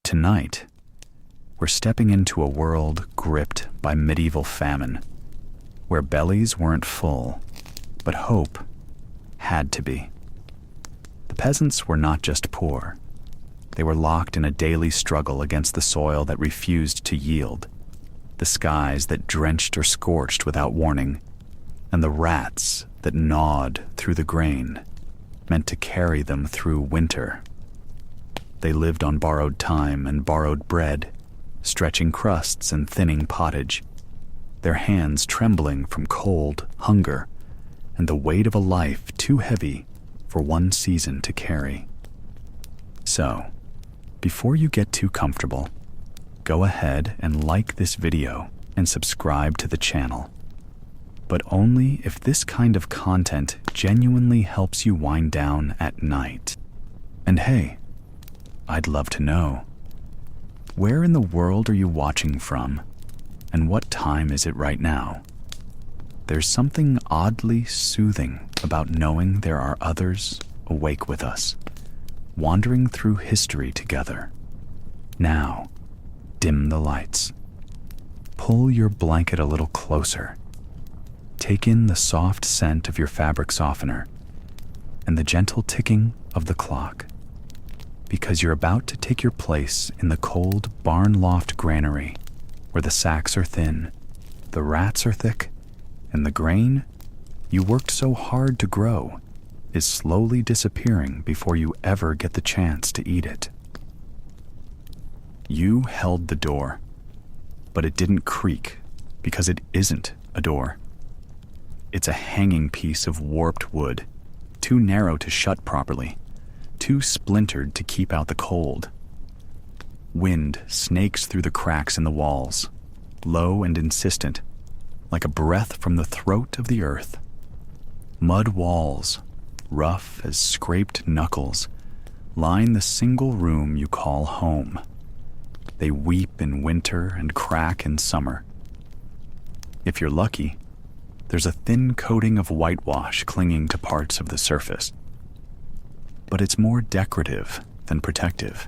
Tonight, we're stepping into a world gripped by medieval famine, where bellies weren't full, but hope had to be. The peasants were not just poor. They were locked in a daily struggle against the soil that refused to yield, the skies that drenched or scorched without warning, and the rats that gnawed through the grain, meant to carry them through winter. They lived on borrowed time and borrowed bread, stretching crusts and thinning pottage, their hands trembling from cold, hunger, and the weight of a life too heavy for one season to carry. So, before you get too comfortable, go ahead and like this video and subscribe to the channel. But only if this kind of content genuinely helps you wind down at night. And hey, I'd love to know, where in the world are you watching from, and what time is it right now? There's something oddly soothing about knowing there are others awake with us, wandering through history together. Now, dim the lights. Pull your blanket a little closer. Take in the soft scent of your fabric softener and the gentle ticking of the clock, because you're about to take your place in the cold barn loft granary where the sacks are thin, the rats are thick, and the grain you worked so hard to grow is slowly disappearing before you ever get the chance to eat it. You held the door, but it didn't creak because it isn't a door. It's a hanging piece of warped wood, too narrow to shut properly, too splintered to keep out the cold. Wind snakes through the cracks in the walls, low and insistent, like a breath from the throat of the earth. Mud walls, rough as scraped knuckles, line the single room you call home. They weep in winter and crack in summer. If you're lucky, there's a thin coating of whitewash clinging to parts of the surface. But it's more decorative than protective.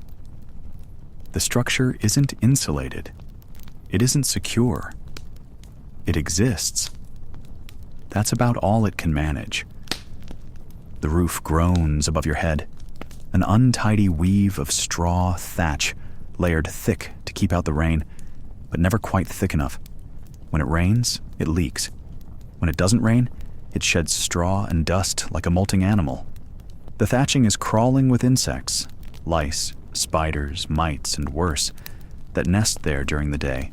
The structure isn't insulated. It isn't secure. It exists. That's about all it can manage. The roof groans above your head, an untidy weave of straw thatch layered thick to keep out the rain, but never quite thick enough. When it rains, it leaks. When it doesn't rain, it sheds straw and dust like a molting animal. The thatching is crawling with insects, lice, spiders, mites, and worse, that nest there during the day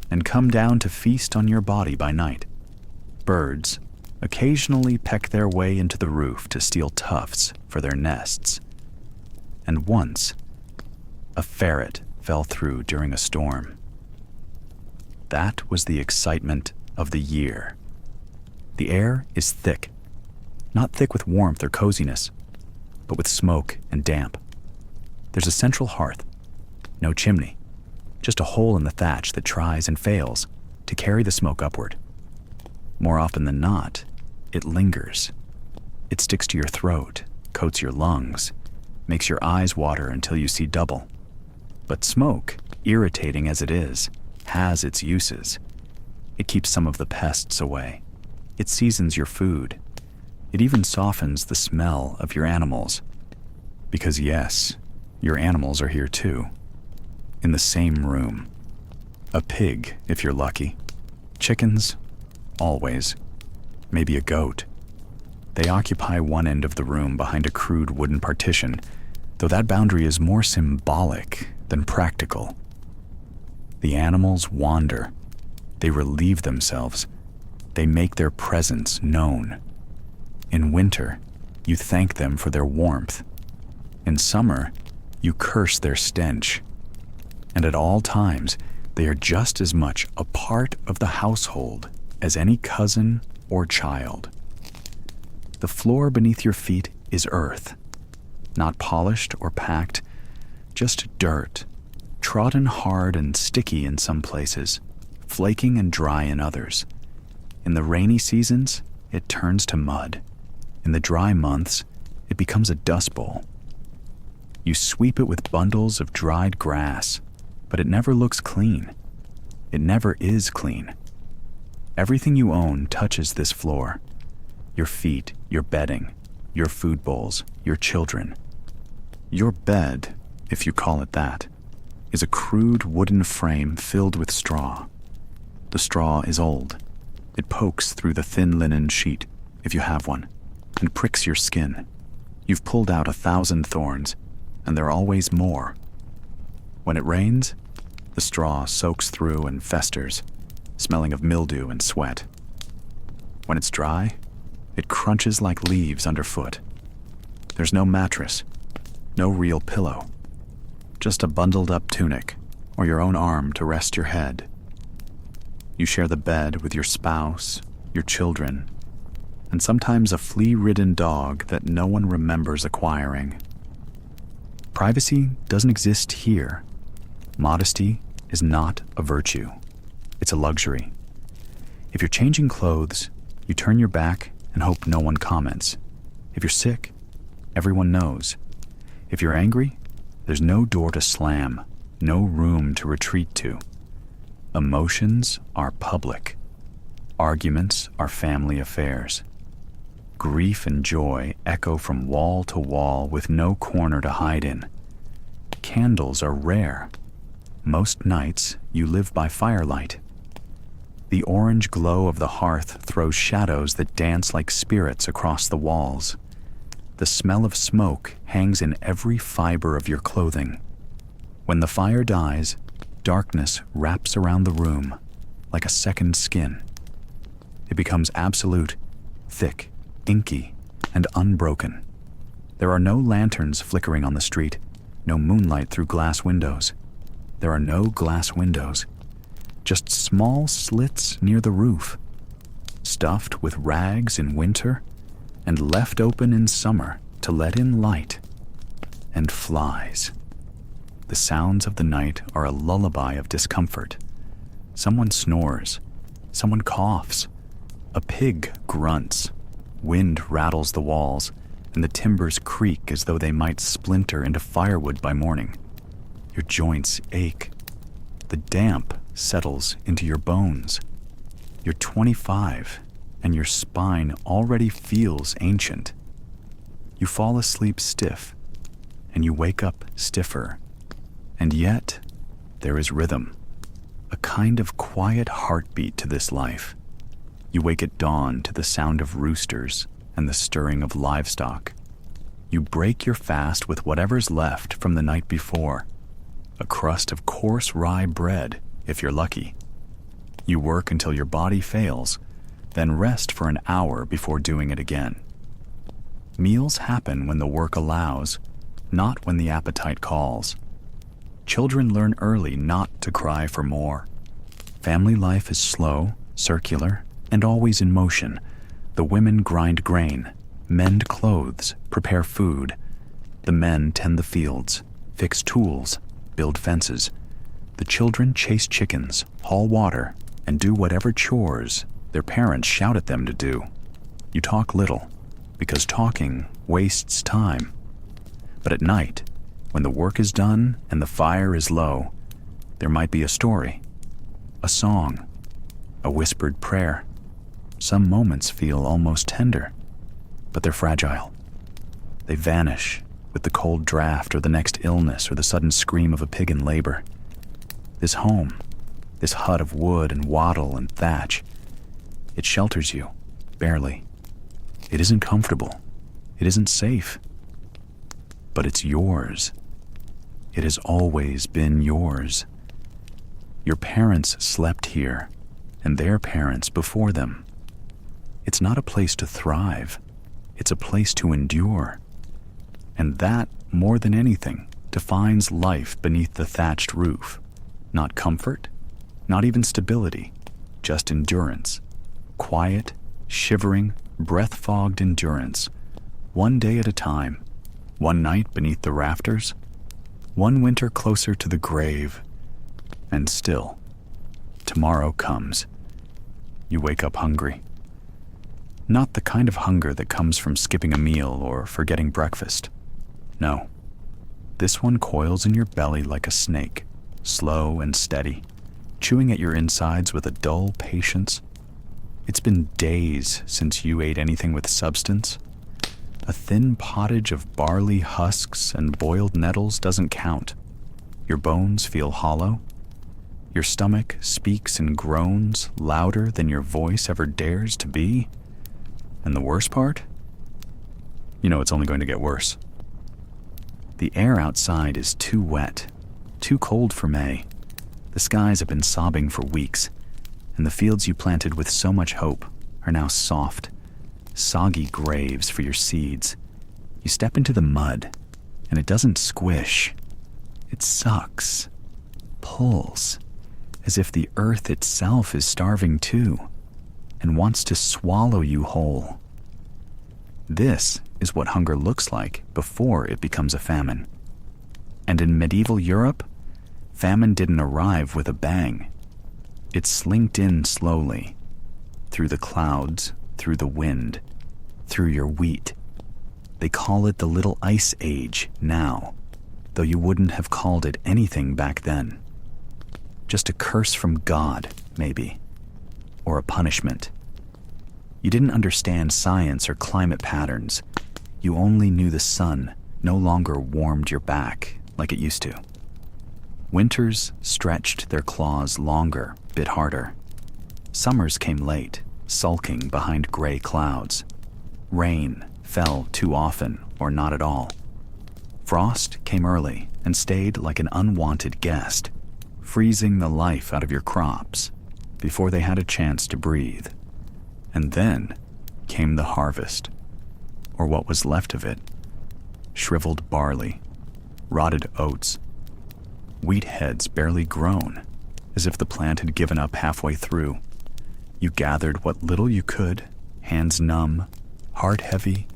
and come down to feast on your body by night. Birds occasionally peck their way into the roof to steal tufts for their nests. And once, a ferret fell through during a storm. That was the excitement of the year. The air is thick, not thick with warmth or coziness, but with smoke and damp. There's a central hearth, no chimney, just a hole in the thatch that tries and fails to carry the smoke upward. More often than not, it lingers. It sticks to your throat, coats your lungs, makes your eyes water until you see double. But smoke, irritating as it is, has its uses. It keeps some of the pests away. It seasons your food. It even softens the smell of your animals. Because yes, your animals are here too. In the same room. A pig, if you're lucky. Chickens, always. Maybe a goat. They occupy one end of the room behind a crude wooden partition, though that boundary is more symbolic than practical. The animals wander. They relieve themselves. They make their presence known. In winter, you thank them for their warmth. In summer, you curse their stench. And at all times, they are just as much a part of the household as any cousin or child. The floor beneath your feet is earth, not polished or packed, just dirt, trodden hard and sticky in some places, flaking and dry in others. In the rainy seasons, it turns to mud. In the dry months, it becomes a dust bowl. You sweep it with bundles of dried grass, but it never looks clean. It never is clean. Everything you own touches this floor. Your feet, your bedding, your food bowls, your children. Your bed, if you call it that, is a crude wooden frame filled with straw. The straw is old. It pokes through the thin linen sheet, if you have one, and pricks your skin. You've pulled out 1,000 thorns, and there are always more. When it rains, the straw soaks through and festers, smelling of mildew and sweat. When it's dry, it crunches like leaves underfoot. There's no mattress, no real pillow, just a bundled-up tunic or your own arm to rest your head. You share the bed with your spouse, your children, and sometimes a flea-ridden dog that no one remembers acquiring. Privacy doesn't exist here. Modesty is not a virtue. It's a luxury. If you're changing clothes, you turn your back and hope no one comments. If you're sick, everyone knows. If you're angry, there's no door to slam, no room to retreat to. Emotions are public. Arguments are family affairs. Grief and joy echo from wall to wall with no corner to hide in. Candles are rare. Most nights you live by firelight. The orange glow of the hearth throws shadows that dance like spirits across the walls. The smell of smoke hangs in every fiber of your clothing. When the fire dies, darkness wraps around the room like a second skin. It becomes absolute, thick, inky, and unbroken. There are no lanterns flickering on the street, no moonlight through glass windows. There are no glass windows, just small slits near the roof, stuffed with rags in winter and left open in summer to let in light, and flies. The sounds of the night are a lullaby of discomfort. Someone snores, someone coughs, a pig grunts, wind rattles the walls, and the timbers creak as though they might splinter into firewood by morning. Your joints ache. The damp settles into your bones. You're 25, and your spine already feels ancient. You fall asleep stiff, and you wake up stiffer. And yet, there is rhythm, a kind of quiet heartbeat to this life. You wake at dawn to the sound of roosters and the stirring of livestock. You break your fast with whatever's left from the night before, a crust of coarse rye bread, if you're lucky. You work until your body fails, then rest for an hour before doing it again. Meals happen when the work allows, not when the appetite calls. Children learn early not to cry for more. Family life is slow, circular, and always in motion. The women grind grain, mend clothes, prepare food. The men tend the fields, fix tools, build fences. The children chase chickens, haul water, and do whatever chores their parents shout at them to do. You talk little, because talking wastes time. But at night, when the work is done and the fire is low, there might be a story, a song, a whispered prayer. Some moments feel almost tender, but they're fragile. They vanish with the cold draft or the next illness or the sudden scream of a pig in labor. This home, this hut of wood and wattle and thatch, it shelters you, barely. It isn't comfortable. It isn't safe. But it's yours. It has always been yours. Your parents slept here, and their parents before them. It's not a place to thrive. It's a place to endure. And that, more than anything, defines life beneath the thatched roof. Not comfort, not even stability, just endurance. Quiet, shivering, breath-fogged endurance. One day at a time. One night beneath the rafters. One winter closer to the grave. And still, tomorrow comes. You wake up hungry. Not the kind of hunger that comes from skipping a meal or forgetting breakfast. No. This one coils in your belly like a snake, slow and steady, chewing at your insides with a dull patience. It's been days since you ate anything with substance. A thin pottage of barley husks and boiled nettles doesn't count. Your bones feel hollow. Your stomach speaks and groans louder than your voice ever dares to be. And the worst part? You know it's only going to get worse. The air outside is too wet, too cold for May. The skies have been sobbing for weeks, and the fields you planted with so much hope are now soft, soggy graves for your seeds. You step into the mud, and it doesn't squish. It sucks, pulls, as if the earth itself is starving too, and wants to swallow you whole. This is what hunger looks like before it becomes a famine. And in medieval Europe, famine didn't arrive with a bang. It slinked in slowly, through the clouds, through the wind, through your wheat. They call it the Little Ice Age now, though you wouldn't have called it anything back then. Just a curse from God, maybe, or a punishment. You didn't understand science or climate patterns. You only knew the sun no longer warmed your back like it used to. Winters stretched their claws longer, bit harder. Summers came late, sulking behind gray clouds. Rain fell too often or not at all. Frost came early and stayed like an unwanted guest, freezing the life out of your crops before they had a chance to breathe. And then came the harvest, or what was left of it. Shriveled barley, rotted oats, wheat heads barely grown, as if the plant had given up halfway through. You gathered what little you could, hands numb, heart heavy.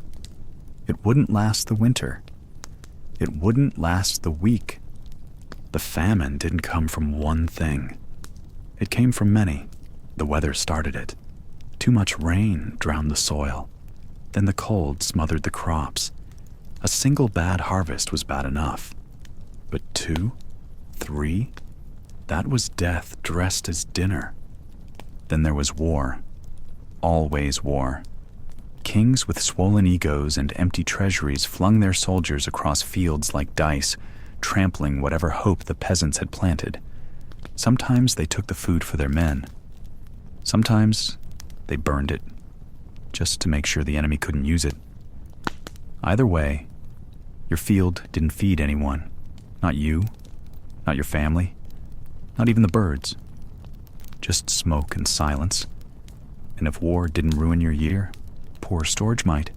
It wouldn't last the winter. It wouldn't last the week. The famine didn't come from one thing. It came from many. The weather started it. Too much rain drowned the soil. Then the cold smothered the crops. A single bad harvest was bad enough. But 2, 3, that was death dressed as dinner. Then there was war. Always war. Kings with swollen egos and empty treasuries flung their soldiers across fields like dice, trampling whatever hope the peasants had planted. Sometimes they took the food for their men. Sometimes they burned it, just to make sure the enemy couldn't use it. Either way, your field didn't feed anyone. Not you, not your family, not even the birds. Just smoke and silence. And if war didn't ruin your year, poor storage might.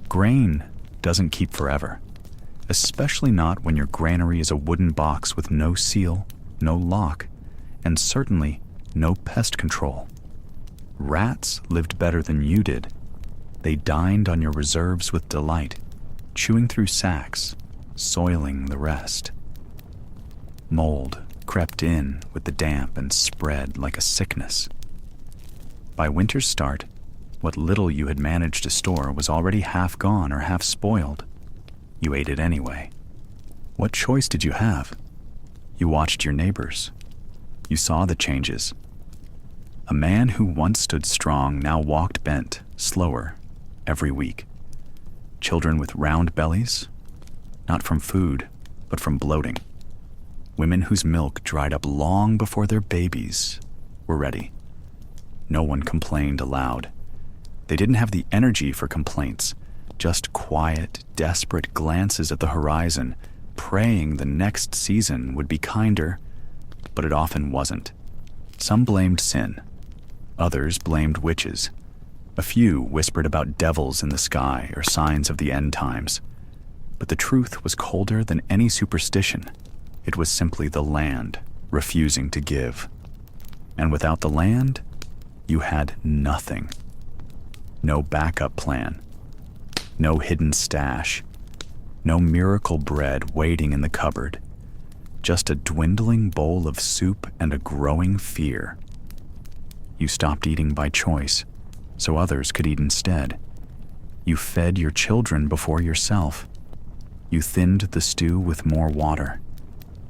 Grain doesn't keep forever, especially not when your granary is a wooden box with no seal, no lock, and certainly no pest control. Rats lived better than you did. They dined on your reserves with delight, chewing through sacks, soiling the rest. Mold crept in with the damp and spread like a sickness. By winter's start, what little you had managed to store was already half gone or half spoiled. You ate it anyway. What choice did you have? You watched your neighbors. You saw the changes. A man who once stood strong now walked bent, slower, every week. Children with round bellies, not from food, but from bloating. Women whose milk dried up long before their babies were ready. No one complained aloud. They didn't have the energy for complaints, just quiet, desperate glances at the horizon, praying the next season would be kinder, but it often wasn't. Some blamed sin. Others blamed witches. A few whispered about devils in the sky or signs of the end times. But the truth was colder than any superstition. It was simply the land refusing to give. And without the land, you had nothing. No backup plan. No hidden stash. No miracle bread waiting in the cupboard. Just a dwindling bowl of soup and a growing fear. You stopped eating by choice, so others could eat instead. You fed your children before yourself. You thinned the stew with more water,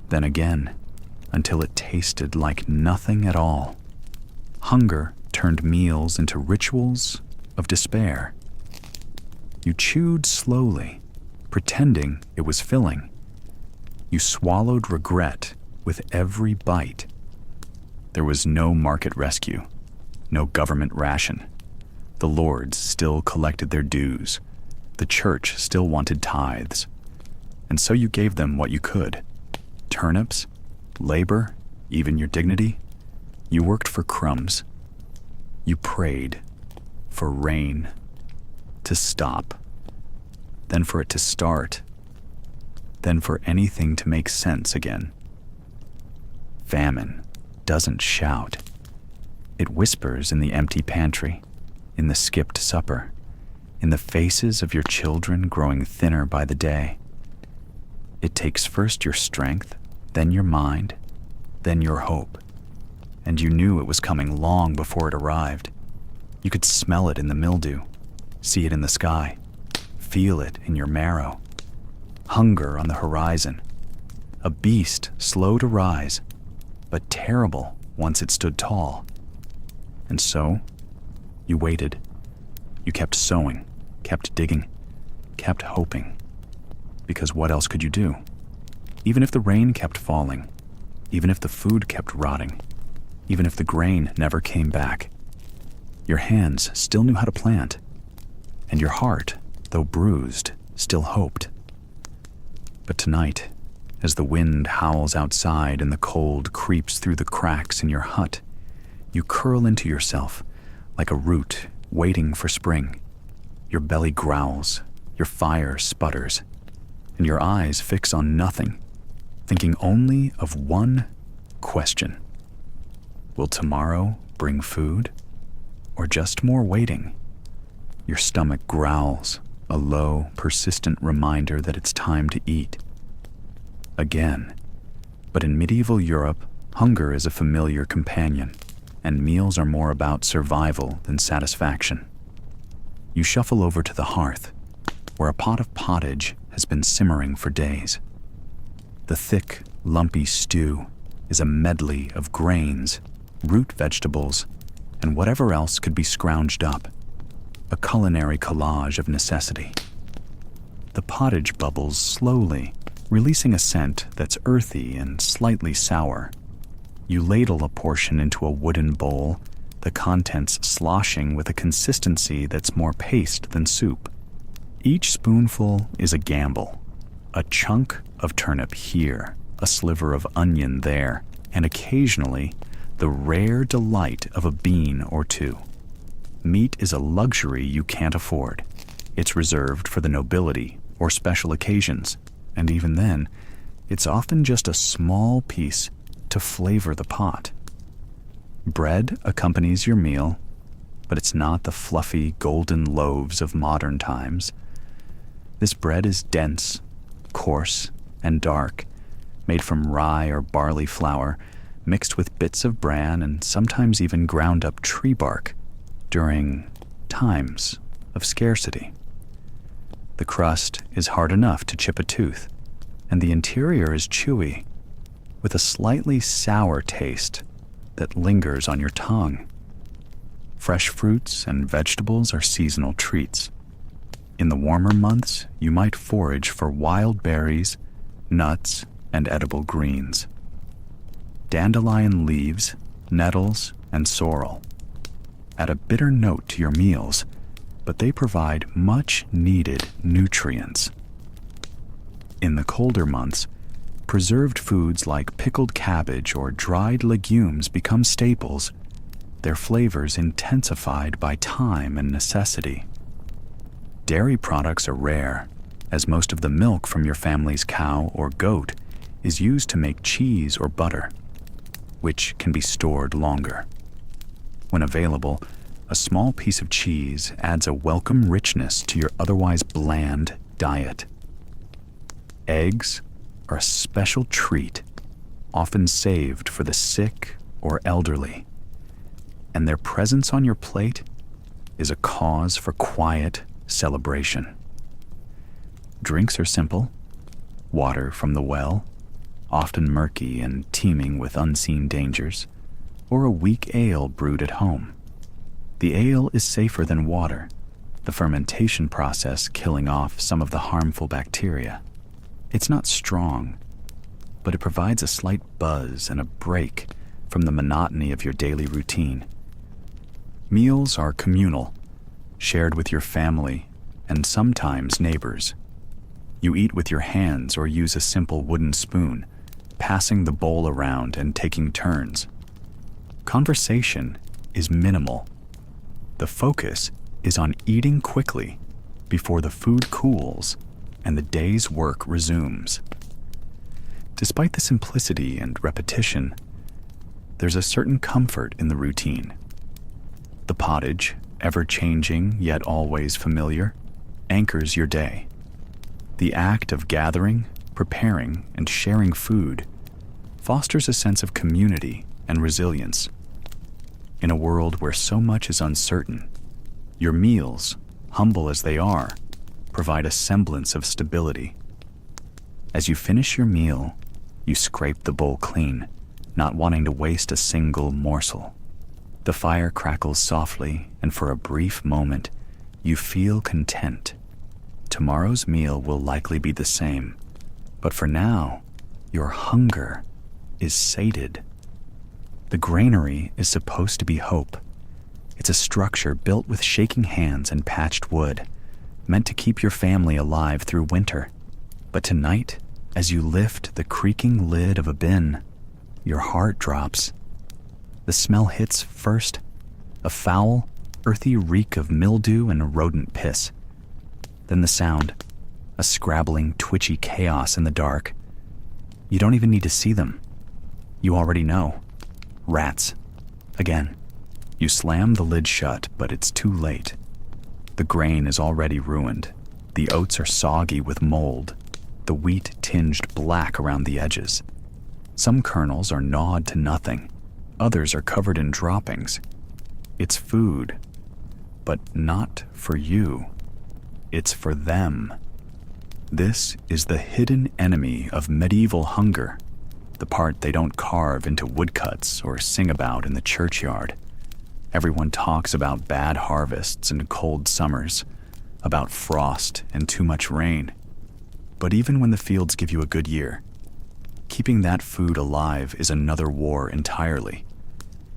then again, until it tasted like nothing at all. Hunger turned meals into rituals of despair. You chewed slowly, pretending it was filling. You swallowed regret with every bite. There was no market rescue, no government ration. The lords still collected their dues. The church still wanted tithes. And so you gave them what you could. Turnips, labor, even your dignity. You worked for crumbs. You prayed for rain to stop, then for it to start, then for anything to make sense again. Famine doesn't shout. It whispers in the empty pantry, in the skipped supper, in the faces of your children growing thinner by the day. It takes first your strength, then your mind, then your hope. And you knew it was coming long before it arrived. You could smell it in the mildew, see it in the sky, feel it in your marrow. Hunger on the horizon, a beast slow to rise, but terrible once it stood tall. And so, you waited. You kept sowing, kept digging, kept hoping. Because what else could you do? Even if the rain kept falling, even if the food kept rotting, even if the grain never came back, your hands still knew how to plant, and your heart, though bruised, still hoped. But tonight, as the wind howls outside and the cold creeps through the cracks in your hut, you curl into yourself like a root waiting for spring. Your belly growls, your fire sputters, and your eyes fix on nothing, thinking only of one question. Will tomorrow bring food, or just more waiting? Your stomach growls, a low, persistent reminder that it's time to eat. Again. But in medieval Europe, hunger is a familiar companion, and meals are more about survival than satisfaction. You shuffle over to the hearth, where a pot of pottage has been simmering for days. The thick, lumpy stew is a medley of grains, root vegetables, and whatever else could be scrounged up, a culinary collage of necessity. The pottage bubbles slowly, releasing a scent that's earthy and slightly sour. You ladle a portion into a wooden bowl, the contents sloshing with a consistency that's more paste than soup. Each spoonful is a gamble, a chunk of turnip here, a sliver of onion there, and occasionally the rare delight of a bean or two. Meat is a luxury you can't afford. It's reserved for the nobility or special occasions, and even then, it's often just a small piece to flavor the pot. Bread accompanies your meal, but it's not the fluffy golden loaves of modern times. This bread is dense, coarse, and dark, made from rye or barley flour, mixed with bits of bran and sometimes even ground up tree bark during times of scarcity. The crust is hard enough to chip a tooth, and the interior is chewy, with a slightly sour taste that lingers on your tongue. Fresh fruits and vegetables are seasonal treats. In the warmer months, you might forage for wild berries, nuts, and edible greens. Dandelion leaves, nettles, and sorrel add a bitter note to your meals, but they provide much-needed nutrients. In the colder months, preserved foods like pickled cabbage or dried legumes become staples, their flavors intensified by time and necessity. Dairy products are rare, as most of the milk from your family's cow or goat is used to make cheese or butter, which can be stored longer. When available, a small piece of cheese adds a welcome richness to your otherwise bland diet. Eggs are a special treat, often saved for the sick or elderly, and their presence on your plate is a cause for quiet celebration. Drinks are simple, Water from the well, often murky and teeming with unseen dangers, or a weak ale brewed at home. The ale is safer than water, the fermentation process killing off some of the harmful bacteria. It's not strong, but it provides a slight buzz and a break from the monotony of your daily routine. Meals are communal, shared with your family and sometimes neighbors. You eat with your hands or use a simple wooden spoon, passing the bowl around and taking turns. Conversation is minimal. The focus is on eating quickly before the food cools and the day's work resumes. Despite the simplicity and repetition, there's a certain comfort in the routine. The pottage, ever-changing yet always familiar, anchors your day. The act of gathering, preparing, and sharing food fosters a sense of community and resilience. In a world where so much is uncertain, your meals, humble as they are, provide a semblance of stability. As you finish your meal, you scrape the bowl clean, not wanting to waste a single morsel. The fire crackles softly, and for a brief moment, you feel content. Tomorrow's meal will likely be the same, but for now, your hunger is sated. The granary is supposed to be hope. It's a structure built with shaking hands and patched wood, meant to keep your family alive through winter. But tonight, as you lift the creaking lid of a bin, your heart drops. The smell hits first, a foul, earthy reek of mildew and rodent piss. Then the sound, a scrabbling, twitchy chaos in the dark. You don't even need to see them. You already know. Rats. Again. You slam the lid shut, but it's too late. The grain is already ruined. The oats are soggy with mold, the wheat tinged black around the edges. Some kernels are gnawed to nothing. Others are covered in droppings. It's food, but not for you. It's for them. This is the hidden enemy of medieval hunger, the part they don't carve into woodcuts or sing about in the churchyard. Everyone talks about bad harvests and cold summers, about frost and too much rain. But even when the fields give you a good year, keeping that food alive is another war entirely.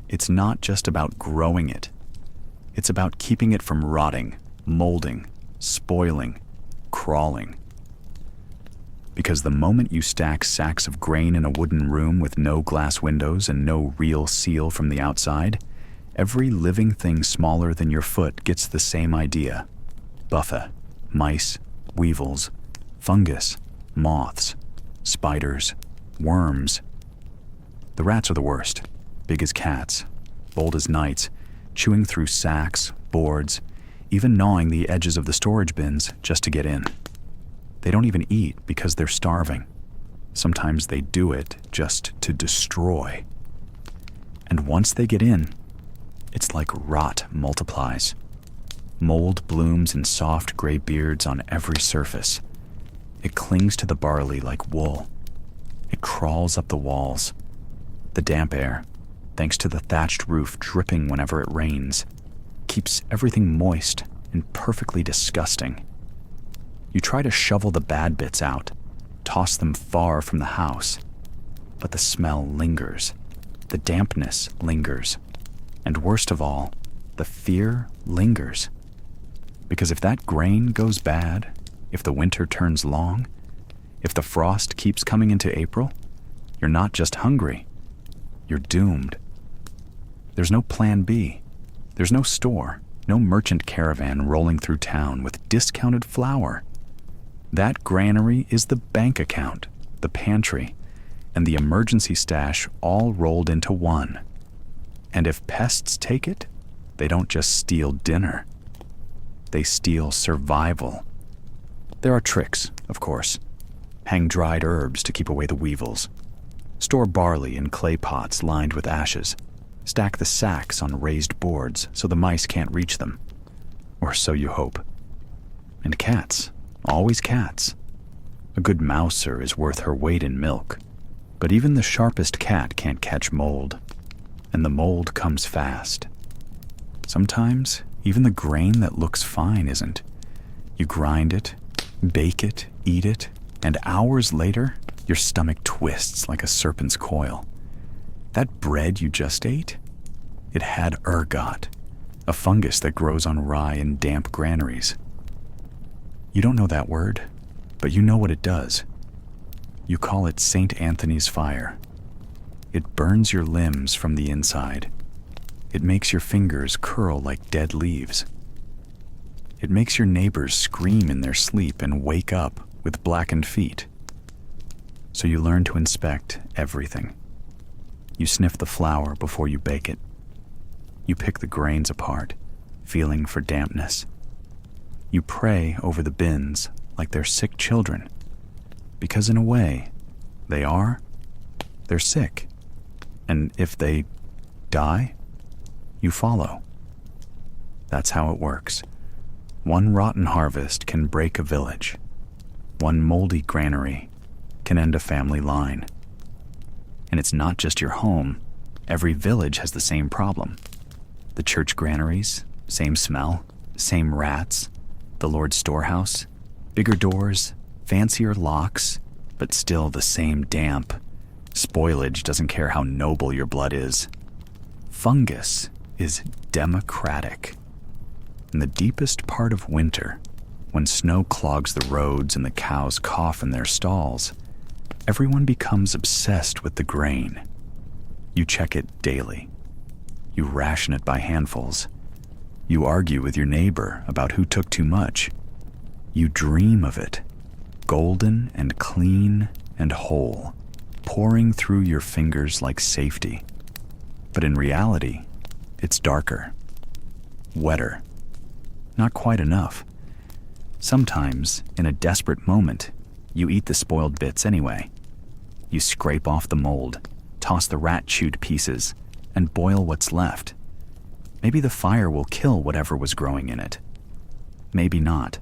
It's not just about growing it. It's about keeping it from rotting, molding, spoiling, crawling. Because the moment you stack sacks of grain in a wooden room with no glass windows and no real seal from the outside, every living thing smaller than your foot gets the same idea. Buffa, mice, weevils, fungus, moths, spiders, worms. The rats are the worst, big as cats, bold as knights, chewing through sacks, boards, even gnawing the edges of the storage bins just to get in. They don't even eat because they're starving. Sometimes they do it just to destroy. And once they get in, it's like rot multiplies. Mold blooms in soft gray beards on every surface. It clings to the barley like wool. It crawls up the walls. The damp air, thanks to the thatched roof dripping whenever it rains, keeps everything moist and perfectly disgusting. You try to shovel the bad bits out, toss them far from the house, but the smell lingers. The dampness lingers. And worst of all, the fear lingers. Because if that grain goes bad, if the winter turns long, if the frost keeps coming into April, you're not just hungry, you're doomed. There's no plan B. There's no store, no merchant caravan rolling through town with discounted flour. That granary is the bank account, the pantry, and the emergency stash all rolled into one. And if pests take it, they don't just steal dinner. They steal survival. There are tricks, of course. Hang dried herbs to keep away the weevils. Store barley in clay pots lined with ashes. Stack the sacks on raised boards so the mice can't reach them. Or so you hope. And cats, always cats. A good mouser is worth her weight in milk, but even the sharpest cat can't catch mold, and the mold comes fast. Sometimes, even the grain that looks fine isn't. You grind it, bake it, eat it, and hours later, your stomach twists like a serpent's coil. That bread you just ate? It had ergot, a fungus that grows on rye in damp granaries. You don't know that word, but you know what it does. You call it St. Anthony's fire. It burns your limbs from the inside. It makes your fingers curl like dead leaves. It makes your neighbors scream in their sleep and wake up with blackened feet. So you learn to inspect everything. You sniff the flour before you bake it. You pick the grains apart, feeling for dampness. You pray over the bins like they're sick children, because in a way, they're sick. And if they die, you follow. That's how it works. One rotten harvest can break a village. One moldy granary can end a family line. And it's not just your home. Every village has the same problem. The church granaries, same smell, same rats. The Lord's storehouse, bigger doors, fancier locks, but still the same damp. Spoilage doesn't care how noble your blood is. Fungus is democratic. In the deepest part of winter, when snow clogs the roads and the cows cough in their stalls, everyone becomes obsessed with the grain. You check it daily. You ration it by handfuls. You argue with your neighbor about who took too much. You dream of it, golden and clean and whole, pouring through your fingers like safety. But in reality, it's darker, wetter, not quite enough. Sometimes, in a desperate moment, you eat the spoiled bits anyway. You scrape off the mold, toss the rat-chewed pieces, and boil what's left. Maybe the fire will kill whatever was growing in it. Maybe not.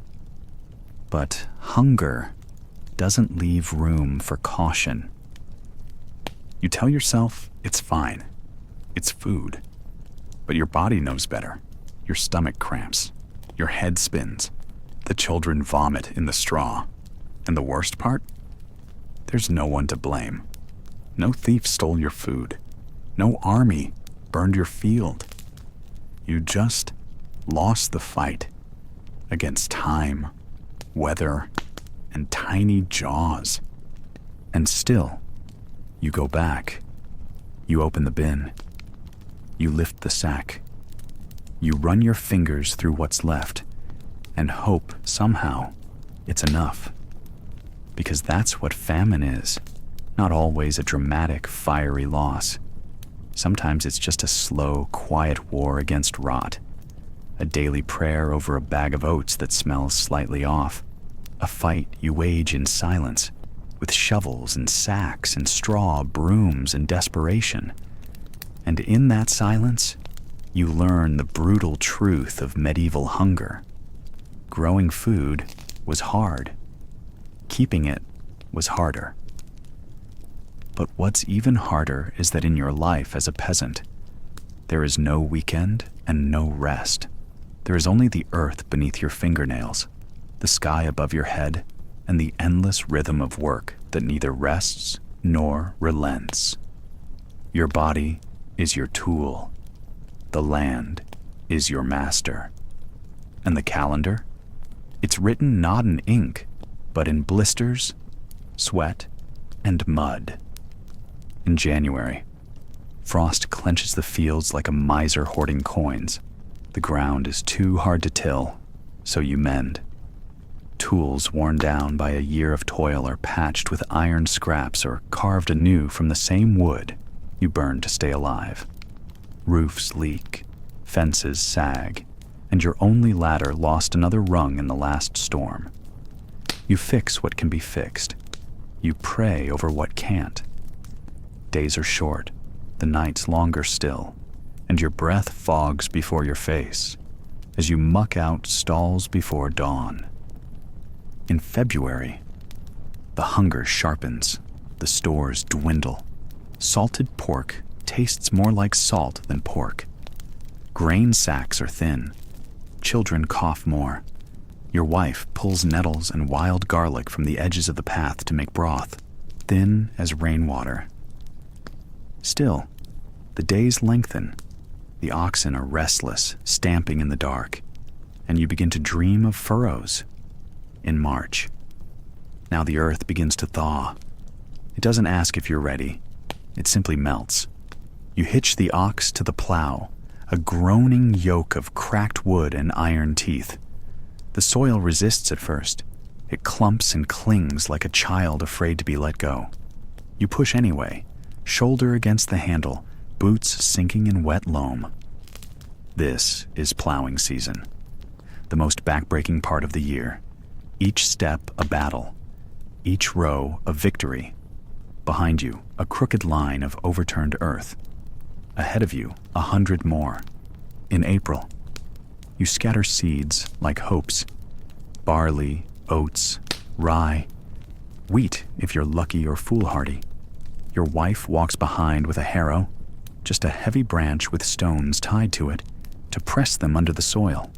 But hunger doesn't leave room for caution. You tell yourself it's fine. It's food. But your body knows better. Your stomach cramps. Your head spins. The children vomit in the straw. And the worst part? There's no one to blame. No thief stole your food. No army burned your field. You just lost the fight against time, weather, and tiny jaws. And still, you go back. You open the bin. You lift the sack. You run your fingers through what's left and hope somehow it's enough. Because that's what famine is. Not always a dramatic, fiery loss. Sometimes it's just a slow, quiet war against rot. A daily prayer over a bag of oats that smells slightly off. A fight you wage in silence, with shovels and sacks and straw, brooms and desperation. And in that silence, you learn the brutal truth of medieval hunger. Growing food was hard. Keeping it was harder. But what's even harder is that in your life as a peasant, there is no weekend and no rest. There is only the earth beneath your fingernails, the sky above your head, and the endless rhythm of work that neither rests nor relents. Your body is your tool. The land is your master. And the calendar? It's written not in ink, but in blisters, sweat, and mud. In January, frost clenches the fields like a miser hoarding coins. The ground is too hard to till, so you mend. Tools worn down by a year of toil are patched with iron scraps or carved anew from the same wood you burn to stay alive. Roofs leak, fences sag, and your only ladder lost another rung in the last storm. You fix what can be fixed. You pray over what can't. Days are short, the nights longer still, and your breath fogs before your face as you muck out stalls before dawn. In February, The hunger sharpens, the stores dwindle. Salted pork tastes more like salt than pork. Grain sacks are thin. Children cough more. Your wife pulls nettles and wild garlic from the edges of the path to make broth, thin as rainwater. Still, the days lengthen. The oxen are restless, stamping in the dark, and you begin to dream of furrows. In March. Now the earth begins to thaw. It doesn't ask if you're ready. It simply melts. You hitch the ox to the plow, a groaning yoke of cracked wood and iron teeth. The soil resists at first. It clumps and clings like a child afraid to be let go. You push anyway, shoulder against the handle, boots sinking in wet loam. This is plowing season, the most backbreaking part of the year. Each step a battle, each row a victory. Behind you, a crooked line of overturned earth. Ahead of you, 100 more. In April, you scatter seeds like hopes. Barley, oats, rye, wheat if you're lucky or foolhardy. Your wife walks behind with a harrow, just a heavy branch with stones tied to it, to press them under the soil.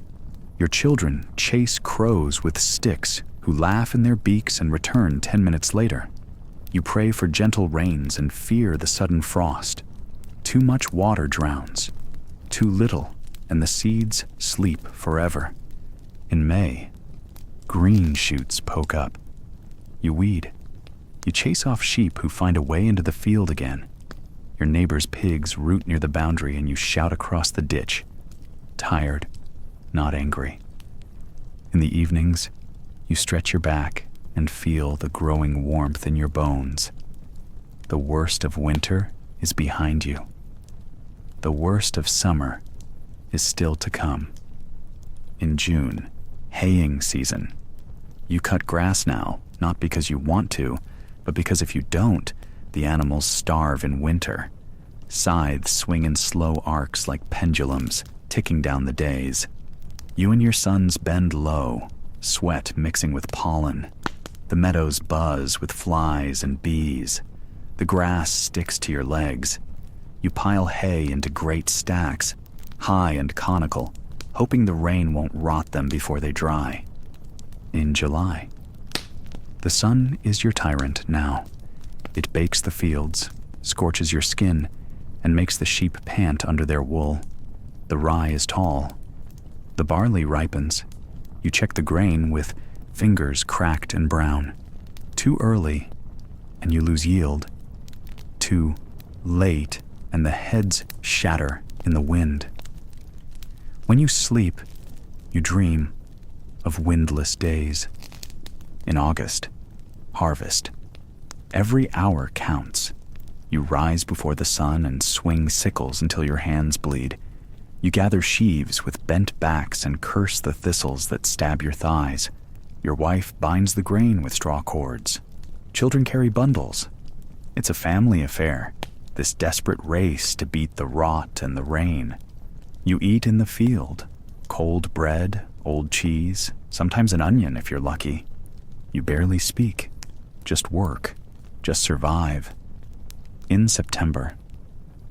Your children chase crows with sticks who laugh in their beaks and return 10 minutes later. You pray for gentle rains and fear the sudden frost. Too much water drowns. Too little, and the seeds sleep forever. In May, green shoots poke up. You weed. You chase off sheep who find a way into the field again. Your neighbor's pigs root near the boundary and you shout across the ditch. Tired, not angry. In the evenings, you stretch your back and feel the growing warmth in your bones. The worst of winter is behind you. The worst of summer is still to come. In June, haying season. You cut grass now, not because you want to, but because if you don't, the animals starve in winter. Scythes swing in slow arcs like pendulums, ticking down the days. You and your sons bend low, sweat mixing with pollen. The meadows buzz with flies and bees. The grass sticks to your legs. You pile hay into great stacks, high and conical, hoping the rain won't rot them before they dry. In July, the sun is your tyrant now. It bakes the fields, scorches your skin, and makes the sheep pant under their wool. The rye is tall. The barley ripens. You check the grain with fingers cracked and brown. Too early, and you lose yield. Too late, and the heads shatter in the wind. When you sleep, you dream of windless days. In August, harvest. Every hour counts. You rise before the sun and swing sickles until your hands bleed. You gather sheaves with bent backs and curse the thistles that stab your thighs. Your wife binds the grain with straw cords. Children carry bundles. It's a family affair, this desperate race to beat the rot and the rain. You eat in the field, cold bread, old cheese, sometimes an onion if you're lucky. You barely speak, just work, just survive. In September,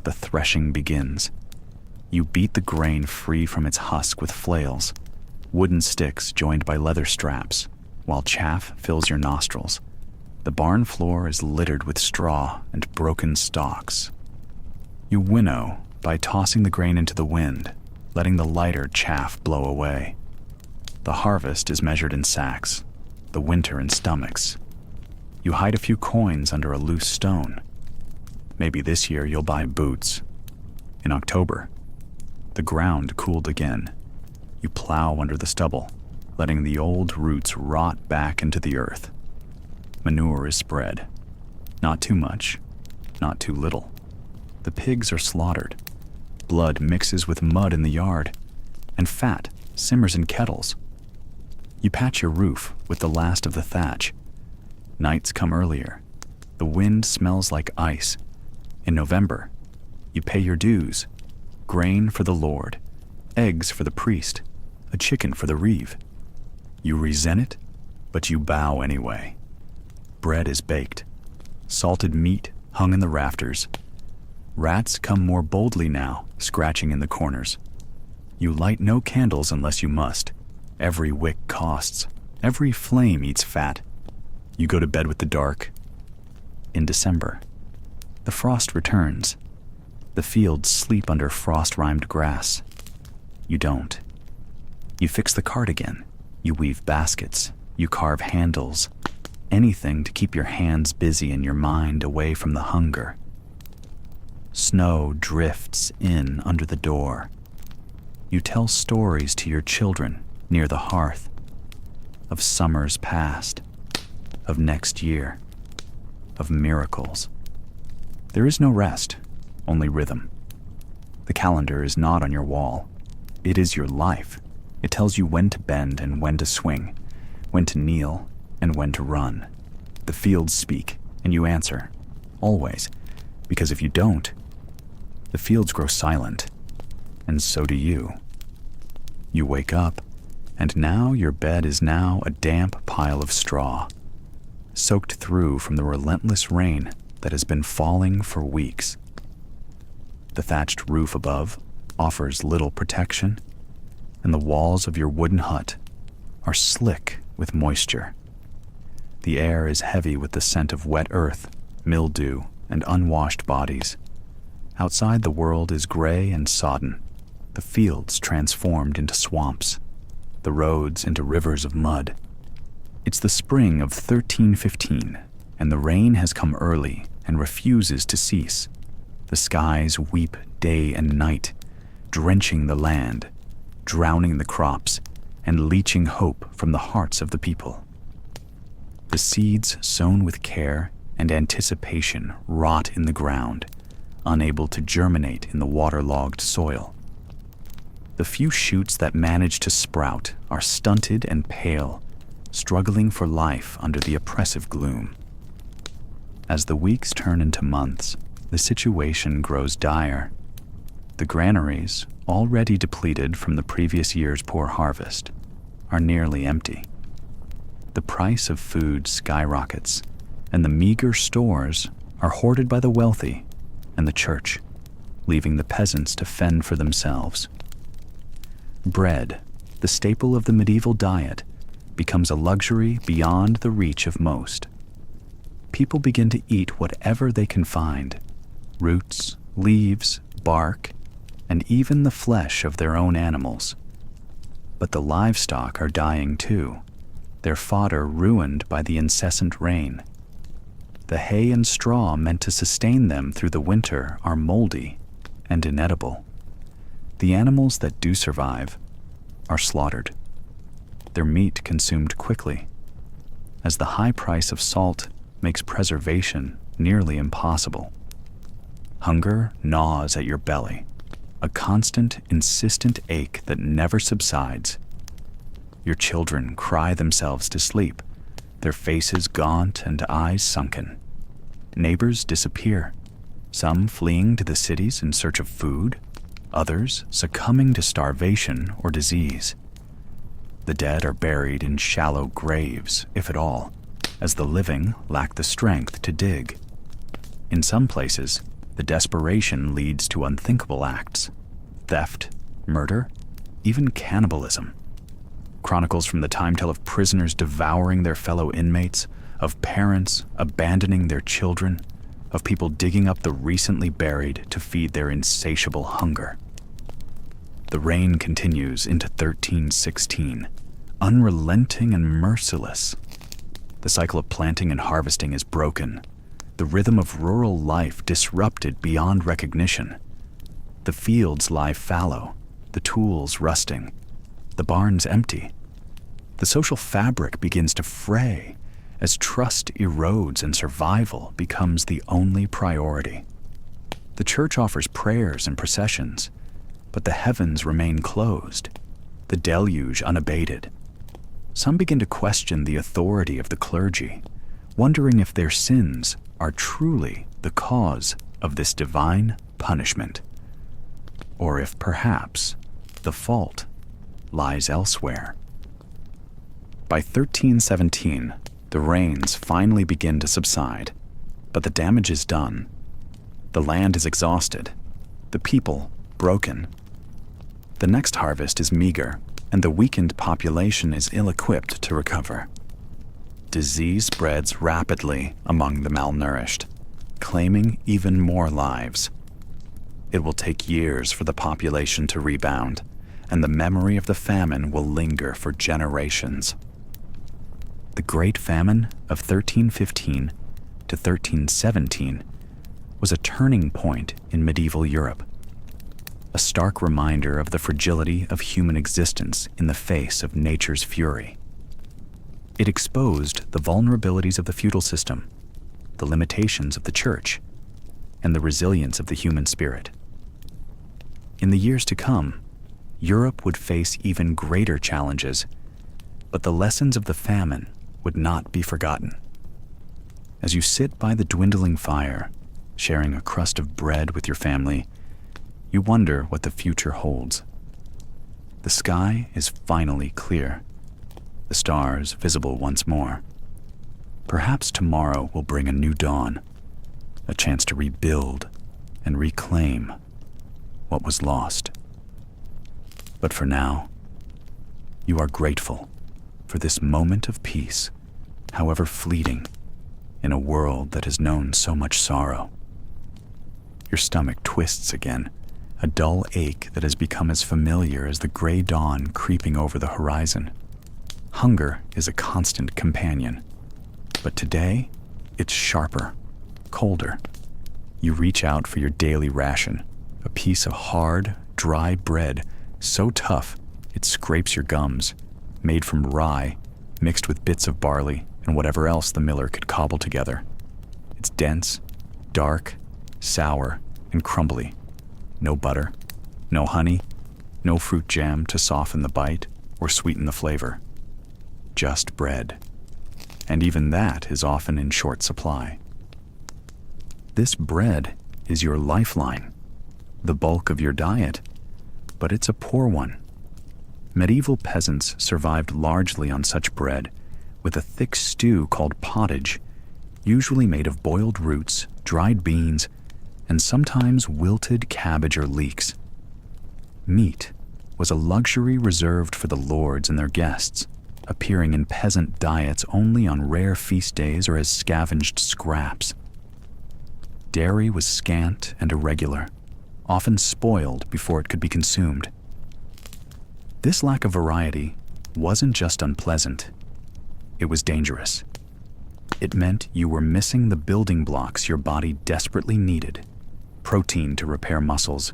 the threshing begins. You beat the grain free from its husk with flails, wooden sticks joined by leather straps, while chaff fills your nostrils. The barn floor is littered with straw and broken stalks. You winnow by tossing the grain into the wind, letting the lighter chaff blow away. The harvest is measured in sacks, the winter in stomachs. You hide a few coins under a loose stone. Maybe this year you'll buy boots. In October, the ground cooled again. You plow under the stubble, letting the old roots rot back into the earth. Manure is spread. Not too much, not too little. The pigs are slaughtered. Blood mixes with mud in the yard, and fat simmers in kettles. You patch your roof with the last of the thatch. Nights come earlier. The wind smells like ice. In November, you pay your dues. Grain for the Lord, eggs for the priest, a chicken for the reeve. You resent it, but you bow anyway. Bread is baked. Salted meat hung in the rafters. Rats come more boldly now, scratching in the corners. You light no candles unless you must. Every wick costs. Every flame eats fat. You go to bed with the dark. In December, the frost returns. The fields sleep under frost-rimed grass. You don't. You fix the cart again. You weave baskets. You carve handles. Anything to keep your hands busy and your mind away from the hunger. Snow drifts in under the door. You tell stories to your children near the hearth, of summers past, of next year, of miracles. There is no rest, only rhythm. The calendar is not on your wall. It is your life. It tells you when to bend and when to swing, when to kneel and when to run. The fields speak, and you answer, always, because if you don't, the fields grow silent, and so do you. You wake up, and now your bed is now a damp pile of straw, soaked through from the relentless rain that has been falling for weeks. The thatched roof above offers little protection, and the walls of your wooden hut are slick with moisture. The air is heavy with the scent of wet earth, mildew, and unwashed bodies. Outside, the world is gray and sodden, the fields transformed into swamps, the roads into rivers of mud. It's the spring of 1315, and the rain has come early and refuses to cease. The skies weep day and night, drenching the land, drowning the crops, and leaching hope from the hearts of the people. The seeds sown with care and anticipation rot in the ground, unable to germinate in the waterlogged soil. The few shoots that manage to sprout are stunted and pale, struggling for life under the oppressive gloom. As the weeks turn into months, the situation grows dire. The granaries, already depleted from the previous year's poor harvest, are nearly empty. The price of food skyrockets, and the meager stores are hoarded by the wealthy and the church, leaving the peasants to fend for themselves. Bread, the staple of the medieval diet, becomes a luxury beyond the reach of most. People begin to eat whatever they can find: roots, leaves, bark, and even the flesh of their own animals. But the livestock are dying too, their fodder ruined by the incessant rain. The hay and straw meant to sustain them through the winter are moldy and inedible. The animals that do survive are slaughtered, their meat consumed quickly, as the high price of salt makes preservation nearly impossible. Hunger gnaws at your belly, a constant, insistent ache that never subsides. Your children cry themselves to sleep, their faces gaunt and eyes sunken. Neighbors disappear, some fleeing to the cities in search of food, others succumbing to starvation or disease. The dead are buried in shallow graves, if at all, as the living lack the strength to dig. In some places, the desperation leads to unthinkable acts: theft, murder, even cannibalism. Chronicles from the time tell of prisoners devouring their fellow inmates, of parents abandoning their children, of people digging up the recently buried to feed their insatiable hunger. The rain continues into 1316, unrelenting and merciless. The cycle of planting and harvesting is broken, the rhythm of rural life disrupted beyond recognition. The fields lie fallow, the tools rusting, the barns empty. The social fabric begins to fray as trust erodes and survival becomes the only priority. The church offers prayers and processions, but the heavens remain closed, the deluge unabated. Some begin to question the authority of the clergy, wondering if their sins are truly the cause of this divine punishment, or if perhaps the fault lies elsewhere. By 1317, The rains finally begin to subside, but the damage is done. The land is exhausted, the people broken. The next harvest is meager, and the weakened population is ill-equipped to recover. Disease spreads rapidly among the malnourished, claiming even more lives. It will take years for the population to rebound, and the memory of the famine will linger for generations. The Great Famine of 1315 to 1317 was a turning point in medieval Europe, a stark reminder of the fragility of human existence in the face of nature's fury. It exposed the vulnerabilities of the feudal system, the limitations of the church, and the resilience of the human spirit. In the years to come, Europe would face even greater challenges, but the lessons of the famine would not be forgotten. As you sit by the dwindling fire, sharing a crust of bread with your family, you wonder what the future holds. The sky is finally clear, the stars visible once more. Perhaps tomorrow will bring a new dawn, a chance to rebuild and reclaim what was lost. But for now, you are grateful for this moment of peace, however fleeting, in a world that has known so much sorrow. Your stomach twists again, a dull ache that has become as familiar as the gray dawn creeping over the horizon. Hunger is a constant companion, but today it's sharper, colder. You reach out for your daily ration, a piece of hard, dry bread so tough it scrapes your gums, made from rye mixed with bits of barley and whatever else the miller could cobble together. It's dense, dark, sour, and crumbly. No butter, no honey, no fruit jam to soften the bite or sweeten the flavor. Just bread. And even that is often in short supply. This bread is your lifeline, the bulk of your diet, but it's a poor one. Medieval peasants survived largely on such bread, with a thick stew called pottage, usually made of boiled roots, dried beans, and sometimes wilted cabbage or leeks. Meat was a luxury reserved for the lords and their guests, appearing in peasant diets only on rare feast days or as scavenged scraps. Dairy was scant and irregular, often spoiled before it could be consumed. This lack of variety wasn't just unpleasant, it was dangerous. It meant you were missing the building blocks your body desperately needed: protein to repair muscles,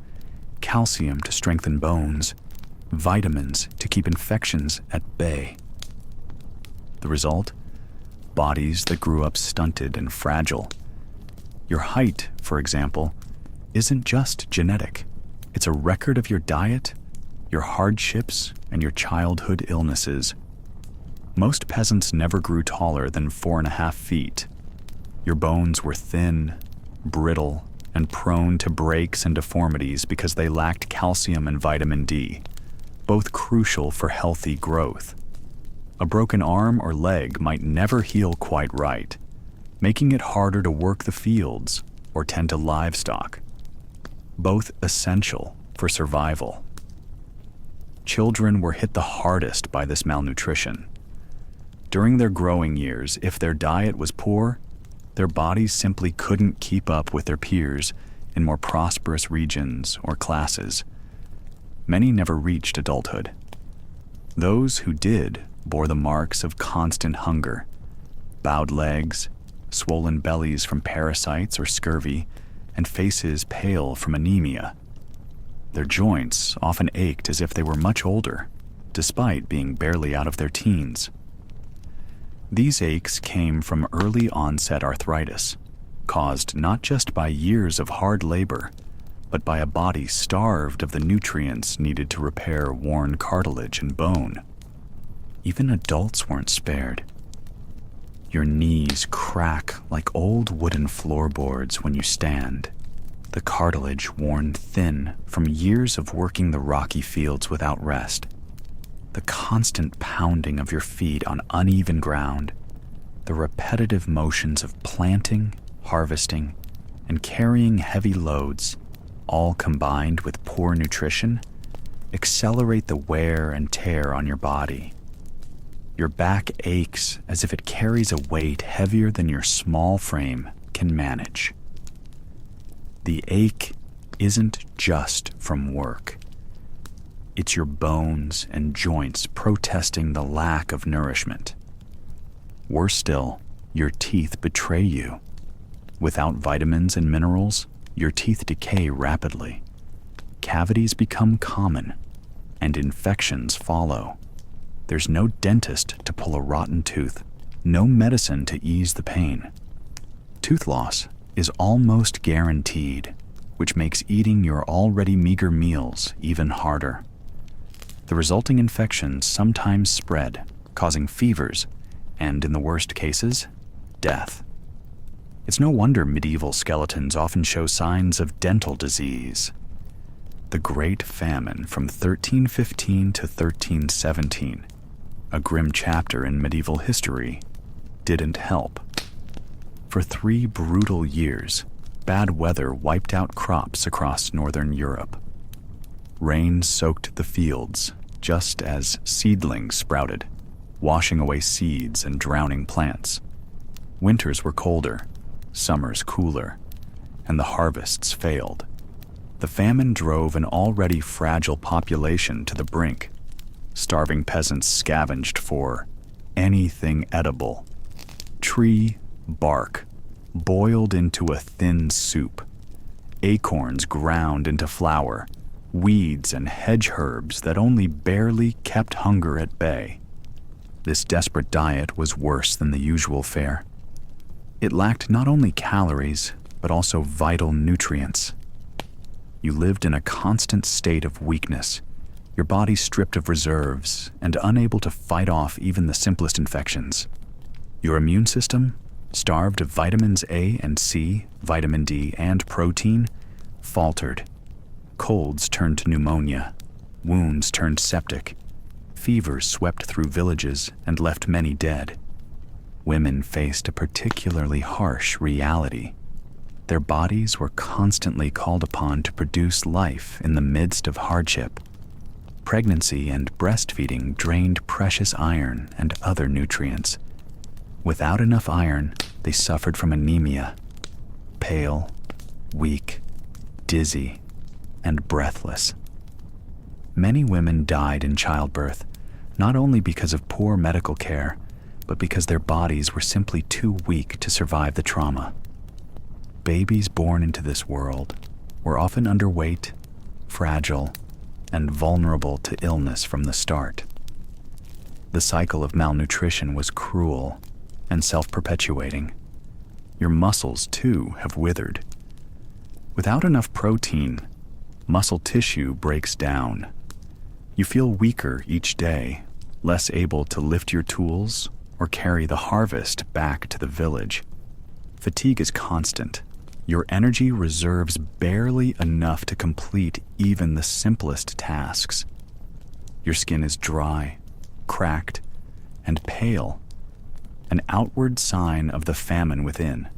calcium to strengthen bones, vitamins to keep infections at bay. The result? Bodies that grew up stunted and fragile. Your height, for example, isn't just genetic. It's a record of your diet, your hardships, and your childhood illnesses. Most peasants never grew taller than 4.5 feet. Your bones were thin, brittle, and prone to breaks and deformities because they lacked calcium and vitamin D, both crucial for healthy growth. A broken arm or leg might never heal quite right, making it harder to work the fields or tend to livestock, both essential for survival. Children were hit the hardest by this malnutrition. During their growing years, if their diet was poor, their bodies simply couldn't keep up with their peers in more prosperous regions or classes. Many never reached adulthood. Those who did bore the marks of constant hunger: bowed legs, swollen bellies from parasites or scurvy, and faces pale from anemia. Their joints often ached as if they were much older, despite being barely out of their teens. These aches came from early onset arthritis, caused not just by years of hard labor, but by a body starved of the nutrients needed to repair worn cartilage and bone. Even adults weren't spared. Your knees crack like old wooden floorboards when you stand, the cartilage worn thin from years of working the rocky fields without rest. The constant pounding of your feet on uneven ground, The repetitive motions of planting, harvesting, and carrying heavy loads, all combined with poor nutrition, accelerate the wear and tear on your body. Your back aches as if it carries a weight heavier than your small frame can manage. The ache isn't just from work. It's your bones and joints protesting the lack of nourishment. Worse still, your teeth betray you. Without vitamins and minerals, your teeth decay rapidly. Cavities become common, and infections follow. There's no dentist to pull a rotten tooth, no medicine to ease the pain. Tooth loss is almost guaranteed, which makes eating your already meager meals even harder. The resulting infections sometimes spread, causing fevers, and in the worst cases, death. It's no wonder medieval skeletons often show signs of dental disease. The Great Famine from 1315 to 1317, a grim chapter in medieval history, didn't help. For 3 brutal years, bad weather wiped out crops across northern Europe. Rain soaked the fields just as seedlings sprouted, washing away seeds and drowning plants. Winters were colder, summers cooler, and the harvests failed. The famine drove an already fragile population to the brink. Starving peasants scavenged for anything edible. Tree bark boiled into a thin soup, acorns ground into flour, weeds and hedge herbs that only barely kept hunger at bay. This desperate diet was worse than the usual fare. It lacked not only calories, but also vital nutrients. You lived in a constant state of weakness, your body stripped of reserves and unable to fight off even the simplest infections. Your immune system, starved of vitamins A and C, vitamin D, and protein, faltered. Colds turned to pneumonia, wounds turned septic, fevers swept through villages and left many dead. Women faced a particularly harsh reality. Their bodies were constantly called upon to produce life in the midst of hardship. Pregnancy and breastfeeding drained precious iron and other nutrients. Without enough iron, they suffered from anemia, pale, weak, dizzy, and breathless. Many women died in childbirth, not only because of poor medical care, but because their bodies were simply too weak to survive the trauma. Babies born into this world were often underweight, fragile, and vulnerable to illness from the start. The cycle of malnutrition was cruel and self-perpetuating. Your muscles, too, have withered. Without enough protein, muscle tissue breaks down. You feel weaker each day, less able to lift your tools or carry the harvest back to the village. Fatigue is constant. Your energy reserves barely enough to complete even the simplest tasks. Your skin is dry, cracked, and pale, an outward sign of the famine within.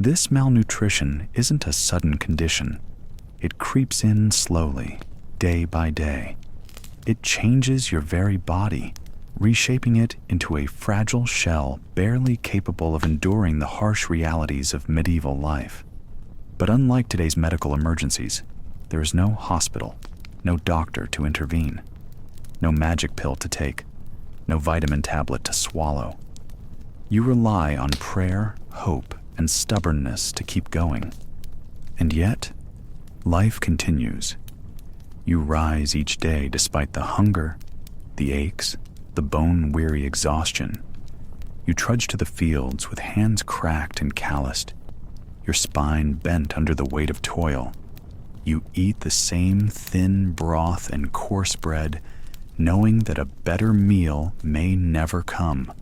This malnutrition isn't a sudden condition. It creeps in slowly, day by day. It changes your very body, reshaping it into a fragile shell barely capable of enduring the harsh realities of medieval life. But unlike today's medical emergencies, there is no hospital, no doctor to intervene, no magic pill to take, no vitamin tablet to swallow. You rely on prayer, hope, and stubbornness to keep going. And yet, life continues. You rise each day despite the hunger, the aches, the bone-weary exhaustion. You trudge to the fields with hands cracked and calloused, your spine bent under the weight of toil. You eat the same thin broth and coarse bread, knowing that a better meal may never come.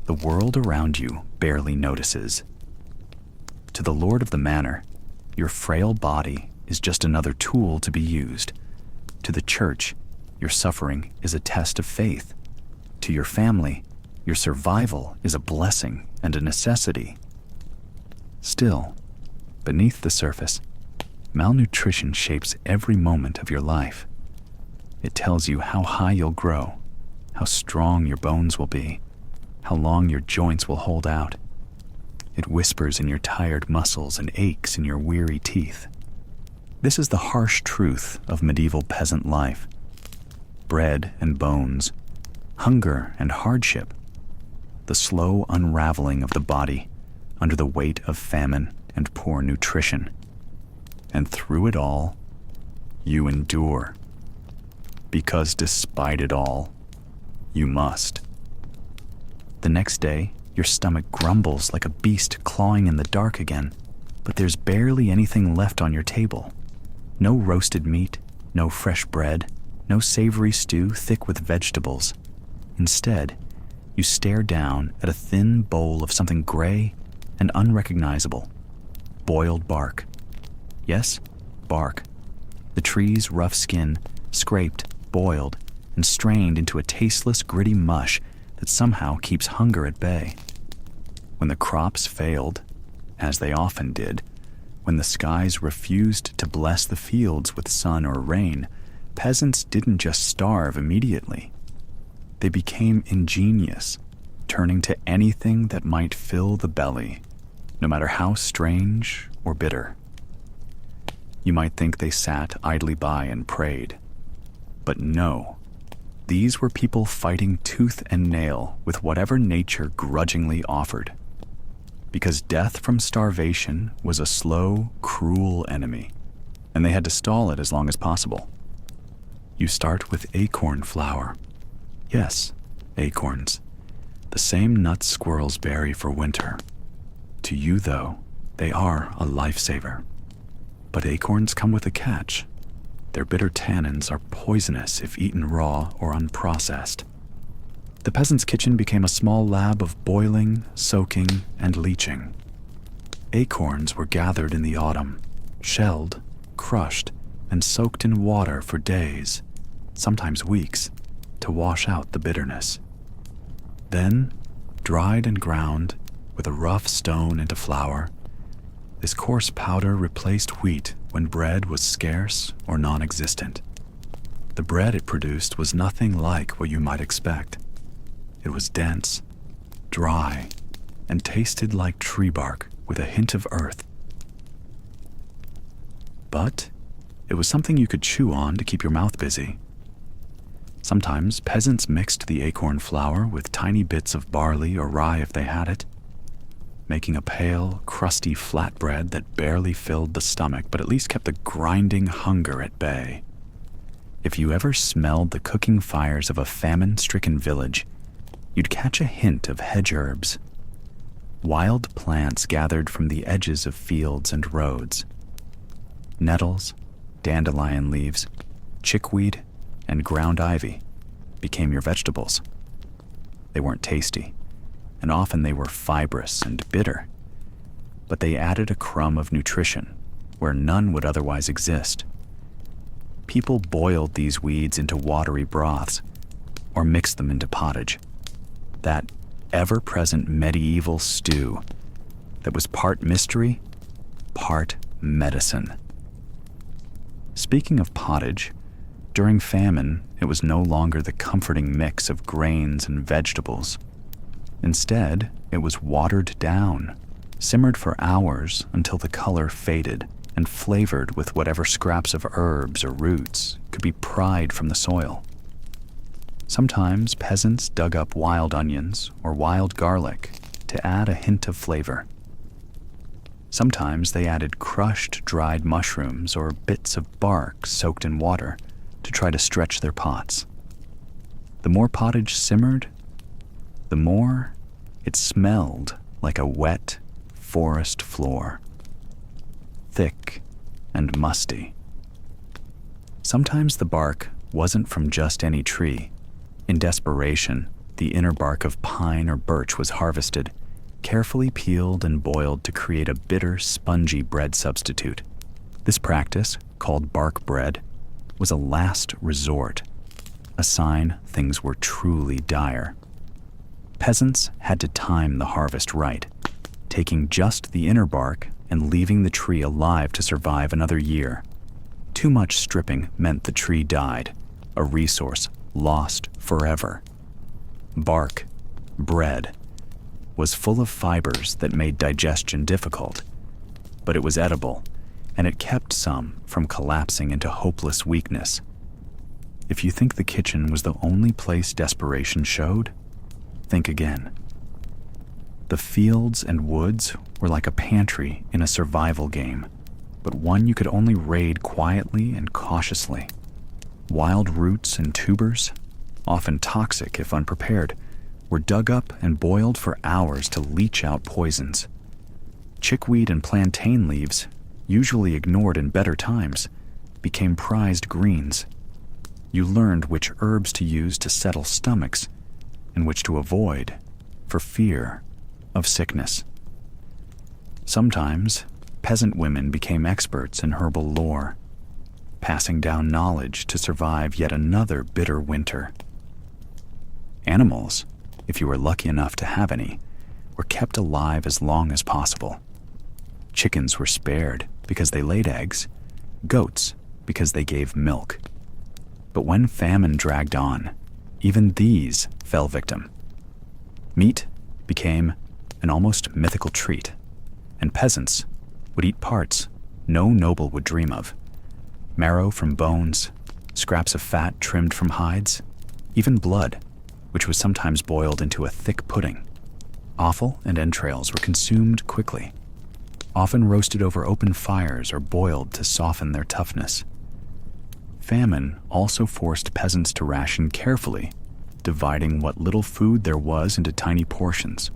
The world around you barely notices. To the lord of the manor, your frail body is just another tool to be used. To the church, your suffering is a test of faith. To your family, Your survival is a blessing and a necessity. Still, beneath the surface, malnutrition shapes every moment of your life. It tells you how high you'll grow, how strong your bones will be, how long your joints will hold out. It whispers in your tired muscles and aches in your weary teeth. This is the harsh truth of medieval peasant life. Bread and bones, hunger and hardship, the slow unraveling of the body under the weight of famine and poor nutrition. And through it all, you endure. Because despite it all, you must. The next day, your stomach grumbles like a beast clawing in the dark again, but there's barely anything left on your table. No roasted meat, no fresh bread, no savory stew thick with vegetables. Instead, you stare down at a thin bowl of something gray and unrecognizable. Boiled bark. Yes, bark. The tree's rough skin, scraped, boiled, and strained into a tasteless, gritty mush that somehow keeps hunger at bay. When the crops failed, as they often did, when the skies refused to bless the fields with sun or rain, peasants didn't just starve immediately. They became ingenious, turning to anything that might fill the belly, no matter how strange or bitter. You might think they sat idly by and prayed. But no, these were people fighting tooth and nail with whatever nature grudgingly offered. Because death from starvation was a slow, cruel enemy, and they had to stall it as long as possible. You start with acorn flour. Yes, acorns. The same nuts squirrels bury for winter. To you, though, they are a lifesaver. But acorns come with a catch. Their bitter tannins are poisonous if eaten raw or unprocessed. The peasant's kitchen became a small lab of boiling, soaking, and leaching. Acorns were gathered in the autumn, shelled, crushed, and soaked in water for days, sometimes weeks, to wash out the bitterness. Then, dried and ground, with a rough stone into flour, this coarse powder replaced wheat when bread was scarce or non-existent. The bread it produced was nothing like what you might expect. It was dense, dry, and tasted like tree bark with a hint of earth. But it was something you could chew on to keep your mouth busy. Sometimes peasants mixed the acorn flour with tiny bits of barley or rye if they had it, making a pale, crusty flatbread that barely filled the stomach but at least kept the grinding hunger at bay. If you ever smelled the cooking fires of a famine-stricken village, you'd catch a hint of hedge herbs, wild plants gathered from the edges of fields and roads. Nettles, dandelion leaves, chickweed, and ground ivy became your vegetables. They weren't tasty, and often they were fibrous and bitter, but they added a crumb of nutrition where none would otherwise exist. People boiled these weeds into watery broths or mixed them into pottage, that ever-present medieval stew that was part mystery, part medicine. Speaking of pottage, during famine, it was no longer the comforting mix of grains and vegetables. Instead, it was watered down, simmered for hours until the color faded, and flavored with whatever scraps of herbs or roots could be pried from the soil. Sometimes peasants dug up wild onions or wild garlic to add a hint of flavor. Sometimes they added crushed dried mushrooms or bits of bark soaked in water to try to stretch their pots. The more pottage simmered, the more it smelled like a wet forest floor, thick and musty. Sometimes the bark wasn't from just any tree. In desperation, the inner bark of pine or birch was harvested, carefully peeled and boiled to create a bitter, spongy bread substitute. This practice, called bark bread, was a last resort, a sign things were truly dire. Peasants had to time the harvest right, taking just the inner bark and leaving the tree alive to survive another year. Too much stripping meant the tree died, a resource lost forever. Bark, bread, was full of fibers that made digestion difficult, but it was edible, and it kept some from collapsing into hopeless weakness. If you think the kitchen was the only place desperation showed, think again. The fields and woods were like a pantry in a survival game, but one you could only raid quietly and cautiously. Wild roots and tubers, often toxic if unprepared, were dug up and boiled for hours to leach out poisons. Chickweed and plantain leaves, usually ignored in better times, became prized greens. You learned which herbs to use to settle stomachs and which to avoid for fear of sickness. Sometimes, peasant women became experts in herbal lore, passing down knowledge to survive yet another bitter winter. Animals, if you were lucky enough to have any, were kept alive as long as possible. Chickens were spared because they laid eggs, goats because they gave milk. But when famine dragged on, even these fell victim. Meat became an almost mythical treat, and peasants would eat parts no noble would dream of. Marrow from bones, scraps of fat trimmed from hides, even blood, which was sometimes boiled into a thick pudding. Offal and entrails were consumed quickly, often roasted over open fires or boiled to soften their toughness. Famine also forced peasants to ration carefully, dividing what little food there was into tiny portions.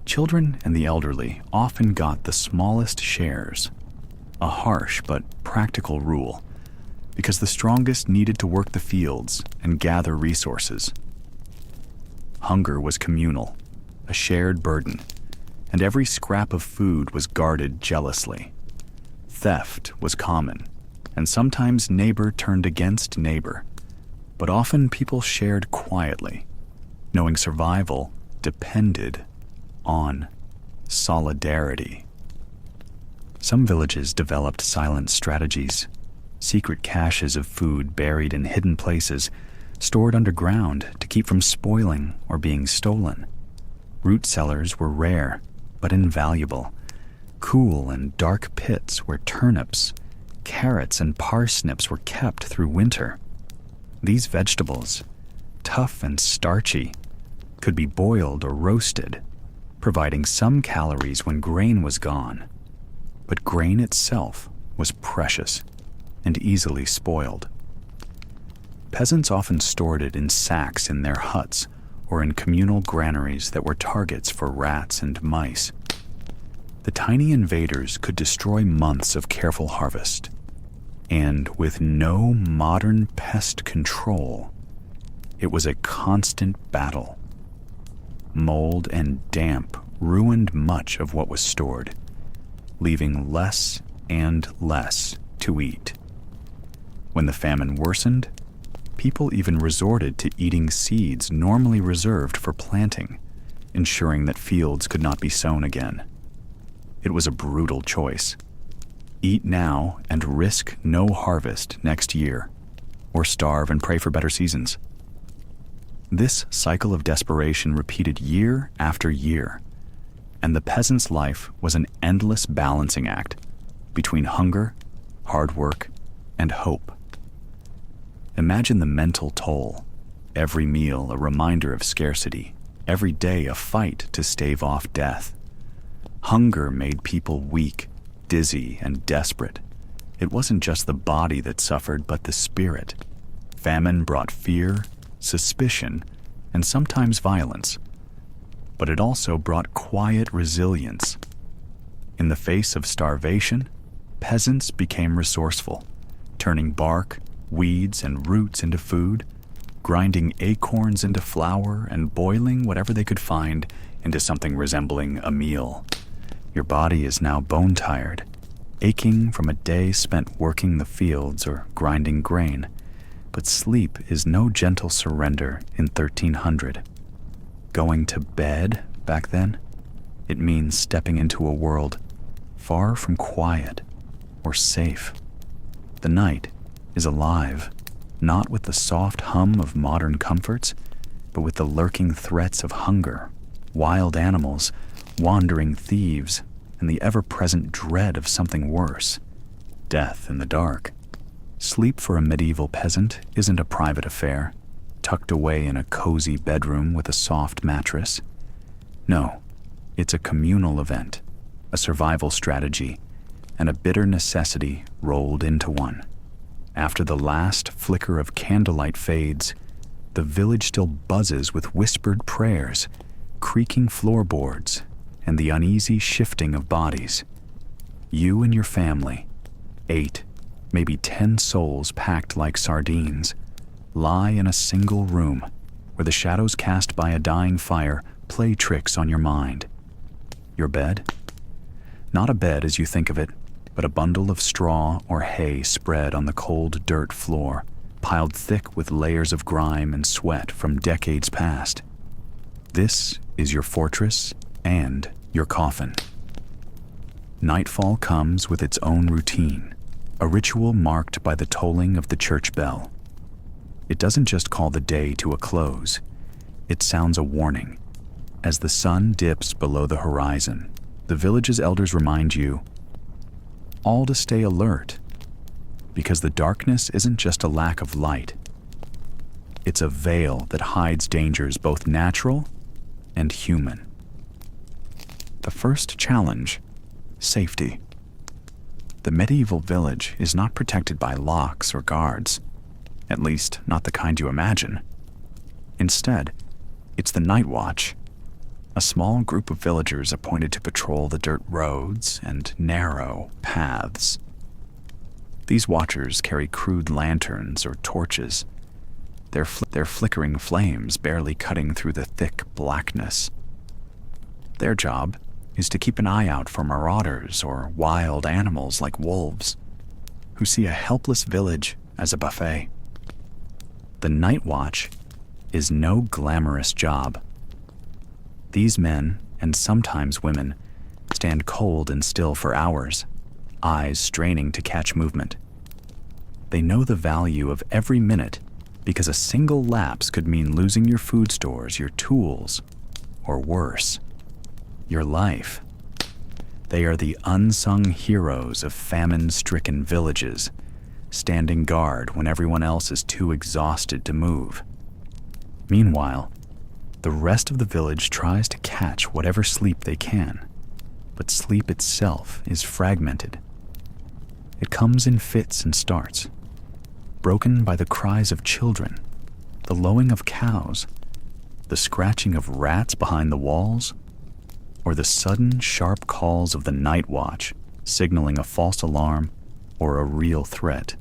Children and the elderly often got the smallest shares, a harsh but practical rule, because the strongest needed to work the fields and gather resources. Hunger was communal, a shared burden, and every scrap of food was guarded jealously. Theft was common, and sometimes neighbor turned against neighbor, but often people shared quietly, knowing survival depended on solidarity. Some villages developed silent strategies, secret caches of food buried in hidden places, stored underground to keep from spoiling or being stolen. Root cellars were rare, but invaluable, cool and dark pits where turnips, carrots, and parsnips were kept through winter. These vegetables, tough and starchy, could be boiled or roasted, providing some calories when grain was gone. But grain itself was precious and easily spoiled. Peasants often stored it in sacks in their huts or in communal granaries that were targets for rats and mice. The tiny invaders could destroy months of careful harvest, and with no modern pest control, it was a constant battle. Mold and damp ruined much of what was stored, leaving less and less to eat. When the famine worsened, people even resorted to eating seeds normally reserved for planting, ensuring that fields could not be sown again. It was a brutal choice. Eat now and risk no harvest next year, or starve and pray for better seasons. This cycle of desperation repeated year after year, and the peasant's life was an endless balancing act between hunger, hard work, and hope. Imagine the mental toll, every meal a reminder of scarcity, every day a fight to stave off death. Hunger made people weak, dizzy, and desperate. It wasn't just the body that suffered, but the spirit. Famine brought fear, suspicion, and sometimes violence. But it also brought quiet resilience. In the face of starvation, peasants became resourceful, turning bark, weeds, and roots into food, grinding acorns into flour, and boiling whatever they could find into something resembling a meal. Your body is now bone-tired, aching from a day spent working the fields or grinding grain, but sleep is no gentle surrender in 1300. Going to bed back then, it means stepping into a world far from quiet or safe. The night is alive, not with the soft hum of modern comforts, but with the lurking threats of hunger, wild animals, wandering thieves, and the ever-present dread of something worse, death in the dark. Sleep for a medieval peasant isn't a private affair, tucked away in a cozy bedroom with a soft mattress. No, it's a communal event, a survival strategy, and a bitter necessity rolled into one. After the last flicker of candlelight fades, the village still buzzes with whispered prayers, creaking floorboards, and the uneasy shifting of bodies. You and your family, 8, maybe 10 souls packed like sardines, lie in a single room where the shadows cast by a dying fire play tricks on your mind. Your bed? Not a bed as you think of it, but a bundle of straw or hay spread on the cold dirt floor, piled thick with layers of grime and sweat from decades past. This is your fortress and your coffin. Nightfall comes with its own routine, a ritual marked by the tolling of the church bell. It doesn't just call the day to a close, it sounds a warning. As the sun dips below the horizon, the village's elders remind you all to stay alert, because the darkness isn't just a lack of light. It's a veil that hides dangers both natural and human. The first challenge, safety. The medieval village is not protected by locks or guards, at least not the kind you imagine. Instead, it's the night watch, a small group of villagers appointed to patrol the dirt roads and narrow paths. These watchers carry crude lanterns or torches, their flickering flames barely cutting through the thick blackness. Their job is to keep an eye out for marauders or wild animals like wolves, who see a helpless village as a buffet. The night watch is no glamorous job. These men, and sometimes women, stand cold and still for hours, eyes straining to catch movement. They know the value of every minute because a single lapse could mean losing your food stores, your tools, or worse, your life. They are the unsung heroes of famine-stricken villages, standing guard when everyone else is too exhausted to move. Meanwhile, the rest of the village tries to catch whatever sleep they can, but sleep itself is fragmented. It comes in fits and starts, broken by the cries of children, the lowing of cows, the scratching of rats behind the walls, or the sudden sharp calls of the night watch, signaling a false alarm or a real threat.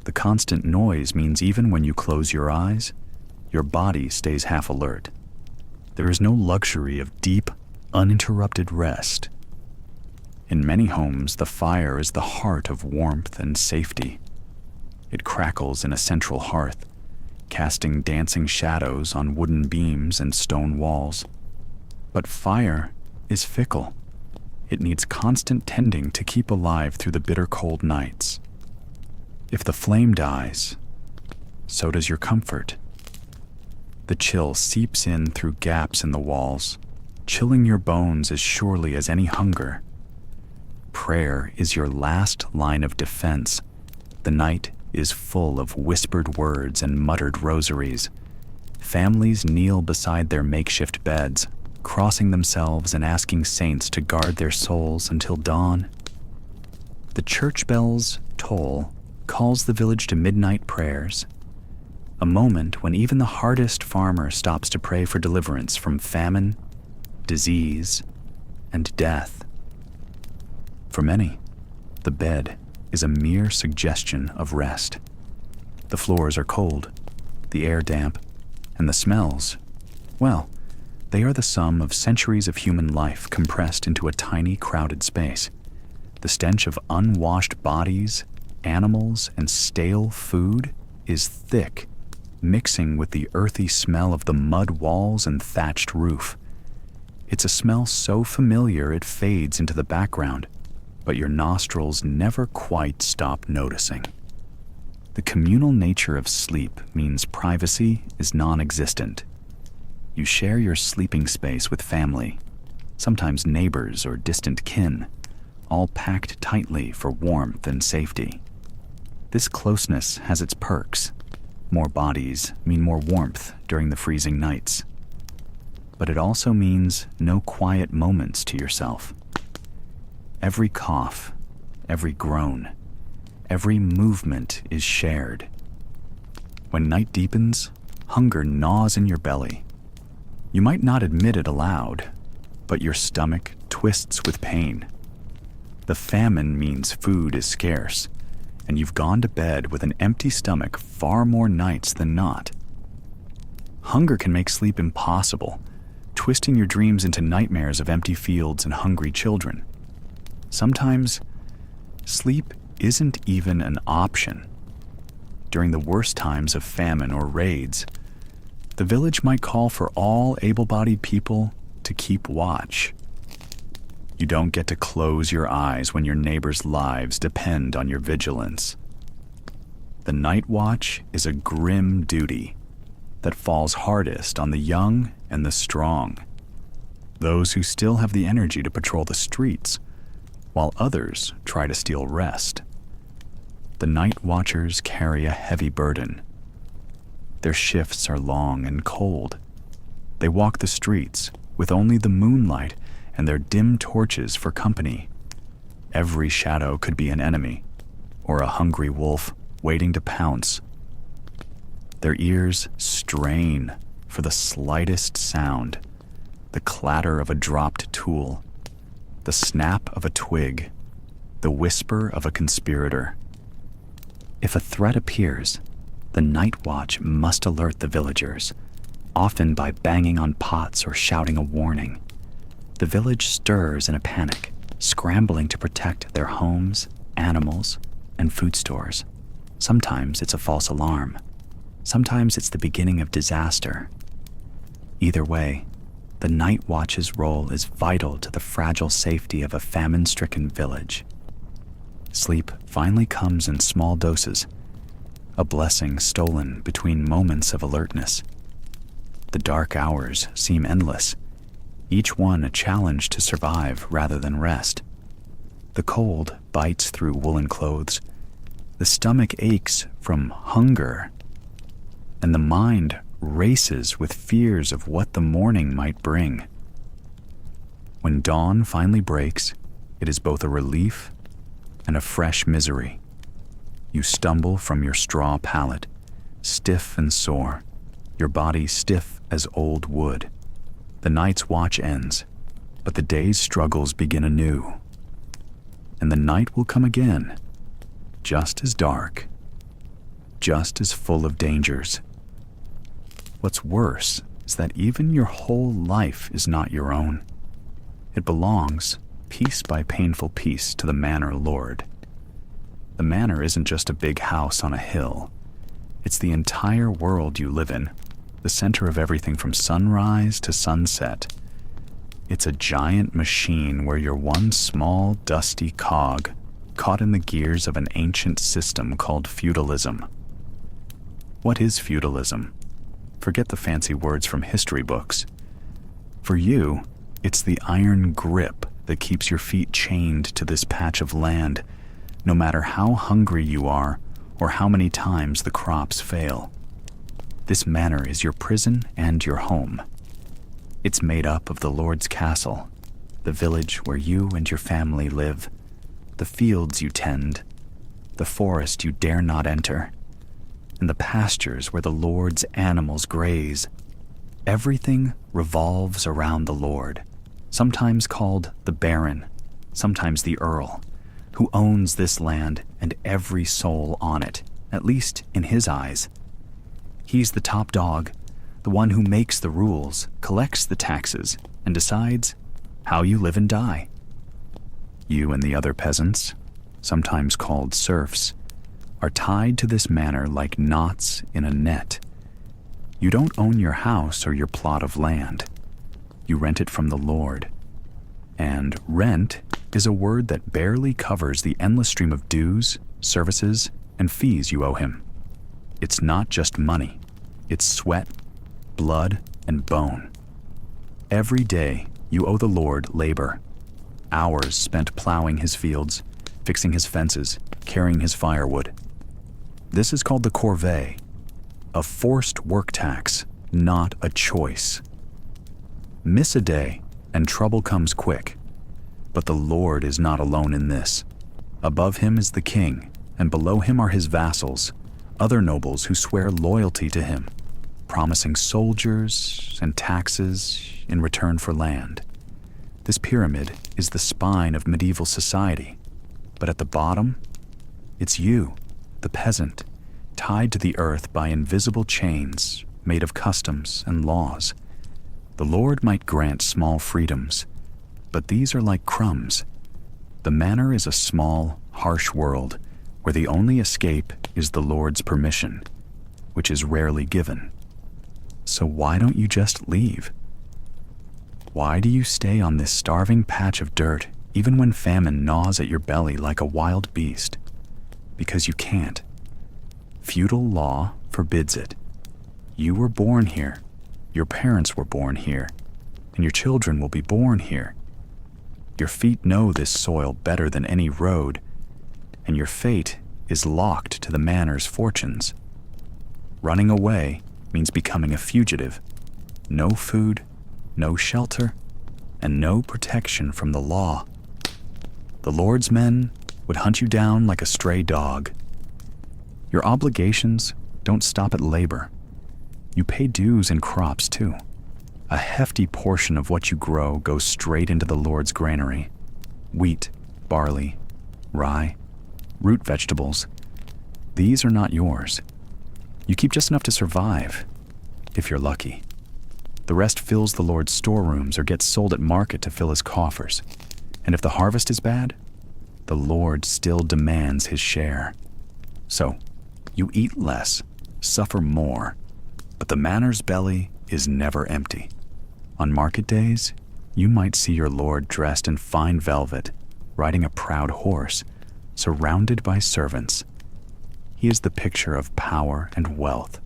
The constant noise means even when you close your eyes, your body stays half alert. There is no luxury of deep, uninterrupted rest. In many homes, the fire is the heart of warmth and safety. It crackles in a central hearth, casting dancing shadows on wooden beams and stone walls. But fire is fickle. It needs constant tending to keep alive through the bitter cold nights. If the flame dies, so does your comfort. The chill seeps in through gaps in the walls, chilling your bones as surely as any hunger. Prayer is your last line of defense. The night is full of whispered words and muttered rosaries. Families kneel beside their makeshift beds, crossing themselves and asking saints to guard their souls until dawn. The church bell's toll calls the village to midnight prayers, a moment when even the hardest farmer stops to pray for deliverance from famine, disease, and death. For many, the bed is a mere suggestion of rest. The floors are cold, the air damp, and the smells, well, they are the sum of centuries of human life compressed into a tiny, crowded space. The stench of unwashed bodies, animals, and stale food is thick mixing with the earthy smell of the mud walls and thatched roof. It's a smell so familiar it fades into the background, but your nostrils never quite stop noticing. The communal nature of sleep means privacy is non-existent. You share your sleeping space with family, sometimes neighbors or distant kin, all packed tightly for warmth and safety. This closeness has its perks. More bodies mean more warmth during the freezing nights. But it also means no quiet moments to yourself. Every cough, every groan, every movement is shared. When night deepens, hunger gnaws in your belly. You might not admit it aloud, but your stomach twists with pain. The famine means food is scarce, and you've gone to bed with an empty stomach far more nights than not. Hunger can make sleep impossible, twisting your dreams into nightmares of empty fields and hungry children. Sometimes, sleep isn't even an option. During the worst times of famine or raids, the village might call for all able-bodied people to keep watch. You don't get to close your eyes when your neighbors' lives depend on your vigilance. The night watch is a grim duty that falls hardest on the young and the strong, those who still have the energy to patrol the streets, while others try to steal rest. The night watchers carry a heavy burden. Their shifts are long and cold. They walk the streets with only the moonlight and their dim torches for company. Every shadow could be an enemy, or a hungry wolf waiting to pounce. Their ears strain for the slightest sound, the clatter of a dropped tool, the snap of a twig, the whisper of a conspirator. If a threat appears, the night watch must alert the villagers, often by banging on pots or shouting a warning. The village stirs in a panic, scrambling to protect their homes, animals, and food stores. Sometimes it's a false alarm. Sometimes it's the beginning of disaster. Either way, the night watch's role is vital to the fragile safety of a famine-stricken village. Sleep finally comes in small doses, a blessing stolen between moments of alertness. The dark hours seem endless, each one a challenge to survive rather than rest. The cold bites through woolen clothes, the stomach aches from hunger, and the mind races with fears of what the morning might bring. When dawn finally breaks, it is both a relief and a fresh misery. You stumble from your straw pallet, stiff and sore, your body stiff as old wood. The night's watch ends, but the day's struggles begin anew. And the night will come again, just as dark, just as full of dangers. What's worse is that even your whole life is not your own. It belongs, piece by painful piece, to the manor lord. The manor isn't just a big house on a hill. It's the entire world you live in, the center of everything from sunrise to sunset. It's a giant machine where you're one small, dusty cog, caught in the gears of an ancient system called feudalism. What is feudalism? Forget the fancy words from history books. For you, it's the iron grip that keeps your feet chained to this patch of land, no matter how hungry you are or how many times the crops fail. This manor is your prison and your home. It's made up of the Lord's castle, the village where you and your family live, the fields you tend, the forest you dare not enter, and the pastures where the Lord's animals graze. Everything revolves around the Lord, sometimes called the Baron, sometimes the Earl, who owns this land and every soul on it, at least in his eyes. He's the top dog, the one who makes the rules, collects the taxes, and decides how you live and die. You and the other peasants, sometimes called serfs, are tied to this manor like knots in a net, You don't own your house or your plot of land. You rent it from the Lord. And rent is a word that barely covers the endless stream of dues, services, and fees you owe him. It's not just money. It's sweat, blood, and bone. Every day, you owe the Lord labor. Hours spent plowing his fields, fixing his fences, carrying his firewood. This is called the corvée, a forced work tax, not a choice. Miss a day, and trouble comes quick. But the Lord is not alone in this. Above him is the king, and below him are his vassals, other nobles who swear loyalty to him, promising soldiers and taxes in return for land. This pyramid is the spine of medieval society, but at the bottom, it's you, the peasant, tied to the earth by invisible chains made of customs and laws. The Lord might grant small freedoms, but these are like crumbs. The manor is a small, harsh world where the only escape is the Lord's permission, which is rarely given. So why don't you just leave? Why do you stay on this starving patch of dirt even when famine gnaws at your belly like a wild beast? Because you can't. Feudal law forbids it. You were born here, your parents were born here, and your children will be born here. Your feet know this soil better than any road, and your fate is locked to the manor's fortunes. Running away means becoming a fugitive. No food, no shelter, and no protection from the law. The Lord's men would hunt you down like a stray dog. Your obligations don't stop at labor. You pay dues and crops too. A hefty portion of what you grow goes straight into the Lord's granary. Wheat, barley, rye, root vegetables. These are not yours. You keep just enough to survive, if you're lucky. The rest fills the Lord's storerooms or gets sold at market to fill his coffers. And if the harvest is bad, the Lord still demands his share. So, you eat less, suffer more, but the manor's belly is never empty. On market days, you might see your Lord dressed in fine velvet, riding a proud horse, surrounded by servants. He is the picture of power and wealth,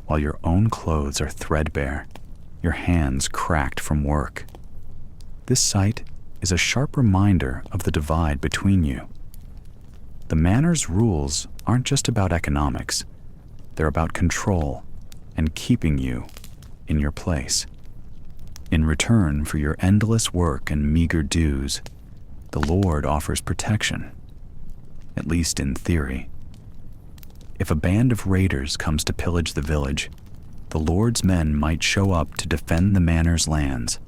while your own clothes are threadbare, your hands cracked from work. This sight is a sharp reminder of the divide between you. The manor's rules aren't just about economics. They're about control and keeping you in your place. In return for your endless work and meager dues, the Lord offers protection, at least in theory. If a band of raiders comes to pillage the village, the Lord's men might show up to defend the manor's lands.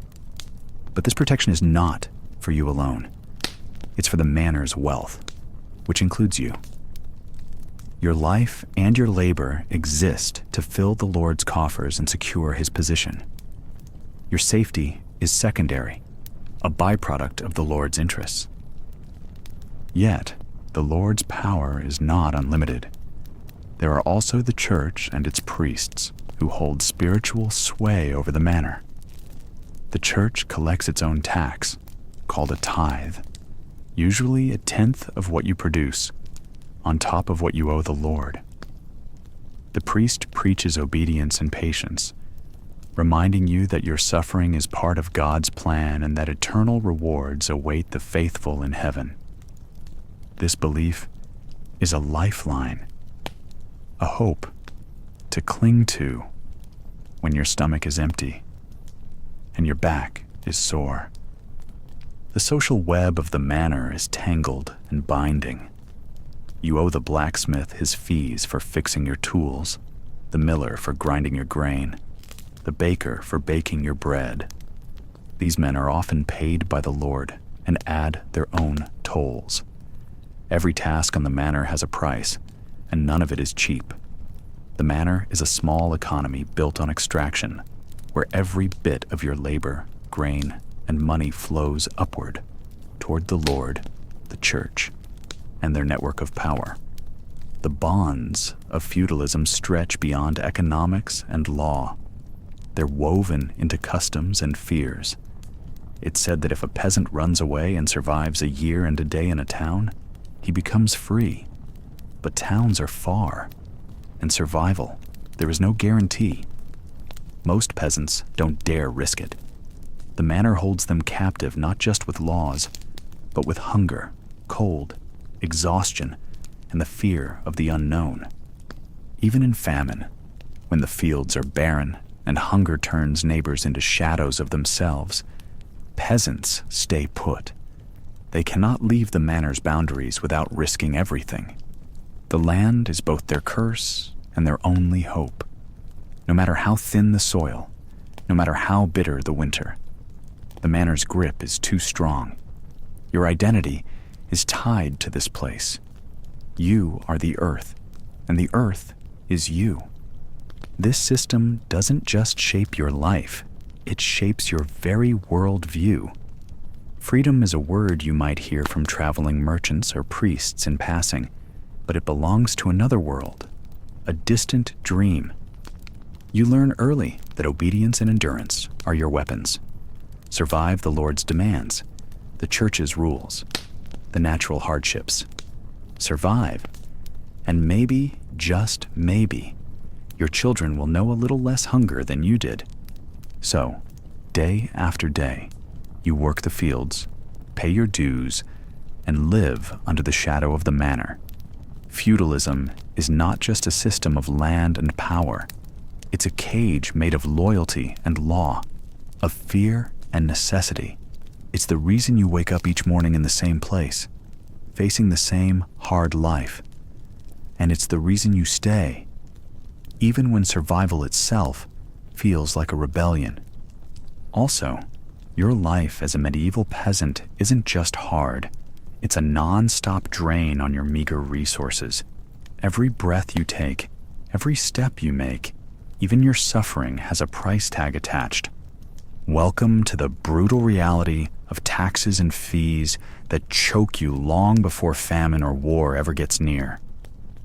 But this protection is not for you alone. It's for the manor's wealth, which includes you. Your life and your labor exist to fill the Lord's coffers and secure his position. Your safety is secondary, a byproduct of the Lord's interests. Yet, the Lord's power is not unlimited. There are also the church and its priests who hold spiritual sway over the manor. The church collects its own tax, called a tithe, usually 1/10 of what you produce, on top of what you owe the Lord. The priest preaches obedience and patience, reminding you that your suffering is part of God's plan and that eternal rewards await the faithful in heaven. This belief is a lifeline, a hope to cling to when your stomach is empty and your back is sore. The social web of the manor is tangled and binding. You owe the blacksmith his fees for fixing your tools, the miller for grinding your grain, the baker for baking your bread. These men are often paid by the Lord and add their own tolls. Every task on the manor has a price, and none of it is cheap. The manor is a small economy built on extraction, where every bit of your labor, grain, and money flows upward toward the Lord, the church, and their network of power. The bonds of feudalism stretch beyond economics and law. They're woven into customs and fears. It's said that if a peasant runs away and survives a year and a day in a town, he becomes free. But towns are far, and survival, there is no guarantee. Most peasants don't dare risk it. The manor holds them captive not just with laws, but with hunger, cold, exhaustion, and the fear of the unknown. Even in famine, when the fields are barren and hunger turns neighbors into shadows of themselves, peasants stay put. They cannot leave the manor's boundaries without risking everything. The land is both their curse and their only hope. No matter how thin the soil, no matter how bitter the winter, the manor's grip is too strong. Your identity is tied to this place. You are the earth, and the earth is you. This system doesn't just shape your life, it shapes your very worldview. Freedom is a word you might hear from traveling merchants or priests in passing, but it belongs to another world, a distant dream. You learn early that obedience and endurance are your weapons. Survive the Lord's demands, the church's rules, the natural hardships. Survive, and maybe, just maybe, your children will know a little less hunger than you did. So, day after day, you work the fields, pay your dues, and live under the shadow of the manor. Feudalism is not just a system of land and power. It's a cage made of loyalty and law, of fear and necessity. It's the reason you wake up each morning in the same place, facing the same hard life. And it's the reason you stay, even when survival itself feels like a rebellion. Also, your life as a medieval peasant isn't just hard. It's a non-stop drain on your meager resources. Every breath you take, every step you make, even your suffering has a price tag attached. Welcome to the brutal reality of taxes and fees that choke you long before famine or war ever gets near.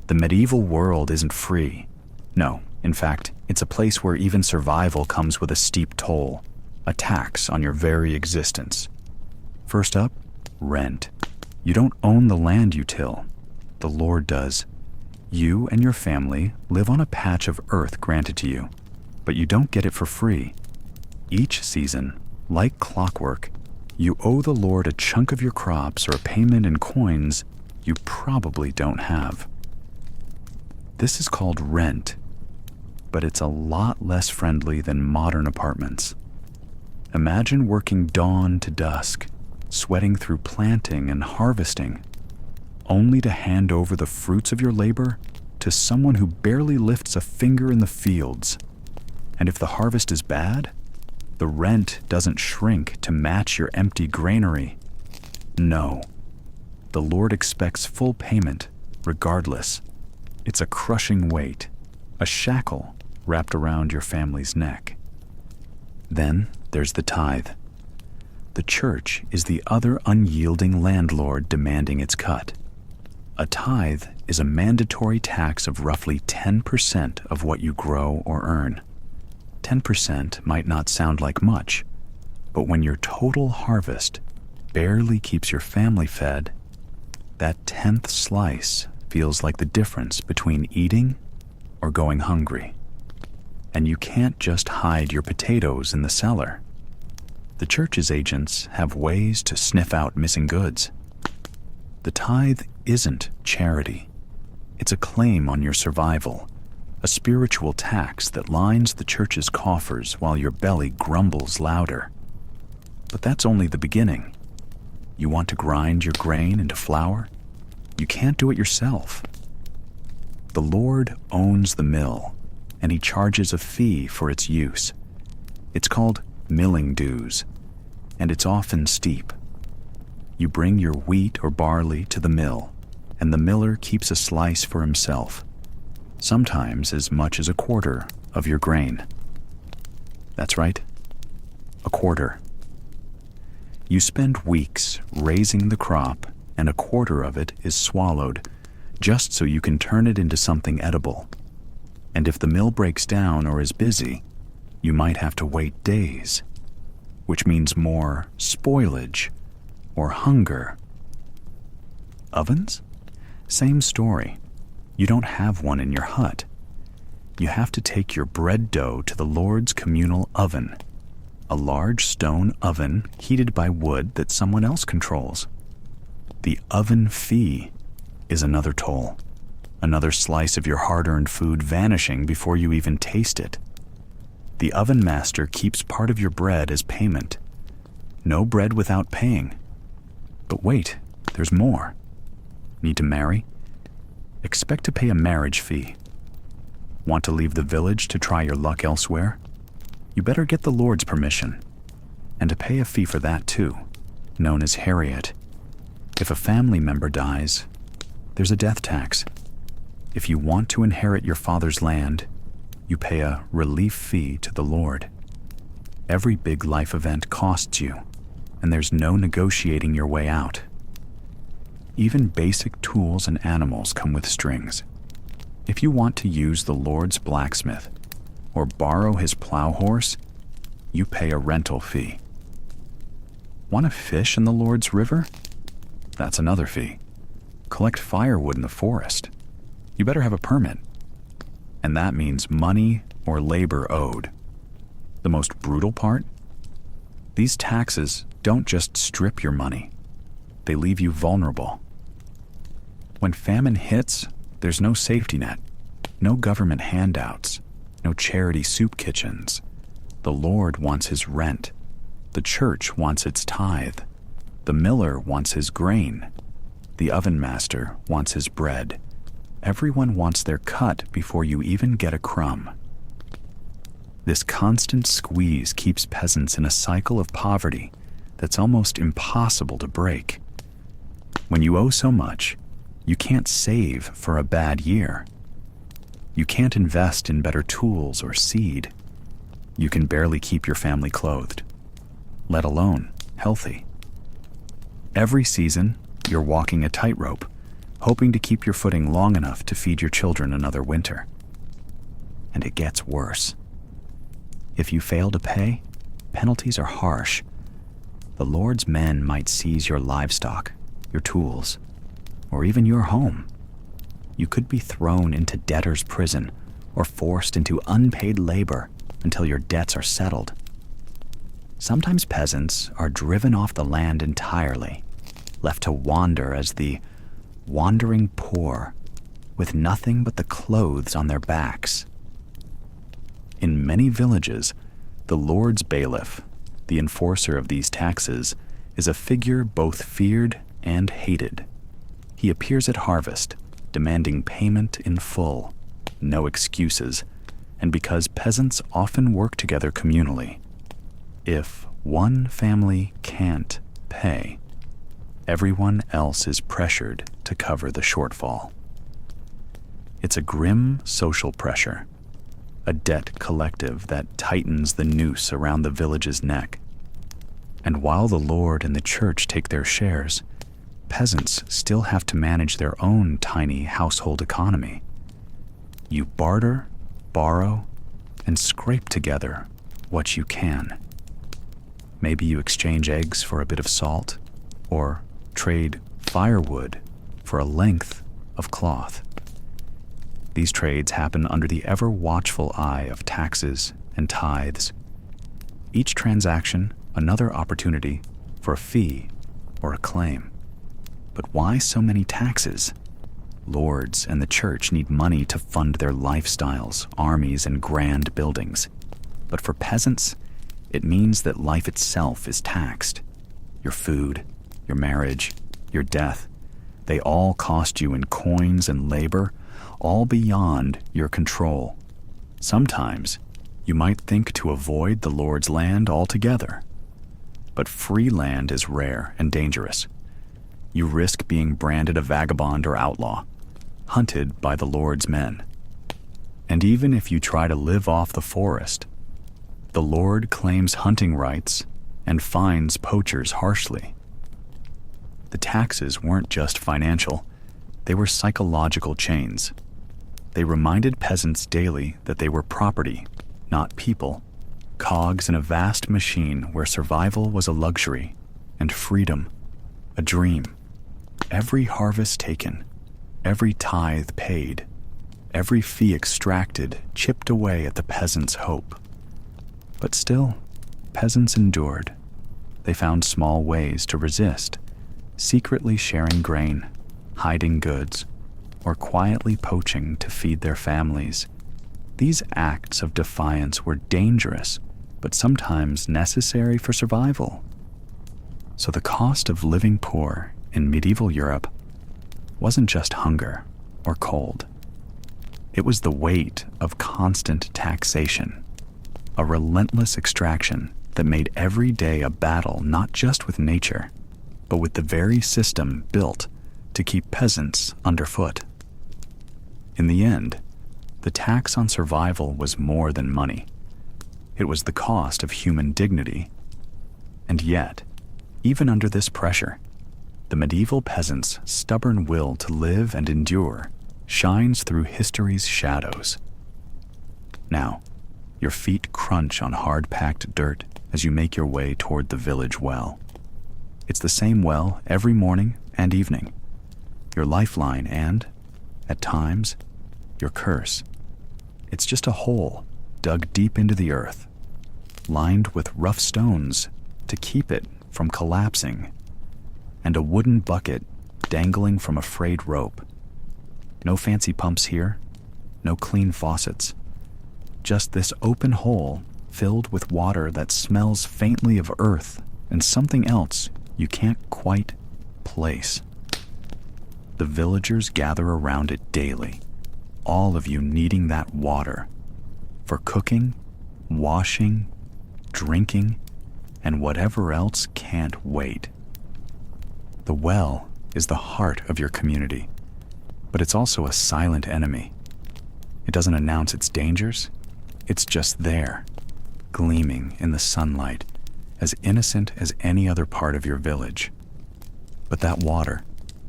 The medieval world isn't free. No, in fact, it's a place where even survival comes with a steep toll, a tax on your very existence. First up, rent. You don't own the land you till. The Lord does. You and your family live on a patch of earth granted to you, but you don't get it for free. Each season, like clockwork, you owe the Lord a chunk of your crops or a payment in coins you probably don't have. This is called rent, but it's a lot less friendly than modern apartments. Imagine working dawn to dusk, sweating through planting and harvesting, only to hand over the fruits of your labor to someone who barely lifts a finger in the fields. And if the harvest is bad, the rent doesn't shrink to match your empty granary. No, the Lord expects full payment regardless. It's a crushing weight, a shackle wrapped around your family's neck. Then there's the tithe. The church is the other unyielding landlord demanding its cut. A tithe is a mandatory tax of roughly 10% of what you grow or earn. 10% might not sound like much, but when your total harvest barely keeps your family fed, that 10th slice feels like the difference between eating or going hungry. And you can't just hide your potatoes in the cellar. The church's agents have ways to sniff out missing goods. The tithe isn't charity. It's a claim on your survival, a spiritual tax that lines the church's coffers while your belly grumbles louder. But that's only the beginning. You want to grind your grain into flour? You can't do it yourself. The Lord owns the mill, and he charges a fee for its use. It's called milling dues, and it's often steep. You bring your wheat or barley to the mill, and the miller keeps a slice for himself, sometimes as much as a quarter of your grain. That's right, a quarter. You spend weeks raising the crop, and a quarter of it is swallowed, just so you can turn it into something edible. And if the mill breaks down or is busy, you might have to wait days, which means more spoilage or hunger. Ovens? Same story. You don't have one in your hut. You have to take your bread dough to the Lord's communal oven, a large stone oven heated by wood that someone else controls. The oven fee is another toll, another slice of your hard-earned food vanishing before you even taste it. The oven master keeps part of your bread as payment. No bread without paying. But wait, there's more. Need to marry? Expect to pay a marriage fee. Want to leave the village to try your luck elsewhere? You better get the Lord's permission, and to pay a fee for that too, known as Harriet. If a family member dies, there's a death tax. If you want to inherit your father's land, you pay a relief fee to the Lord. Every big life event costs you, and there's no negotiating your way out. Even basic tools and animals come with strings. If you want to use the Lord's blacksmith or borrow his plow horse, you pay a rental fee. Want to fish in the Lord's river? That's another fee. Collect firewood in the forest. You better have a permit. And that means money or labor owed. The most brutal part? These taxes don't just strip your money. They leave you vulnerable. When famine hits, there's no safety net, no government handouts, no charity soup kitchens. The Lord wants his rent. The church wants its tithe. The miller wants his grain. The oven master wants his bread. Everyone wants their cut before you even get a crumb. This constant squeeze keeps peasants in a cycle of poverty that's almost impossible to break. When you owe so much, you can't save for a bad year. You can't invest in better tools or seed. You can barely keep your family clothed, let alone healthy. Every season, you're walking a tightrope, hoping to keep your footing long enough to feed your children another winter. And it gets worse. If you fail to pay, penalties are harsh. The Lord's men might seize your livestock, your tools, or even your home. You could be thrown into debtor's prison or forced into unpaid labor until your debts are settled. Sometimes peasants are driven off the land entirely, left to wander as the wandering poor, with nothing but the clothes on their backs. In many villages, the Lord's bailiff, the enforcer of these taxes, is a figure both feared and hated. He appears at harvest, demanding payment in full, no excuses, and because peasants often work together communally, if one family can't pay, everyone else is pressured to cover the shortfall. It's a grim social pressure, a debt collective that tightens the noose around the village's neck. And while the Lord and the church take their shares, peasants still have to manage their own tiny household economy. You barter, borrow, and scrape together what you can. Maybe you exchange eggs for a bit of salt, or trade firewood for a length of cloth. These trades happen under the ever-watchful eye of taxes and tithes. Each transaction another opportunity for a fee or a claim. But why so many taxes? Lords and the church need money to fund their lifestyles, armies, and grand buildings. But for peasants, it means that life itself is taxed. Your food, your marriage, your death, they all cost you in coins and labor, all beyond your control. Sometimes, you might think to avoid the Lord's land altogether. But free land is rare and dangerous. You risk being branded a vagabond or outlaw, hunted by the Lord's men. And even if you try to live off the forest, the Lord claims hunting rights and fines poachers harshly. The taxes weren't just financial, They were psychological chains. They reminded peasants daily that they were property, not people, cogs in a vast machine where survival was a luxury and freedom a dream. Every harvest taken, every tithe paid, every fee extracted chipped away at the peasant's hope. But still, peasants endured. They found small ways to resist, secretly sharing grain, hiding goods, or quietly poaching to feed their families. These acts of defiance were dangerous, but sometimes necessary for survival. So the cost of living poor in medieval Europe wasn't just hunger or cold. It was the weight of constant taxation, a relentless extraction that made every day a battle not just with nature, but with the very system built to keep peasants underfoot. In the end, the tax on survival was more than money. It was the cost of human dignity. And yet, even under this pressure, the medieval peasants' stubborn will to live and endure shines through history's shadows. Now, your feet crunch on hard-packed dirt as you make your way toward the village well. It's the same well every morning and evening, your lifeline and, at times, your curse. It's just a hole dug deep into the earth, lined with rough stones to keep it from collapsing, and a wooden bucket dangling from a frayed rope. No fancy pumps here, no clean faucets, just this open hole filled with water that smells faintly of earth and something else you can't quite place. The villagers gather around it daily, all of you needing that water for cooking, washing, drinking, and whatever else can't wait. The well is the heart of your community, but it's also a silent enemy. It doesn't announce its dangers, it's just there, gleaming in the sunlight, as innocent as any other part of your village. But that water,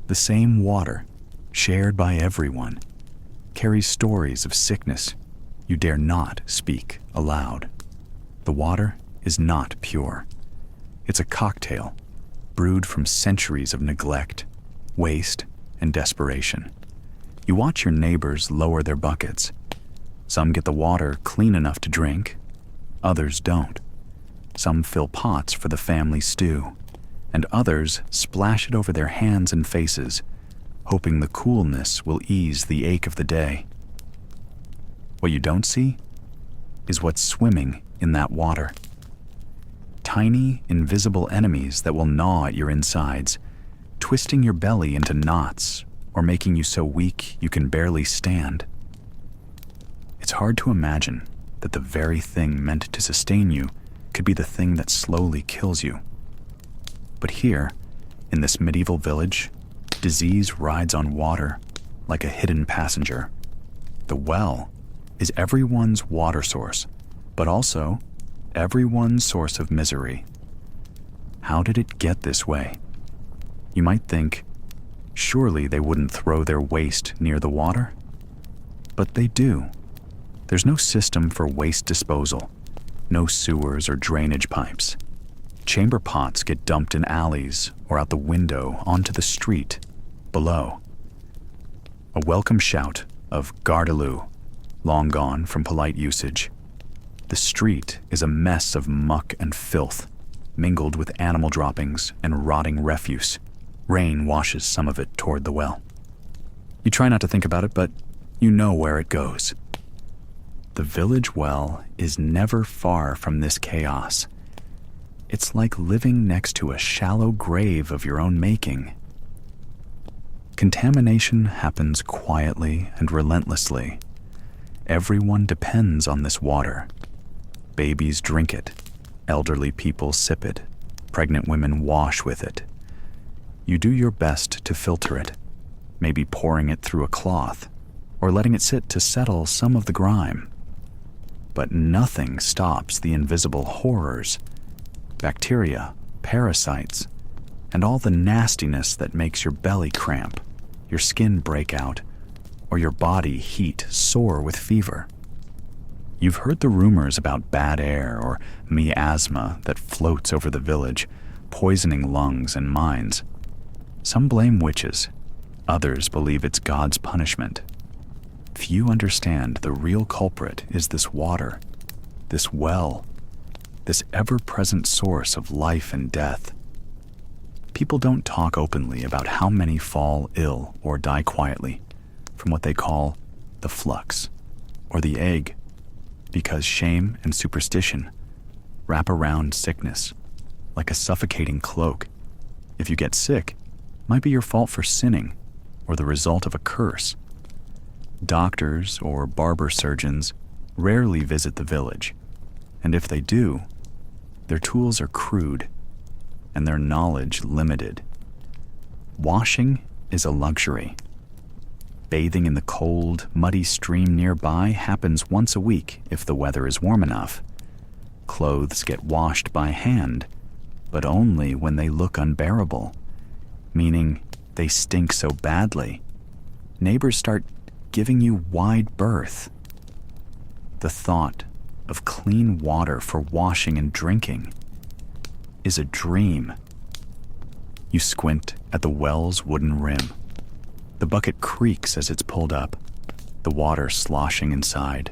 the same water, shared by everyone, carries stories of sickness you dare not speak aloud. The water is not pure. It's a cocktail brewed from centuries of neglect, waste, and desperation. You watch your neighbors lower their buckets. Some get the water clean enough to drink, others don't. Some fill pots for the family stew, and others splash it over their hands and faces, hoping the coolness will ease the ache of the day. What you don't see is what's swimming in that water. Tiny, invisible enemies that will gnaw at your insides, twisting your belly into knots or making you so weak you can barely stand. It's hard to imagine that the very thing meant to sustain you could be the thing that slowly kills you. But here, in this medieval village, disease rides on water like a hidden passenger. The well is everyone's water source, but also everyone's source of misery. How did it get this way? You might think, surely they wouldn't throw their waste near the water? But they do. There's no system for waste disposal, no sewers or drainage pipes. Chamber pots get dumped in alleys or out the window onto the street below. A welcome shout of Gardeloo, long gone from polite usage. The street is a mess of muck and filth, mingled with animal droppings and rotting refuse. Rain washes some of it toward the well. You try not to think about it, but you know where it goes. The village well is never far from this chaos. It's like living next to a shallow grave of your own making. Contamination happens quietly and relentlessly. Everyone depends on this water. Babies drink it, elderly people sip it, pregnant women wash with it. You do your best to filter it, maybe pouring it through a cloth, or letting it sit to settle some of the grime. But nothing stops the invisible horrors, bacteria, parasites, and all the nastiness that makes your belly cramp your skin break out, or your body heat soar with fever. You've heard the rumors about bad air or miasma that floats over the village, poisoning lungs and minds. Some blame witches, others believe it's God's punishment. Few understand the real culprit is this water, this well, this ever-present source of life and death. People don't talk openly about how many fall ill or die quietly from what they call the flux or the egg, because shame and superstition wrap around sickness like a suffocating cloak. If you get sick, it might be your fault for sinning or the result of a curse. Doctors or barber surgeons rarely visit the village, and if they do, their tools are crude and their knowledge limited. Washing is a luxury. Bathing in the cold, muddy stream nearby happens once a week if the weather is warm enough. Clothes get washed by hand, but only when they look unbearable, meaning they stink so badly, neighbors start giving you wide berth. The thought of clean water for washing and drinking is a dream. You squint at the well's wooden rim. The bucket creaks as it's pulled up, the water sloshing inside,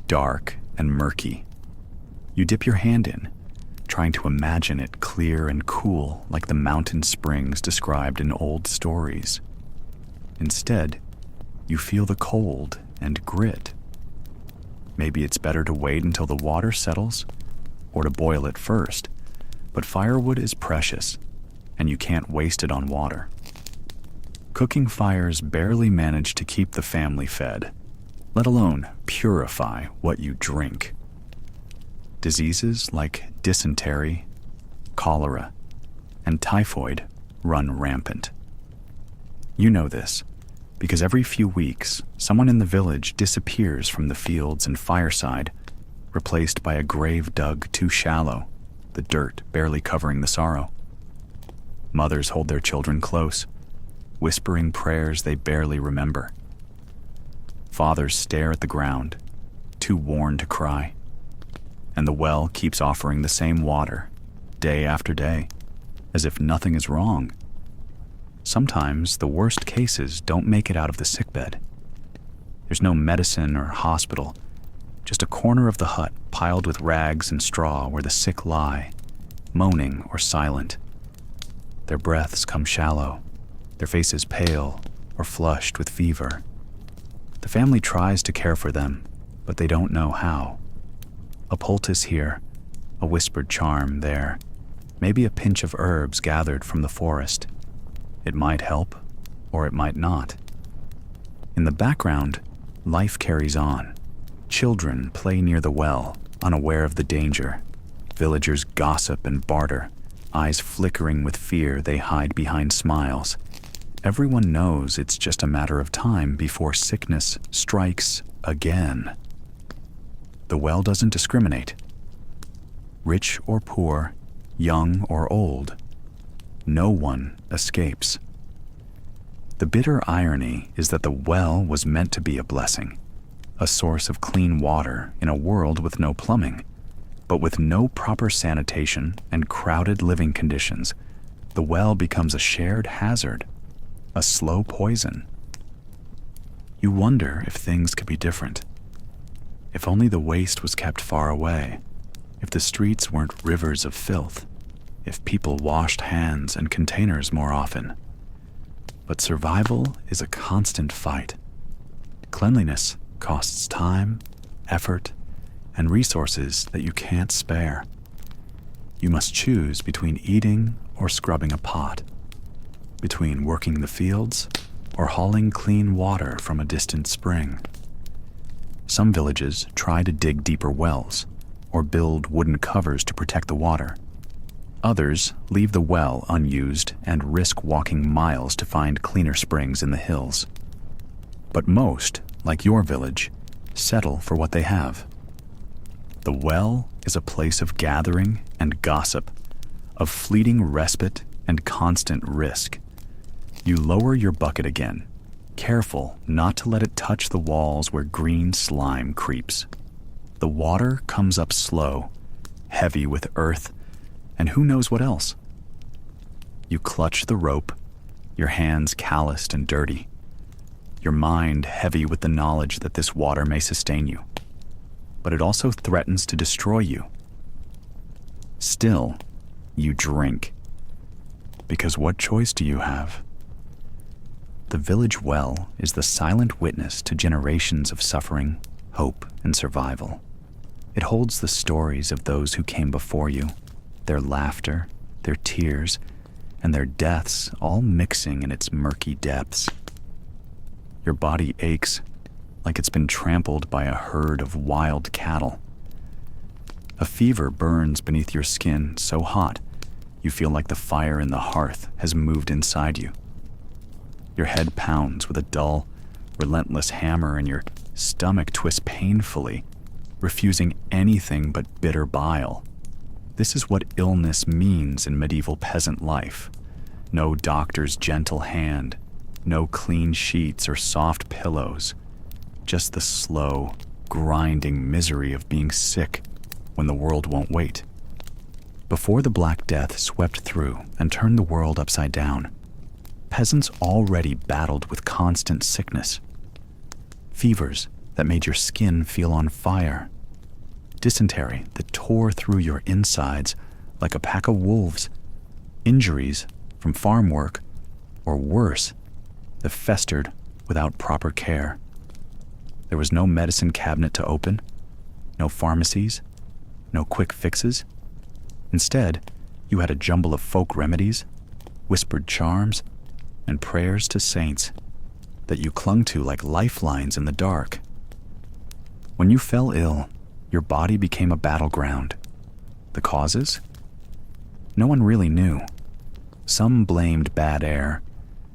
dark and murky. You dip your hand in, trying to imagine it clear and cool like the mountain springs described in old stories. Instead, you feel the cold and grit. Maybe it's better to wait until the water settles, or to boil it first, but firewood is precious, and you can't waste it on water. Cooking fires barely manage to keep the family fed, let alone purify what you drink. Diseases like dysentery, cholera, and typhoid run rampant. You know this, because every few weeks, someone in the village disappears from the fields and fireside, replaced by a grave dug too shallow, the dirt barely covering the sorrow. Mothers hold their children close, whispering prayers they barely remember. Fathers stare at the ground, too worn to cry, and the well keeps offering the same water, day after day, as if nothing is wrong. Sometimes the worst cases don't make it out of the sickbed. There's no medicine or hospital, just a corner of the hut piled with rags and straw where the sick lie, moaning or silent. Their breaths come shallow, their faces pale or flushed with fever. The family tries to care for them, but they don't know how. A poultice here, a whispered charm there, maybe a pinch of herbs gathered from the forest. It might help, or it might not. In the background, life carries on. Children play near the well, unaware of the danger. Villagers gossip and barter, eyes flickering with fear they hide behind smiles. Everyone knows it's just a matter of time before sickness strikes again. The well doesn't discriminate. Rich or poor, young or old, no one escapes. The bitter irony is that the well was meant to be a blessing, a source of clean water in a world with no plumbing. But with no proper sanitation and crowded living conditions, the well becomes a shared hazard, a slow poison. You wonder if things could be different. If only the waste was kept far away, if the streets weren't rivers of filth, if people washed hands and containers more often. But survival is a constant fight. Cleanliness costs time, effort, and resources that you can't spare. You must choose between eating or scrubbing a pot, between working the fields or hauling clean water from a distant spring. Some villages try to dig deeper wells or build wooden covers to protect the water. Others leave the well unused and risk walking miles to find cleaner springs in the hills. But most, like your village, settle for what they have. The well is a place of gathering and gossip, of fleeting respite and constant risk. You lower your bucket again, careful not to let it touch the walls where green slime creeps. The water comes up slow, heavy with earth, and who knows what else. You clutch the rope, your hands calloused and dirty, your mind heavy with the knowledge that this water may sustain you, but it also threatens to destroy you. Still, you drink. Because what choice do you have? The village well is the silent witness to generations of suffering, hope, and survival. It holds the stories of those who came before you, their laughter, their tears, and their deaths all mixing in its murky depths. Your body aches like it's been trampled by a herd of wild cattle. A fever burns beneath your skin so hot you feel like the fire in the hearth has moved inside you. Your head pounds with a dull, relentless hammer and your stomach twists painfully, refusing anything but bitter bile. This is what illness means in medieval peasant life. No doctor's gentle hand, no clean sheets or soft pillows, just the slow, grinding misery of being sick when the world won't wait. Before the Black Death swept through and turned the world upside down, peasants already battled with constant sickness. Fevers that made your skin feel on fire. Dysentery that tore through your insides like a pack of wolves. Injuries from farm work, or worse, that festered without proper care. There was no medicine cabinet to open, no pharmacies, no quick fixes. Instead, you had a jumble of folk remedies, whispered charms, and prayers to saints that you clung to like lifelines in the dark. When you fell ill, your body became a battleground. The causes? No one really knew. Some blamed bad air,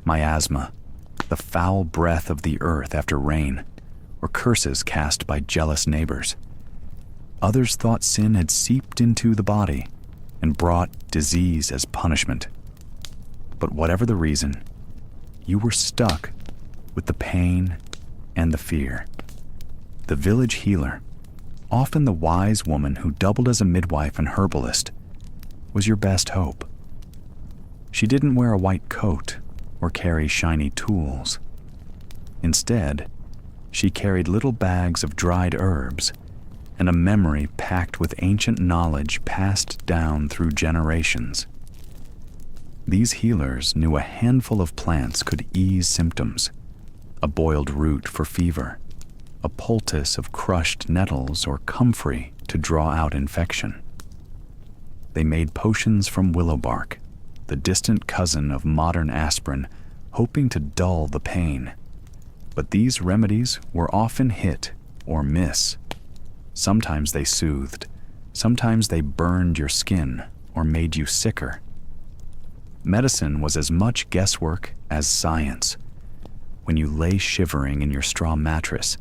miasma, the foul breath of the earth after rain, or curses cast by jealous neighbors. Others thought sin had seeped into the body and brought disease as punishment. But whatever the reason, you were stuck with the pain and the fear. The village healer, often the wise woman who doubled as a midwife and herbalist, was your best hope. She didn't wear a white coat or carry shiny tools. Instead, she carried little bags of dried herbs and a memory packed with ancient knowledge passed down through generations. These healers knew a handful of plants could ease symptoms: a boiled root for fever, a poultice of crushed nettles, or comfrey to draw out infection. They made potions from willow bark, the distant cousin of modern aspirin, hoping to dull the pain. But these remedies were often hit or miss. Sometimes they soothed, sometimes they burned your skin or made you sicker. Medicine was as much guesswork as science. When you lay shivering in your straw mattress,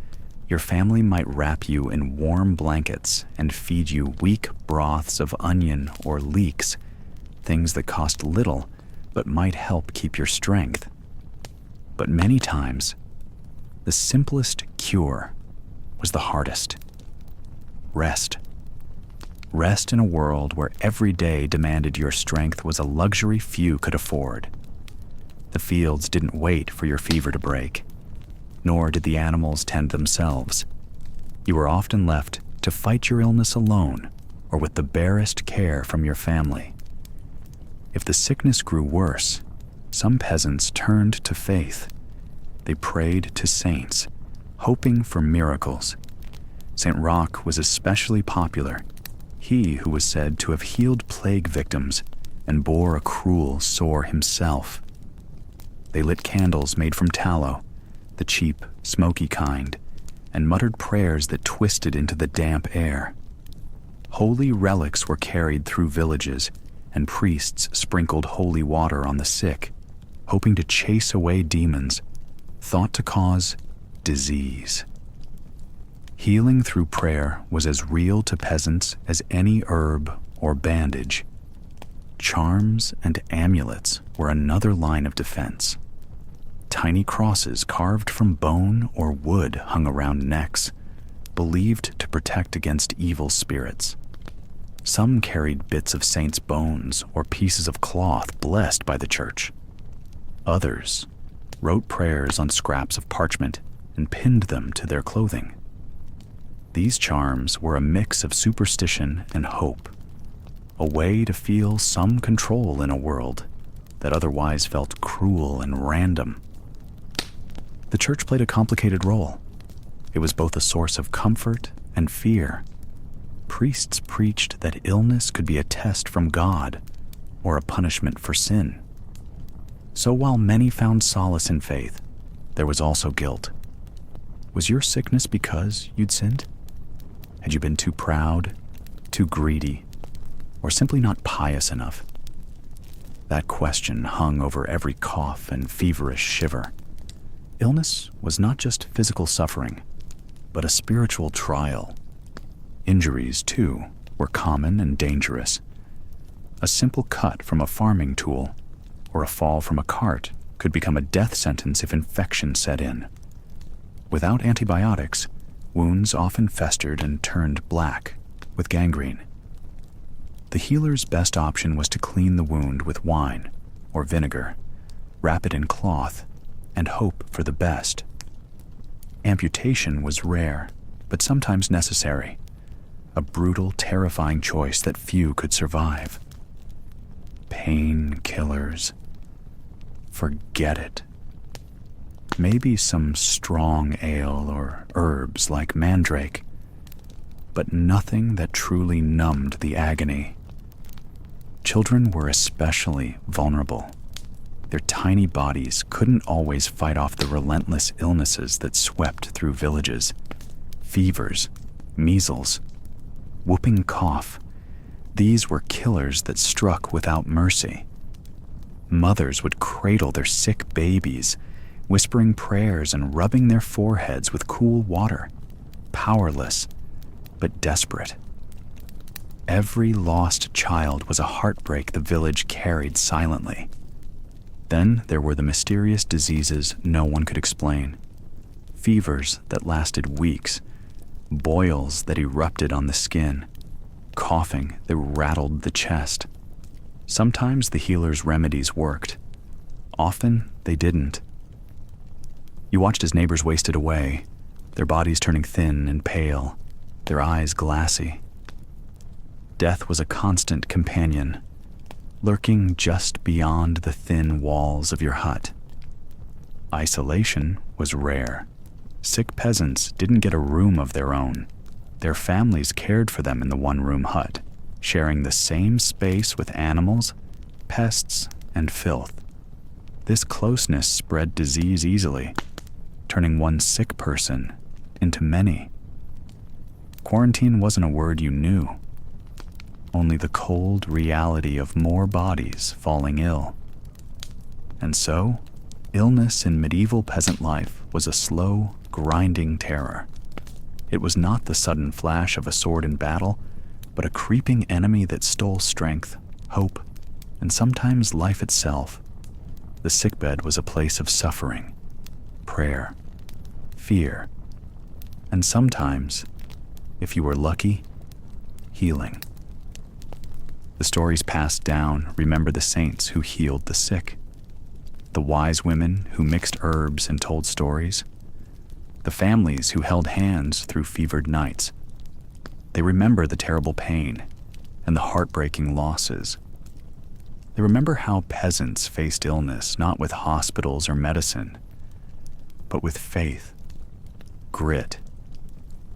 your family might wrap you in warm blankets and feed you weak broths of onion or leeks, things that cost little but might help keep your strength. But many times, the simplest cure was the hardest. Rest. Rest in a world where every day demanded your strength was a luxury few could afford. The fields didn't wait for your fever to break, nor did the animals tend themselves. You were often left to fight your illness alone or with the barest care from your family. If the sickness grew worse, some peasants turned to faith. They prayed to saints, hoping for miracles. St. Roch was especially popular, he who was said to have healed plague victims and bore a cruel sore himself. They lit candles made from tallow, the cheap, smoky kind, and muttered prayers that twisted into the damp air. Holy relics were carried through villages, and priests sprinkled holy water on the sick, hoping to chase away demons, thought to cause disease. Healing through prayer was as real to peasants as any herb or bandage. Charms and amulets were another line of defense. Tiny crosses carved from bone or wood hung around necks, believed to protect against evil spirits. Some carried bits of saints' bones or pieces of cloth blessed by the church. Others wrote prayers on scraps of parchment and pinned them to their clothing. These charms were a mix of superstition and hope, a way to feel some control in a world that otherwise felt cruel and random. The church played a complicated role. It was both a source of comfort and fear. Priests preached that illness could be a test from God or a punishment for sin. So while many found solace in faith, there was also guilt. Was your sickness because you'd sinned? Had you been too proud, too greedy, or simply not pious enough? That question hung over every cough and feverish shiver. Illness was not just physical suffering, but a spiritual trial. Injuries, too, were common and dangerous. A simple cut from a farming tool or a fall from a cart could become a death sentence if infection set in. Without antibiotics, wounds often festered and turned black, with gangrene. The healer's best option was to clean the wound with wine or vinegar, wrap it in cloth, and hope for the best. Amputation was rare, but sometimes necessary, a brutal, terrifying choice that few could survive. Painkillers. Forget it. Maybe some strong ale or herbs like mandrake, but nothing that truly numbed the agony. Children were especially vulnerable. Their tiny bodies couldn't always fight off the relentless illnesses that swept through villages. Fevers, measles, whooping cough. These were killers that struck without mercy. Mothers would cradle their sick babies, whispering prayers and rubbing their foreheads with cool water, powerless but desperate. Every lost child was a heartbreak the village carried silently. Then there were the mysterious diseases no one could explain. Fevers that lasted weeks, boils that erupted on the skin, coughing that rattled the chest. Sometimes the healer's remedies worked. Often they didn't. You watched as neighbors wasted away, their bodies turning thin and pale, their eyes glassy. Death was a constant companion, lurking just beyond the thin walls of your hut. Isolation was rare. Sick peasants didn't get a room of their own. Their families cared for them in the one-room hut, sharing the same space with animals, pests, and filth. This closeness spread disease easily, turning one sick person into many. Quarantine wasn't a word you knew, only the cold reality of more bodies falling ill. And so, illness in medieval peasant life was a slow, grinding terror. It was not the sudden flash of a sword in battle, but a creeping enemy that stole strength, hope, and sometimes life itself. The sickbed was a place of suffering, prayer, fear, and sometimes, if you were lucky, healing. The stories passed down remember the saints who healed the sick, the wise women who mixed herbs and told stories, the families who held hands through fevered nights. They remember the terrible pain and the heartbreaking losses. They remember how peasants faced illness not with hospitals or medicine, but with faith, grit,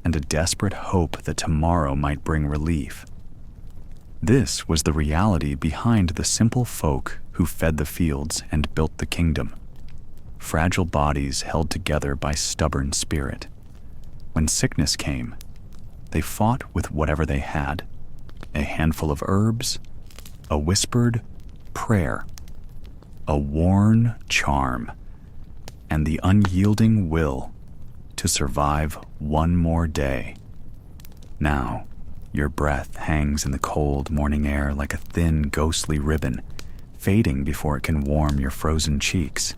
and a desperate hope that tomorrow might bring relief. This was the reality behind the simple folk who fed the fields and built the kingdom. Fragile bodies held together by stubborn spirit. When sickness came, they fought with whatever they had: a handful of herbs, a whispered prayer, a worn charm, and the unyielding will to survive one more day. Now, your breath hangs in the cold morning air like a thin, ghostly ribbon, fading before it can warm your frozen cheeks.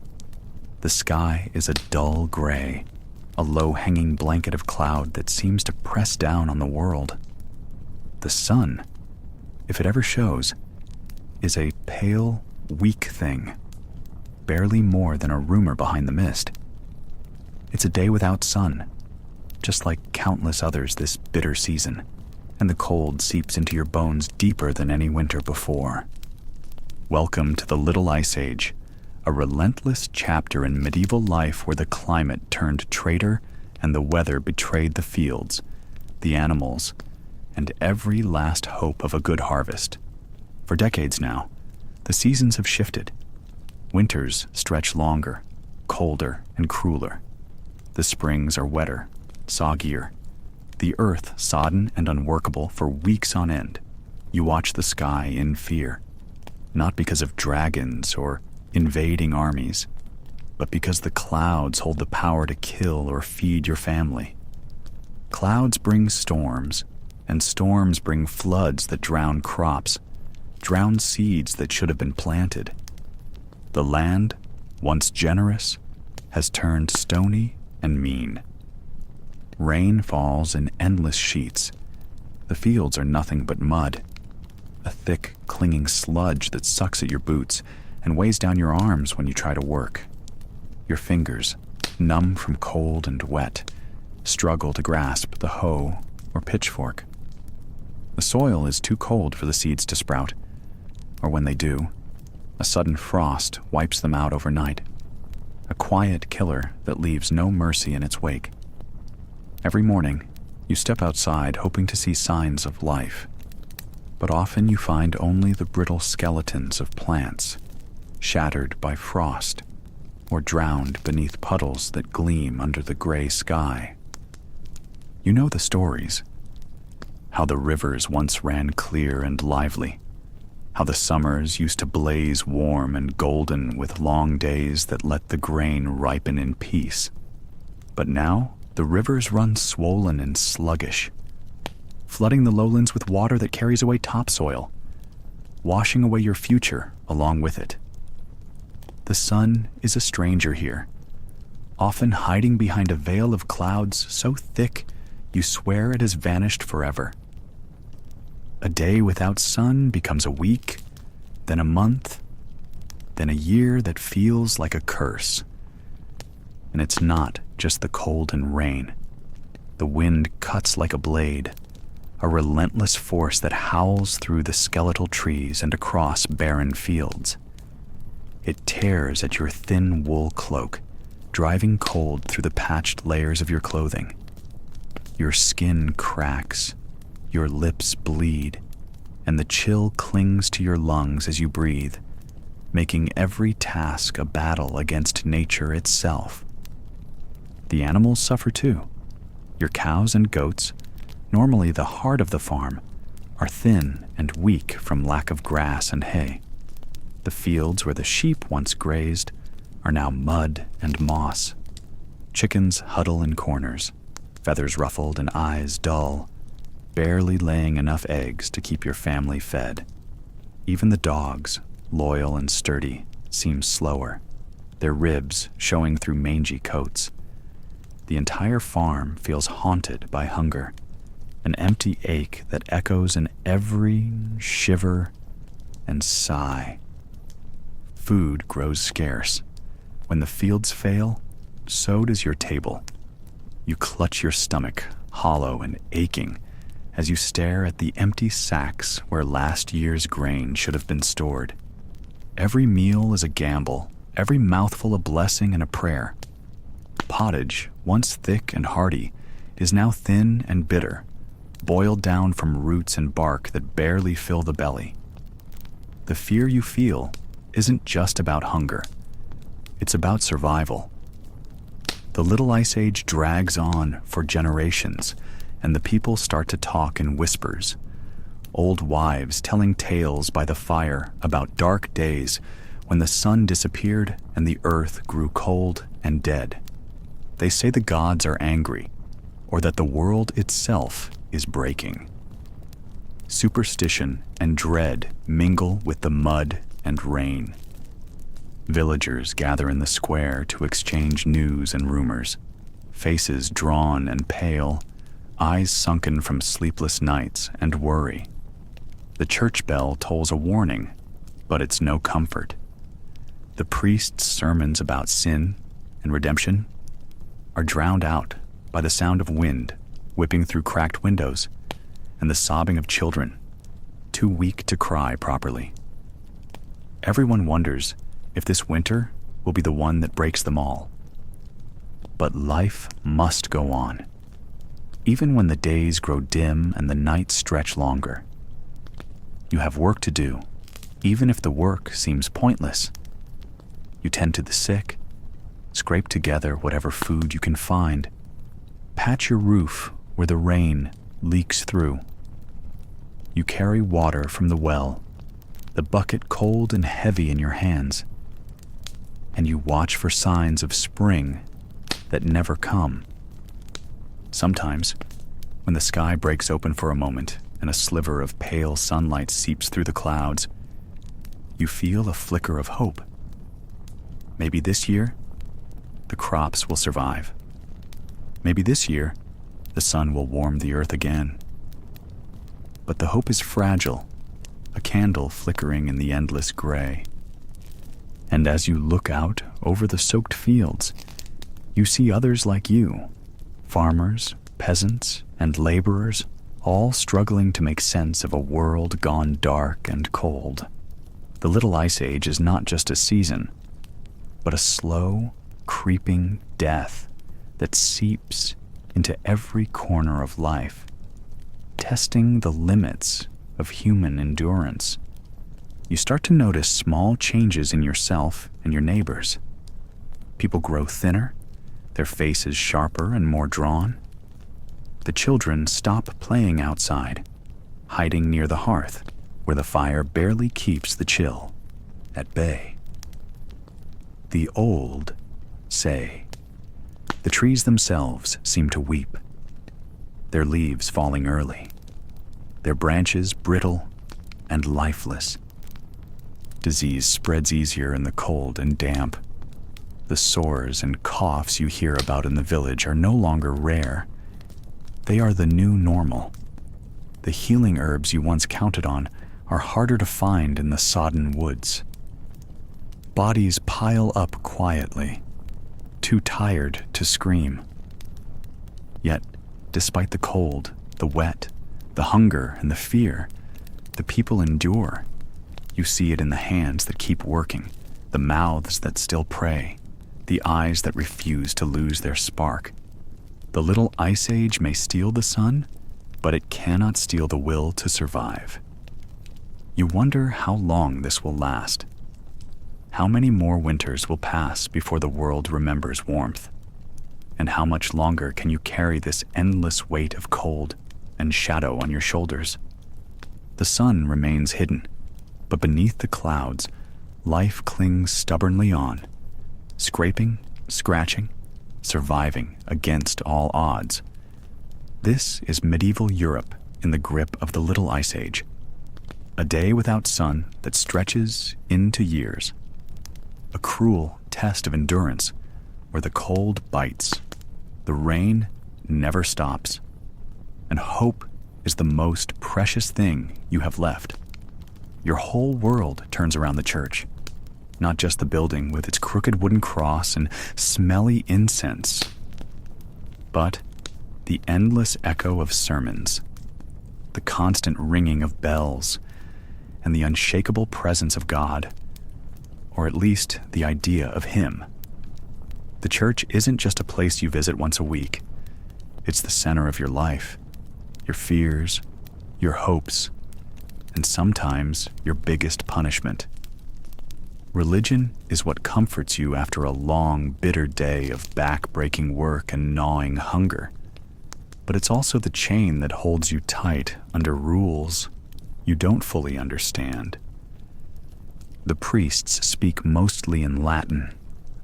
The sky is a dull gray, a low-hanging blanket of cloud that seems to press down on the world. The sun, if it ever shows, is a pale, weak thing, barely more than a rumor behind the mist. It's a day without sun, just like countless others this bitter season, and the cold seeps into your bones deeper than any winter before. Welcome to the Little Ice Age, a relentless chapter in medieval life where the climate turned traitor and the weather betrayed the fields, the animals, and every last hope of a good harvest. For decades now, the seasons have shifted. Winters stretch longer, colder, and crueler. The springs are wetter, soggier. The earth sodden and unworkable for weeks on end. You watch the sky in fear, not because of dragons or invading armies, but because the clouds hold the power to kill or feed your family. Clouds bring storms, and storms bring floods that drown crops, drown seeds that should have been planted. The land, once generous, has turned stony and mean. Rain falls in endless sheets. The fields are nothing but mud, a thick, clinging sludge that sucks at your boots and weighs down your arms when you try to work. Your fingers, numb from cold and wet, struggle to grasp the hoe or pitchfork. The soil is too cold for the seeds to sprout, or when they do, a sudden frost wipes them out overnight, a quiet killer that leaves no mercy in its wake. Every morning, you step outside hoping to see signs of life, but often you find only the brittle skeletons of plants, shattered by frost or drowned beneath puddles that gleam under the gray sky. You know the stories. How the rivers once ran clear and lively. How the summers used to blaze warm and golden with long days that let the grain ripen in peace. But now, the rivers run swollen and sluggish, flooding the lowlands with water that carries away topsoil, washing away your future along with it. The sun is a stranger here, often hiding behind a veil of clouds so thick you swear it has vanished forever. A day without sun becomes a week, then a month, then a year that feels like a curse. And it's not just the cold and rain. The wind cuts like a blade, a relentless force that howls through the skeletal trees and across barren fields. It tears at your thin wool cloak, driving cold through the patched layers of your clothing. Your skin cracks, your lips bleed, and the chill clings to your lungs as you breathe, making every task a battle against nature itself. The animals suffer too. Your cows and goats, normally the heart of the farm, are thin and weak from lack of grass and hay. The fields where the sheep once grazed are now mud and moss. Chickens huddle in corners, feathers ruffled and eyes dull, barely laying enough eggs to keep your family fed. Even the dogs, loyal and sturdy, seem slower, their ribs showing through mangy coats. The entire farm feels haunted by hunger, an empty ache that echoes in every shiver and sigh. Food grows scarce. When the fields fail, so does your table. You clutch your stomach, hollow and aching, as you stare at the empty sacks where last year's grain should have been stored. Every meal is a gamble, every mouthful a blessing and a prayer. Pottage, once thick and hearty, is now thin and bitter, boiled down from roots and bark that barely fill the belly. The fear you feel isn't just about hunger. It's about survival. The Little Ice Age drags on for generations, and the people start to talk in whispers. Old wives telling tales by the fire about dark days when the sun disappeared and the earth grew cold and dead. They say the gods are angry, or that the world itself is breaking. Superstition and dread mingle with the mud and rain. Villagers gather in the square to exchange news and rumors, faces drawn and pale, eyes sunken from sleepless nights and worry. The church bell tolls a warning, but it's no comfort. The priest's sermons about sin and redemption are drowned out by the sound of wind whipping through cracked windows and the sobbing of children, too weak to cry properly. Everyone wonders if this winter will be the one that breaks them all. But life must go on, even when the days grow dim and the nights stretch longer. You have work to do, even if the work seems pointless. You tend to the sick, scrape together whatever food you can find, patch your roof where the rain leaks through. You carry water from the well, the bucket cold and heavy in your hands, and you watch for signs of spring that never come. Sometimes, when the sky breaks open for a moment and a sliver of pale sunlight seeps through the clouds, you feel a flicker of hope. Maybe this year, the crops will survive. Maybe this year, the sun will warm the earth again. But the hope is fragile, a candle flickering in the endless gray. And as you look out over the soaked fields, you see others like you, farmers, peasants, and laborers, all struggling to make sense of a world gone dark and cold. The Little Ice Age is not just a season, but a slow, creeping death that seeps into every corner of life, testing the limits of human endurance. You start to notice small changes in yourself and your neighbors. People grow thinner, their faces sharper and more drawn. The children stop playing outside, hiding near the hearth, where the fire barely keeps the chill at bay. The old say. The trees themselves seem to weep, their leaves falling early, their branches brittle and lifeless. Disease spreads easier in the cold and damp. The sores and coughs you hear about in the village are no longer rare. They are the new normal. The healing herbs you once counted on are harder to find in the sodden woods. Bodies pile up quietly, too tired to scream. Yet, despite the cold, the wet, the hunger, and the fear, the people endure. You see it in the hands that keep working, the mouths that still pray, the eyes that refuse to lose their spark. The Little Ice Age may steal the sun, but it cannot steal the will to survive. You wonder how long this will last. How many more winters will pass before the world remembers warmth? And how much longer can you carry this endless weight of cold and shadow on your shoulders? The sun remains hidden, but beneath the clouds, life clings stubbornly on, scraping, scratching, surviving against all odds. This is medieval Europe in the grip of the Little Ice Age, a day without sun that stretches into years. A cruel test of endurance where the cold bites, the rain never stops, and hope is the most precious thing you have left. Your whole world turns around the church, not just the building with its crooked wooden cross and smelly incense, but the endless echo of sermons, the constant ringing of bells, and the unshakable presence of God, or at least the idea of Him. The church isn't just a place you visit once a week. It's the center of your life, your fears, your hopes, and sometimes your biggest punishment. Religion is what comforts you after a long, bitter day of back-breaking work and gnawing hunger. But it's also the chain that holds you tight under rules you don't fully understand. The priests speak mostly in Latin,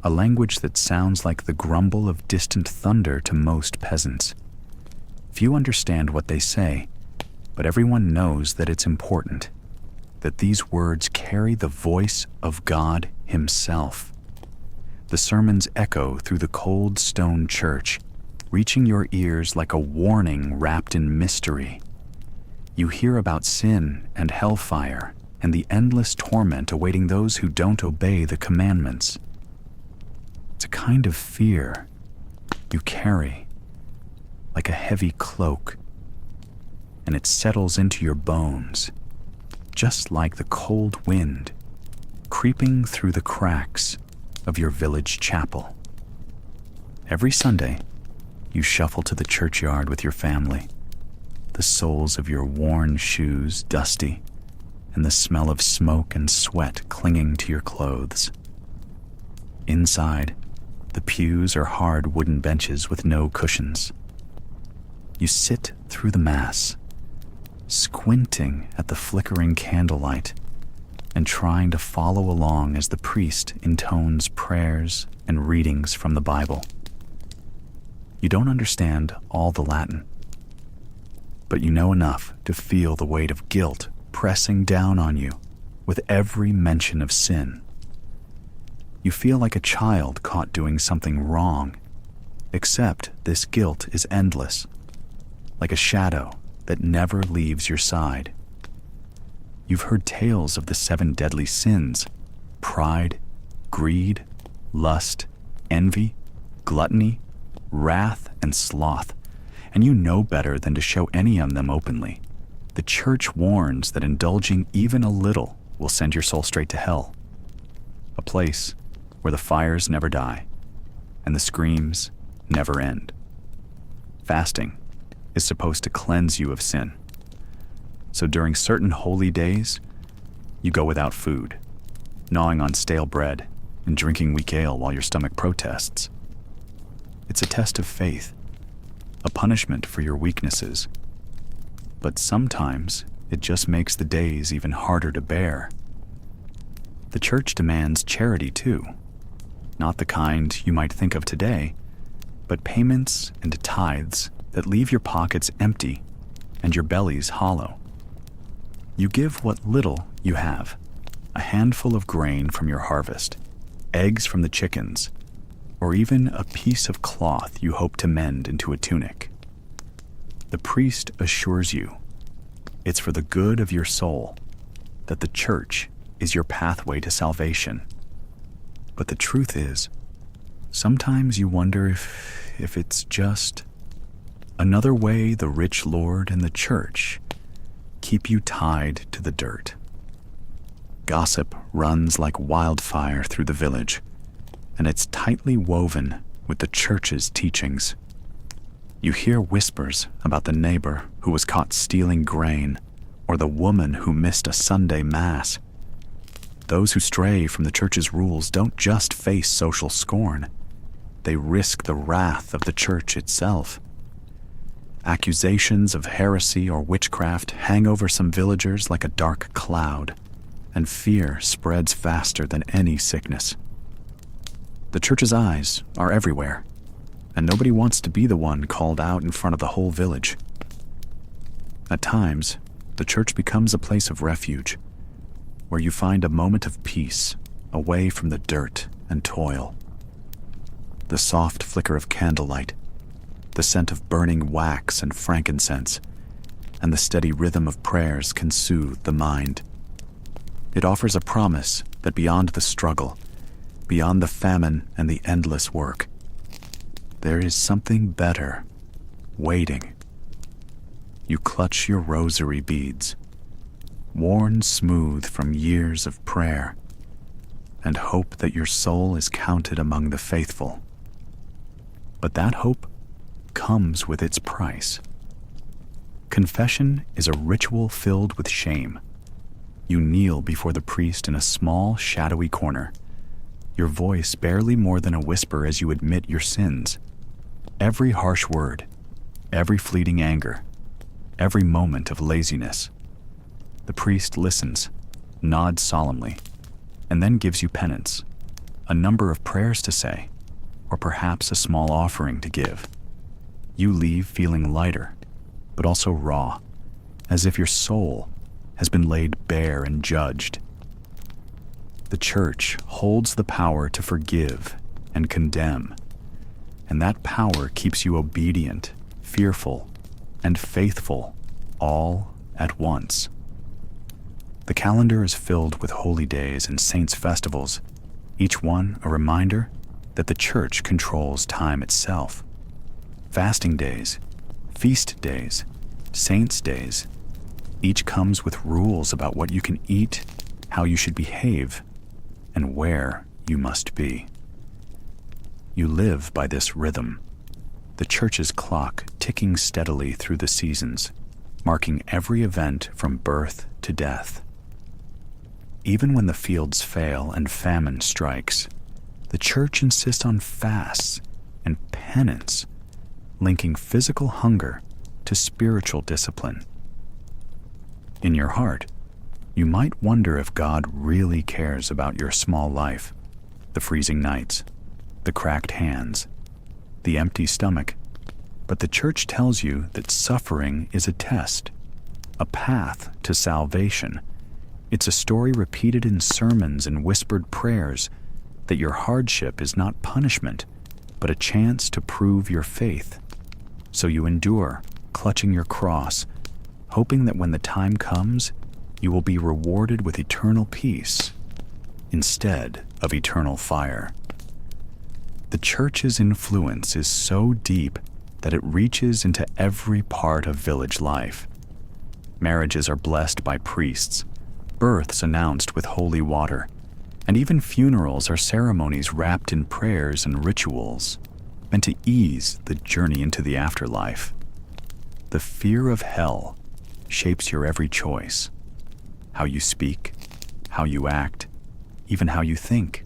a language that sounds like the grumble of distant thunder to most peasants. Few understand what they say, but everyone knows that it's important. that these words carry the voice of God Himself. The sermons echo through the cold stone church, reaching your ears like a warning wrapped in mystery. You hear about sin and hellfire and the endless torment awaiting those who don't obey the commandments. It's a kind of fear you carry, like a heavy cloak, and it settles into your bones, just like the cold wind creeping through the cracks of your village chapel. Every Sunday, you shuffle to the churchyard with your family, the soles of your worn shoes dusty, and the smell of smoke and sweat clinging to your clothes. Inside, the pews are hard wooden benches with no cushions. You sit through the Mass, squinting at the flickering candlelight and trying to follow along as the priest intones prayers and readings from the Bible. You don't understand all the Latin, but you know enough to feel the weight of guilt pressing down on you with every mention of sin. You feel like a child caught doing something wrong, except this guilt is endless, like a shadow that never leaves your side. You've heard tales of the 7 deadly sins: pride, greed, lust, envy, gluttony, wrath, and sloth, and you know better than to show any of them openly. The church warns that indulging even a little will send your soul straight to hell, a place where the fires never die and the screams never end. Fasting is supposed to cleanse you of sin. So during certain holy days, you go without food, gnawing on stale bread and drinking weak ale while your stomach protests. It's a test of faith, a punishment for your weaknesses. But sometimes it just makes the days even harder to bear. The church demands charity too, not the kind you might think of today, but payments and tithes that leave your pockets empty and your bellies hollow. You give what little you have, a handful of grain from your harvest, eggs from the chickens, or even a piece of cloth you hope to mend into a tunic. The priest assures you it's for the good of your soul, that the church is your pathway to salvation. But the truth is, sometimes you wonder if it's just another way the rich Lord and the church keep you tied to the dirt. Gossip runs like wildfire through the village, and it's tightly woven with the church's teachings. You hear whispers about the neighbor who was caught stealing grain, or the woman who missed a Sunday Mass. Those who stray from the church's rules don't just face social scorn, they risk the wrath of the church itself. Accusations of heresy or witchcraft hang over some villagers like a dark cloud, and fear spreads faster than any sickness. The church's eyes are everywhere, and nobody wants to be the one called out in front of the whole village. At times, the church becomes a place of refuge, where you find a moment of peace away from the dirt and toil. The soft flicker of candlelight, the scent of burning wax and frankincense, and the steady rhythm of prayers can soothe the mind. It offers a promise that beyond the struggle, beyond the famine and the endless work, there is something better waiting. You clutch your rosary beads, worn smooth from years of prayer, and hope that your soul is counted among the faithful. But that hope comes with its price. Confession is a ritual filled with shame. You kneel before the priest in a small, shadowy corner, your voice barely more than a whisper as you admit your sins. Every harsh word, every fleeting anger, every moment of laziness. The priest listens, nods solemnly, and then gives you penance, a number of prayers to say, or perhaps a small offering to give. You leave feeling lighter, but also raw, as if your soul has been laid bare and judged. The church holds the power to forgive and condemn, and that power keeps you obedient, fearful, and faithful all at once. The calendar is filled with holy days and saints' festivals, each one a reminder that the church controls time itself. Fasting days, feast days, saints' days, each comes with rules about what you can eat, how you should behave, and where you must be. You live by this rhythm, the church's clock ticking steadily through the seasons, marking every event from birth to death. Even when the fields fail and famine strikes, the church insists on fasts and penance, linking physical hunger to spiritual discipline. In your heart, you might wonder if God really cares about your small life, the freezing nights, the cracked hands, the empty stomach, but the church tells you that suffering is a test, a path to salvation. It's a story repeated in sermons and whispered prayers that your hardship is not punishment, but a chance to prove your faith. So you endure, clutching your cross, hoping that when the time comes, you will be rewarded with eternal peace instead of eternal fire. The church's influence is so deep that it reaches into every part of village life. Marriages are blessed by priests, births announced with holy water, and even funerals are ceremonies wrapped in prayers and rituals, meant to ease the journey into the afterlife. The fear of hell shapes your every choice, how you speak, how you act, even how you think.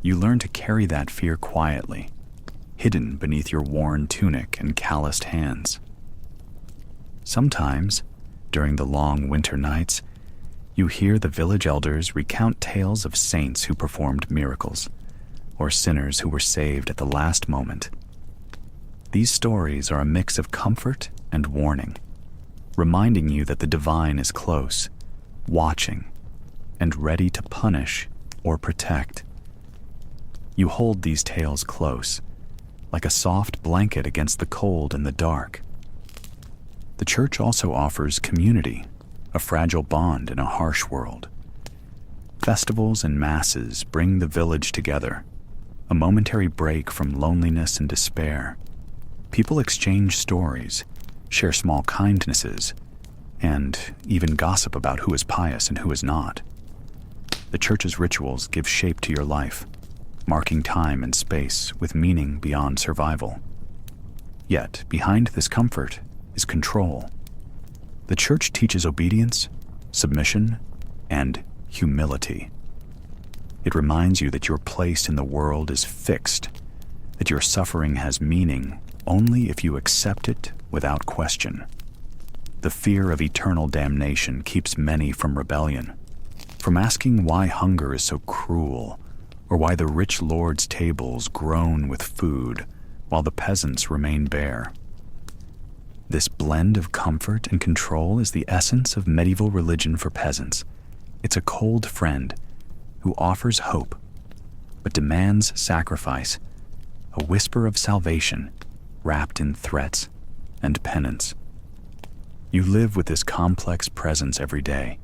You learn to carry that fear quietly, hidden beneath your worn tunic and calloused hands. Sometimes, during the long winter nights, you hear the village elders recount tales of saints who performed miracles, or sinners who were saved at the last moment. These stories are a mix of comfort and warning, reminding you that the divine is close, watching, and ready to punish or protect. You hold these tales close, like a soft blanket against the cold and the dark. The church also offers community, a fragile bond in a harsh world. Festivals and masses bring the village together, a momentary break from loneliness and despair. People exchange stories, share small kindnesses, and even gossip about who is pious and who is not. The church's rituals give shape to your life, marking time and space with meaning beyond survival. Yet, behind this comfort is control. The church teaches obedience, submission, and humility. It reminds you that your place in the world is fixed, that your suffering has meaning only if you accept it without question. The fear of eternal damnation keeps many from rebellion, from asking why hunger is so cruel, or why the rich lord's tables groan with food while the peasants remain bare. This blend of comfort and control is the essence of medieval religion for peasants. It's a cold friend who offers hope, but demands sacrifice, a whisper of salvation wrapped in threats and penance. You live with this complex presence every day,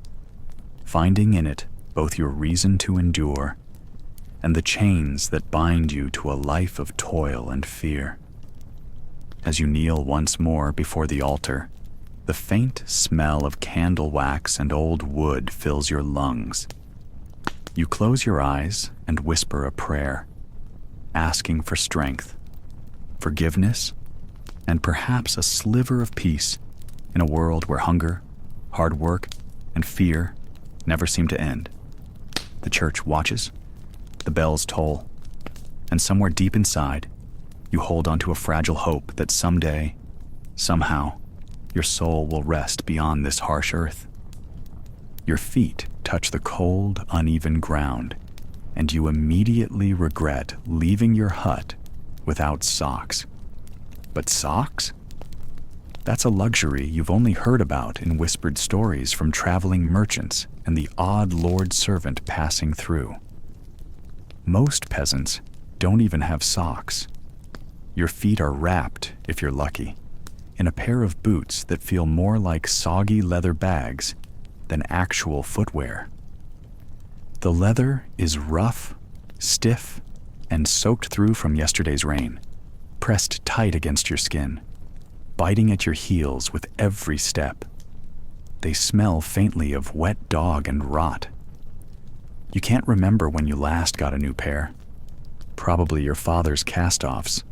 finding in it both your reason to endure and the chains that bind you to a life of toil and fear. As you kneel once more before the altar, the faint smell of candle wax and old wood fills your lungs. You close your eyes and whisper a prayer, asking for strength, forgiveness, and perhaps a sliver of peace in a world where hunger, hard work, and fear never seem to end. The church watches, the bells toll, and somewhere deep inside, you hold onto a fragile hope that someday, somehow, your soul will rest beyond this harsh earth. Your feet touch the cold, uneven ground, and you immediately regret leaving your hut without socks. But socks? That's a luxury you've only heard about in whispered stories from traveling merchants and the odd lord servant passing through. Most peasants don't even have socks. Your feet are wrapped, if you're lucky, in a pair of boots that feel more like soggy leather bags than actual footwear. The leather is rough, stiff, and soaked through from yesterday's rain, pressed tight against your skin, biting at your heels with every step. They smell faintly of wet dog and rot. You can't remember when you last got a new pair. Probably your father's cast-offs,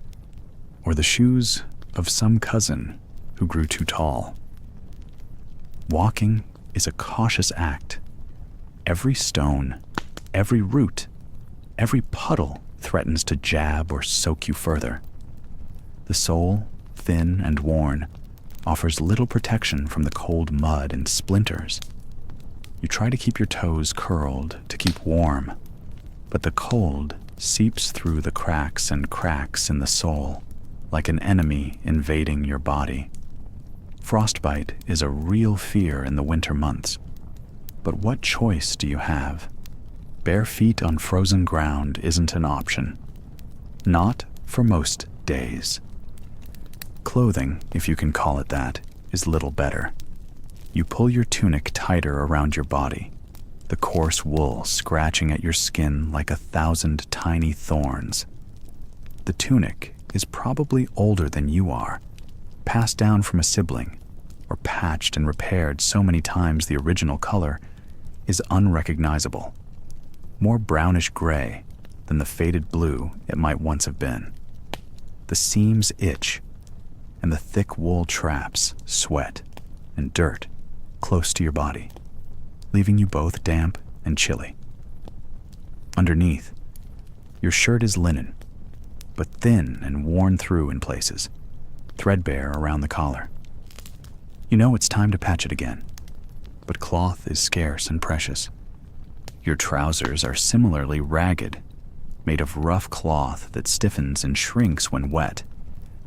or the shoes of some cousin who grew too tall. Walking is a cautious act. Every stone, every root, every puddle threatens to jab or soak you further. The sole, thin and worn, offers little protection from the cold mud and splinters. You try to keep your toes curled to keep warm, but the cold seeps through the cracks and cracks in the sole, like an enemy invading your body. Frostbite is a real fear in the winter months. But what choice do you have? Bare feet on frozen ground isn't an option. Not for most days. Clothing, if you can call it that, is little better. You pull your tunic tighter around your body, the coarse wool scratching at your skin like 1,000 tiny thorns. The tunic is probably older than you are, passed down from a sibling, or patched and repaired so many times the original color is unrecognizable, more brownish gray than the faded blue it might once have been. The seams itch, and the thick wool traps sweat and dirt close to your body, leaving you both damp and chilly. Underneath, your shirt is linen, but thin and worn through in places, threadbare around the collar. You know it's time to patch it again, but cloth is scarce and precious. Your trousers are similarly ragged, made of rough cloth that stiffens and shrinks when wet.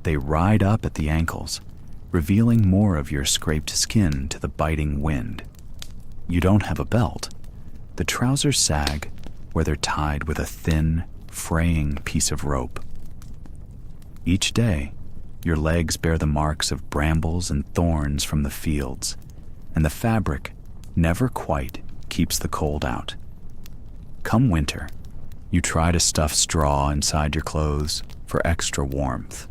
They ride up at the ankles, revealing more of your scraped skin to the biting wind. You don't have a belt. The trousers sag where they're tied with a thin, fraying piece of rope. Each day, your legs bear the marks of brambles and thorns from the fields, and the fabric never quite keeps the cold out. Come winter, you try to stuff straw inside your clothes for extra warmth,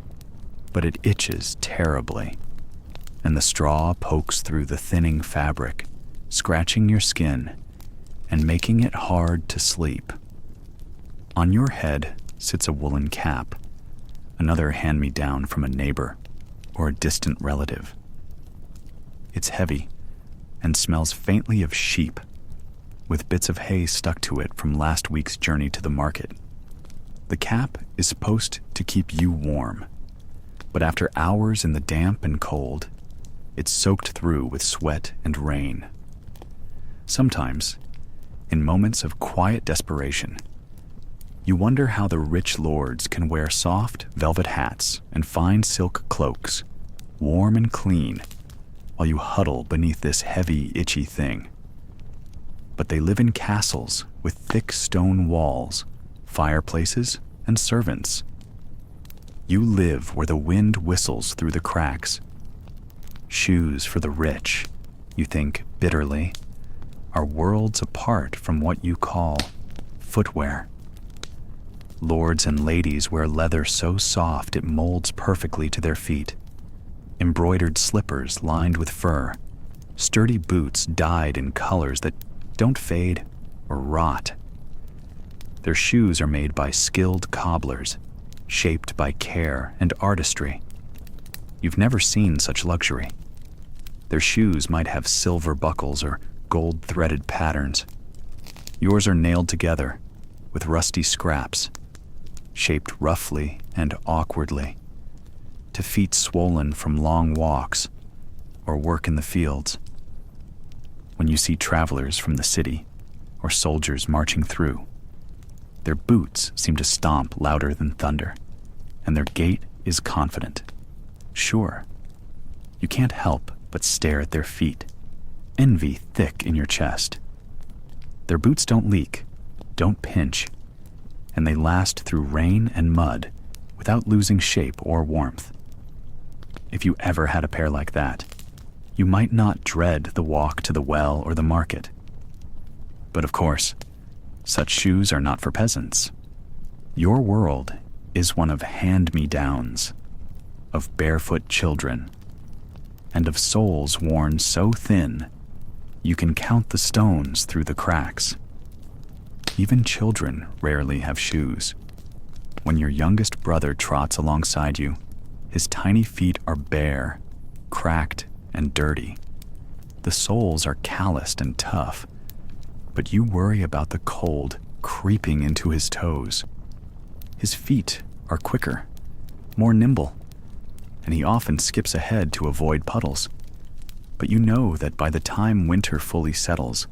but it itches terribly, and the straw pokes through the thinning fabric, scratching your skin and making it hard to sleep. On your head sits a woolen cap, another hand-me-down from a neighbor or a distant relative. It's heavy and smells faintly of sheep, with bits of hay stuck to it from last week's journey to the market. The cap is supposed to keep you warm, but after hours in the damp and cold, it's soaked through with sweat and rain. Sometimes, in moments of quiet desperation, you wonder how the rich lords can wear soft velvet hats and fine silk cloaks, warm and clean, while you huddle beneath this heavy, itchy thing. But they live in castles with thick stone walls, fireplaces, and servants. You live where the wind whistles through the cracks. Shoes for the rich, you think bitterly, are worlds apart from what you call footwear. Lords and ladies wear leather so soft it molds perfectly to their feet, embroidered slippers lined with fur, sturdy boots dyed in colors that don't fade or rot. Their shoes are made by skilled cobblers, shaped by care and artistry. You've never seen such luxury. Their shoes might have silver buckles or gold-threaded patterns. Yours are nailed together with rusty scraps, shaped roughly and awkwardly, to feet swollen from long walks or work in the fields. When you see travelers from the city or soldiers marching through, their boots seem to stomp louder than thunder, and their gait is confident, sure. You can't help but stare at their feet, envy thick in your chest. Their boots don't leak, don't pinch, and they last through rain and mud without losing shape or warmth. If you ever had a pair like that, you might not dread the walk to the well or the market. But of course, such shoes are not for peasants. Your world is one of hand-me-downs, of barefoot children, and of soles worn so thin you can count the stones through the cracks. Even children rarely have shoes. When your youngest brother trots alongside you, his tiny feet are bare, cracked, and dirty. The soles are calloused and tough, but you worry about the cold creeping into his toes. His feet are quicker, more nimble, and he often skips ahead to avoid puddles. But you know that by the time winter fully settles,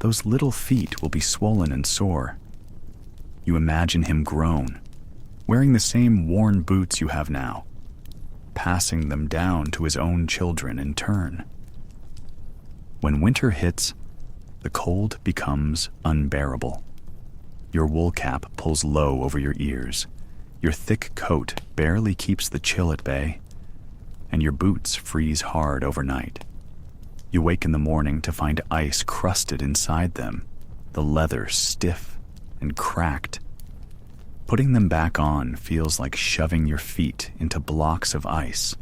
those little feet will be swollen and sore. You imagine him grown, wearing the same worn boots you have now, passing them down to his own children in turn. When winter hits, the cold becomes unbearable. Your wool cap pulls low over your ears, your thick coat barely keeps the chill at bay, and your boots freeze hard overnight. You wake in the morning to find ice crusted inside them, the leather stiff and cracked. Putting them back on feels like shoving your feet into blocks of ice.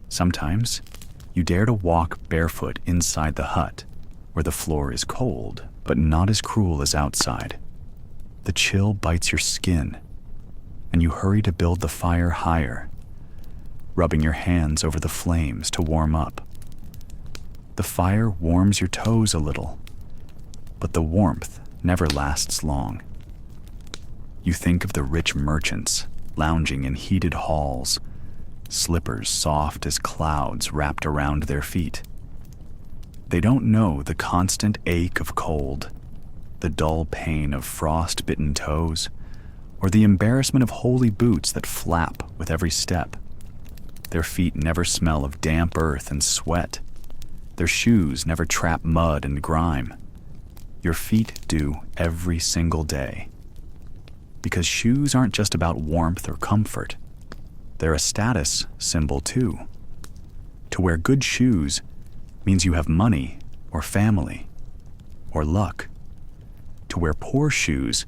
Sometimes, you dare to walk barefoot inside the hut, where the floor is cold, but not as cruel as outside. The chill bites your skin, and you hurry to build the fire higher, rubbing your hands over the flames to warm up. The fire warms your toes a little, but the warmth never lasts long. You think of the rich merchants lounging in heated halls, slippers soft as clouds wrapped around their feet. They don't know the constant ache of cold, the dull pain of frost-bitten toes, or the embarrassment of holey boots that flap with every step. Their feet never smell of damp earth and sweat. Their shoes never trap mud and grime. Your feet do every single day. Because shoes aren't just about warmth or comfort. They're a status symbol too. To wear good shoes means you have money or family or luck. To wear poor shoes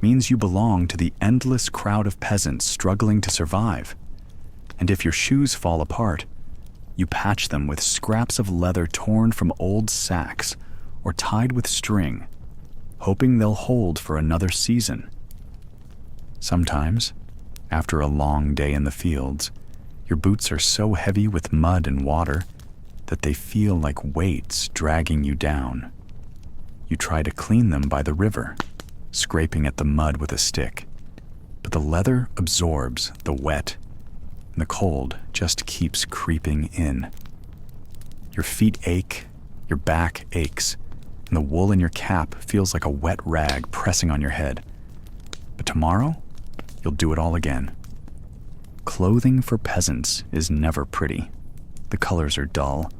means you belong to the endless crowd of peasants struggling to survive. And if your shoes fall apart, you patch them with scraps of leather torn from old sacks or tied with string, hoping they'll hold for another season. Sometimes, after a long day in the fields, your boots are so heavy with mud and water that they feel like weights dragging you down. You try to clean them by the river, scraping at the mud with a stick, but the leather absorbs the wet, and the cold just keeps creeping in. Your feet ache, your back aches, and the wool in your cap feels like a wet rag pressing on your head. But tomorrow, you'll do it all again. Clothing for peasants is never pretty. The colors are dull,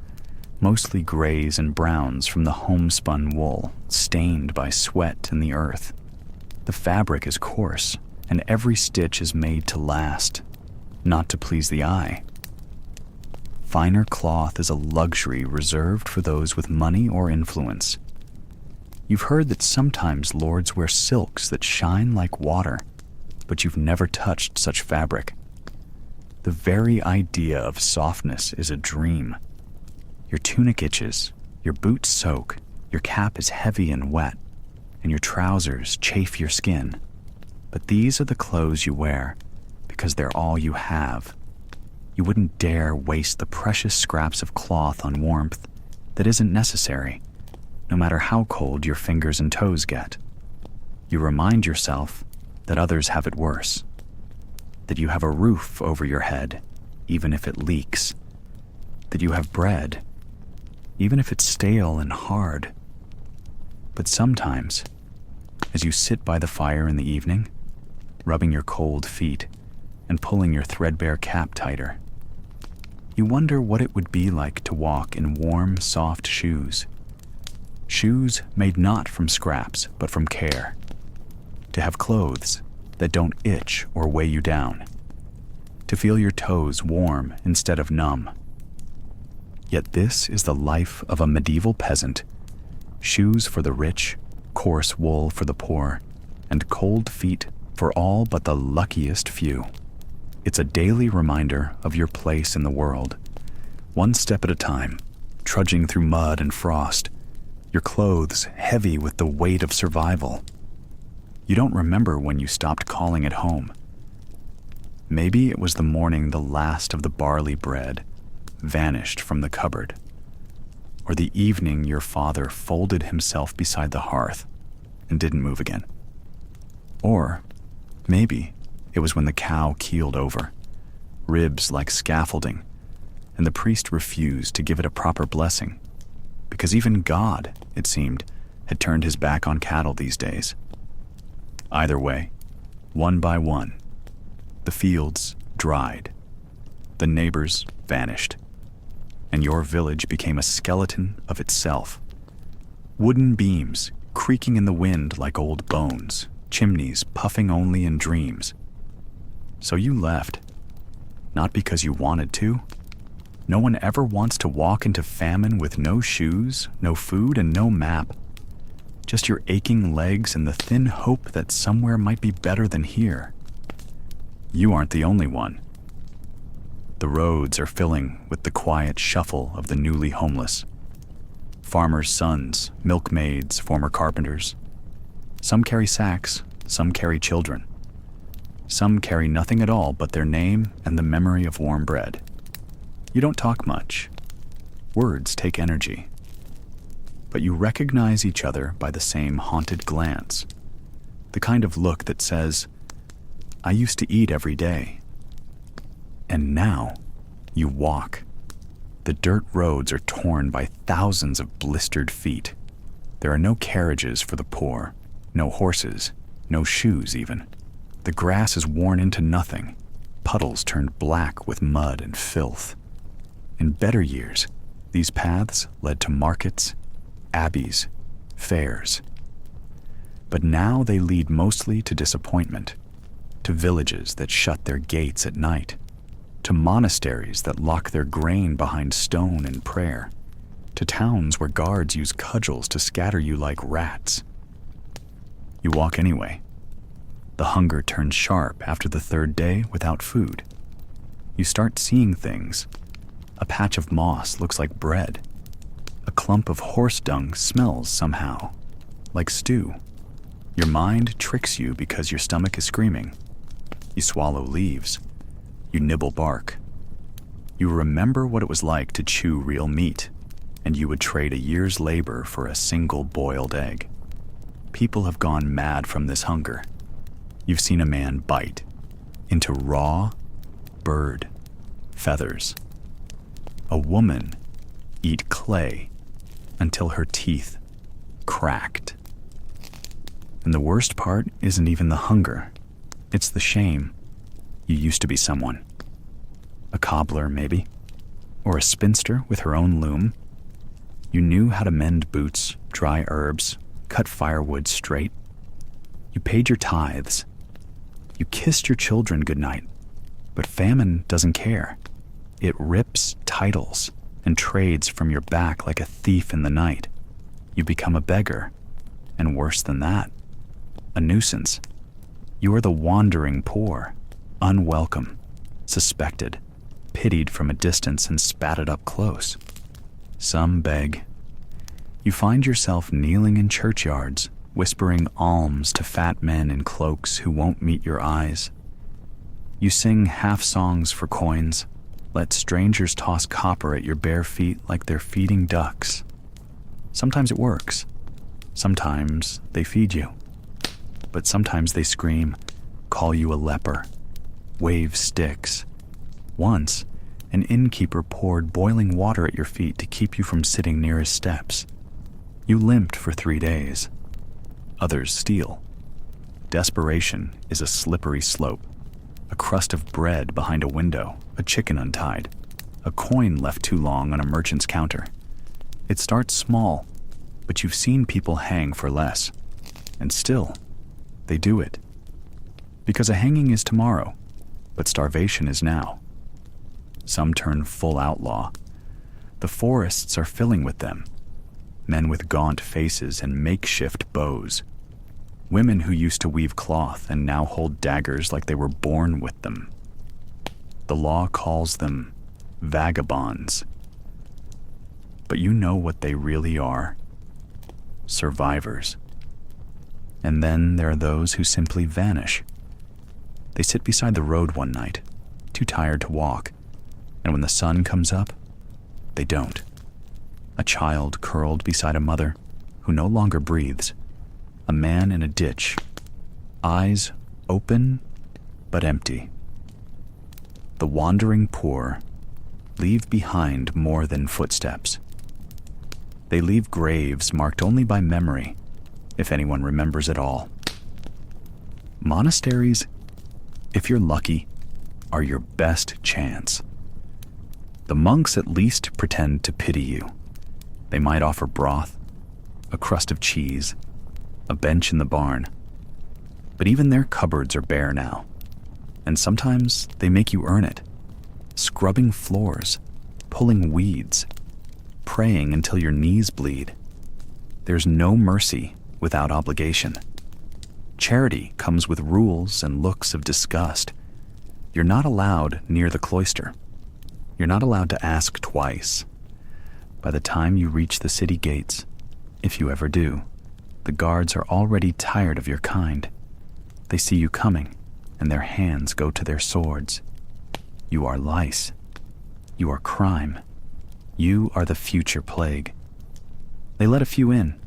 mostly grays and browns from the homespun wool, stained by sweat and the earth. The fabric is coarse, and every stitch is made to last, not to please the eye. Finer cloth is a luxury reserved for those with money or influence. You've heard that sometimes lords wear silks that shine like water, but you've never touched such fabric. The very idea of softness is a dream. Your tunic itches, your boots soak, your cap is heavy and wet, and your trousers chafe your skin. But these are the clothes you wear because they're all you have. You wouldn't dare waste the precious scraps of cloth on warmth that isn't necessary, no matter how cold your fingers and toes get. You remind yourself that others have it worse, that you have a roof over your head, even if it leaks, that you have bread, even if it's stale and hard. But sometimes, as you sit by the fire in the evening, rubbing your cold feet and pulling your threadbare cap tighter, you wonder what it would be like to walk in warm, soft shoes. Shoes made not from scraps, but from care. To have clothes that don't itch or weigh you down. To feel your toes warm instead of numb. Yet this is the life of a medieval peasant. Shoes for the rich, coarse wool for the poor, and cold feet for all but the luckiest few. It's a daily reminder of your place in the world, one step at a time, trudging through mud and frost, your clothes heavy with the weight of survival. You don't remember when you stopped calling it home. Maybe it was the morning the last of the barley bread vanished from the cupboard, or the evening your father folded himself beside the hearth and didn't move again. Or maybe it was when the cow keeled over, ribs like scaffolding, and the priest refused to give it a proper blessing, because even God, it seemed, had turned his back on cattle these days. Either way, one by one, the fields dried, the neighbors vanished, and your village became a skeleton of itself. Wooden beams creaking in the wind like old bones, chimneys puffing only in dreams. So you left, not because you wanted to. No one ever wants to walk into famine with no shoes, no food, and no map. Just your aching legs and the thin hope that somewhere might be better than here. You aren't the only one. The roads are filling with the quiet shuffle of the newly homeless. Farmers' sons, milkmaids, former carpenters. Some carry sacks, some carry children. Some carry nothing at all but their name and the memory of warm bread. You don't talk much. Words take energy. But you recognize each other by the same haunted glance. The kind of look that says, I used to eat every day. And now, you walk. The dirt roads are torn by thousands of blistered feet. There are no carriages for the poor, no horses, no shoes even. The grass is worn into nothing, puddles turned black with mud and filth. In better years, these paths led to markets, abbeys, fairs. But now they lead mostly to disappointment, to villages that shut their gates at night, to monasteries that lock their grain behind stone in prayer, to towns where guards use cudgels to scatter you like rats. You walk anyway. The hunger turns sharp after the third day without food. You start seeing things. A patch of moss looks like bread. A clump of horse dung smells somehow, like stew. Your mind tricks you because your stomach is screaming. You swallow leaves. You nibble bark. You remember what it was like to chew real meat, and you would trade a year's labor for a single boiled egg. People have gone mad from this hunger. You've seen a man bite into raw bird feathers. A woman eat clay until her teeth cracked. And the worst part isn't even the hunger. It's the shame. You used to be someone. A cobbler, maybe. Or a spinster with her own loom. You knew how to mend boots, dry herbs, cut firewood straight. You paid your tithes. You kissed your children goodnight. But famine doesn't care. It rips titles and trades from your back like a thief in the night. You become a beggar, and worse than that, a nuisance. You are the wandering poor, unwelcome, suspected, pitied from a distance and spatted up close. Some beg. You find yourself kneeling in churchyards, whispering alms to fat men in cloaks who won't meet your eyes. You sing half songs for coins, let strangers toss copper at your bare feet like they're feeding ducks. Sometimes it works. Sometimes they feed you. But sometimes they scream, call you a leper, wave sticks. Once, an innkeeper poured boiling water at your feet to keep you from sitting near his steps. You limped for 3 days. Others steal. Desperation is a slippery slope. A crust of bread behind a window, a chicken untied, a coin left too long on a merchant's counter. It starts small, but you've seen people hang for less. And still, they do it. Because a hanging is tomorrow, but starvation is now. Some turn full outlaw. The forests are filling with them. Men with gaunt faces and makeshift bows. Women who used to weave cloth and now hold daggers like they were born with them. The law calls them vagabonds. But you know what they really are? Survivors. And then there are those who simply vanish. They sit beside the road one night, too tired to walk, and when the sun comes up, they don't. A child curled beside a mother who no longer breathes. A man in a ditch, eyes open but empty. The wandering poor leave behind more than footsteps. They leave graves marked only by memory, if anyone remembers at all. Monasteries, if you're lucky, are your best chance. The monks at least pretend to pity you. They might offer broth, a crust of cheese, a bench in the barn. But even their cupboards are bare now, and sometimes they make you earn it, scrubbing floors, pulling weeds, praying until your knees bleed. There's no mercy without obligation. Charity comes with rules and looks of disgust. You're not allowed near the cloister. You're not allowed to ask twice. By the time you reach the city gates, if you ever do, the guards are already tired of your kind. They see you coming, and their hands go to their swords. You are lice. You are crime. You are the future plague. They let a few in,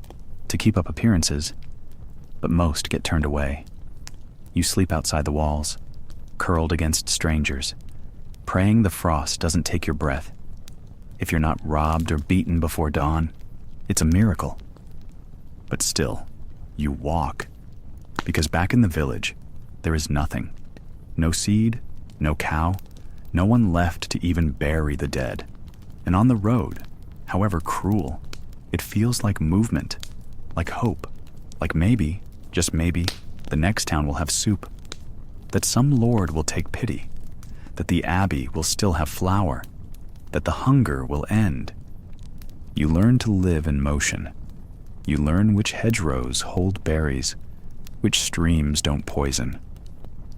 to keep up appearances, but most get turned away. You sleep outside the walls, curled against strangers, praying the frost doesn't take your breath. If you're not robbed or beaten before dawn, it's a miracle. But still, you walk, because back in the village, there is nothing. No seed, no cow, no one left to even bury the dead. And on the road, however cruel, it feels like movement, like hope, like maybe, just maybe, the next town will have soup, that some lord will take pity, that the abbey will still have flour, that the hunger will end. You learn to live in motion. You learn which hedgerows hold berries, which streams don't poison.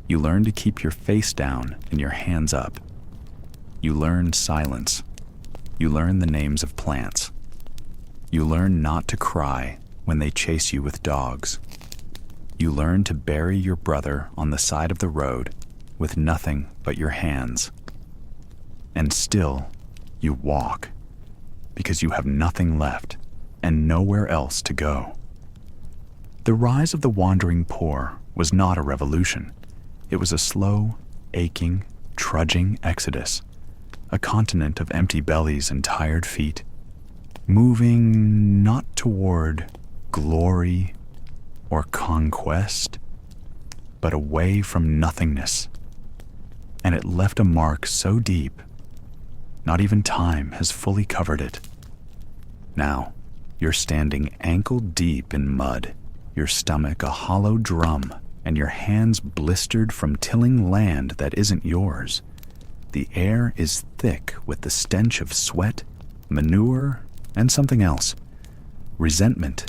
You learn to keep your face down and your hands up. You learn silence. You learn the names of plants. You learn not to cry when they chase you with dogs. You learn to bury your brother on the side of the road with nothing but your hands. And still, you walk, because you have nothing left and nowhere else to go. The rise of the wandering poor was not a revolution. It was a slow, aching, trudging exodus, a continent of empty bellies and tired feet, moving not toward glory or conquest, but away from nothingness. And it left a mark so deep, not even time has fully covered it. Now, you're standing ankle deep in mud, your stomach a hollow drum, and your hands blistered from tilling land that isn't yours. The air is thick with the stench of sweat, manure, and something else. Resentment.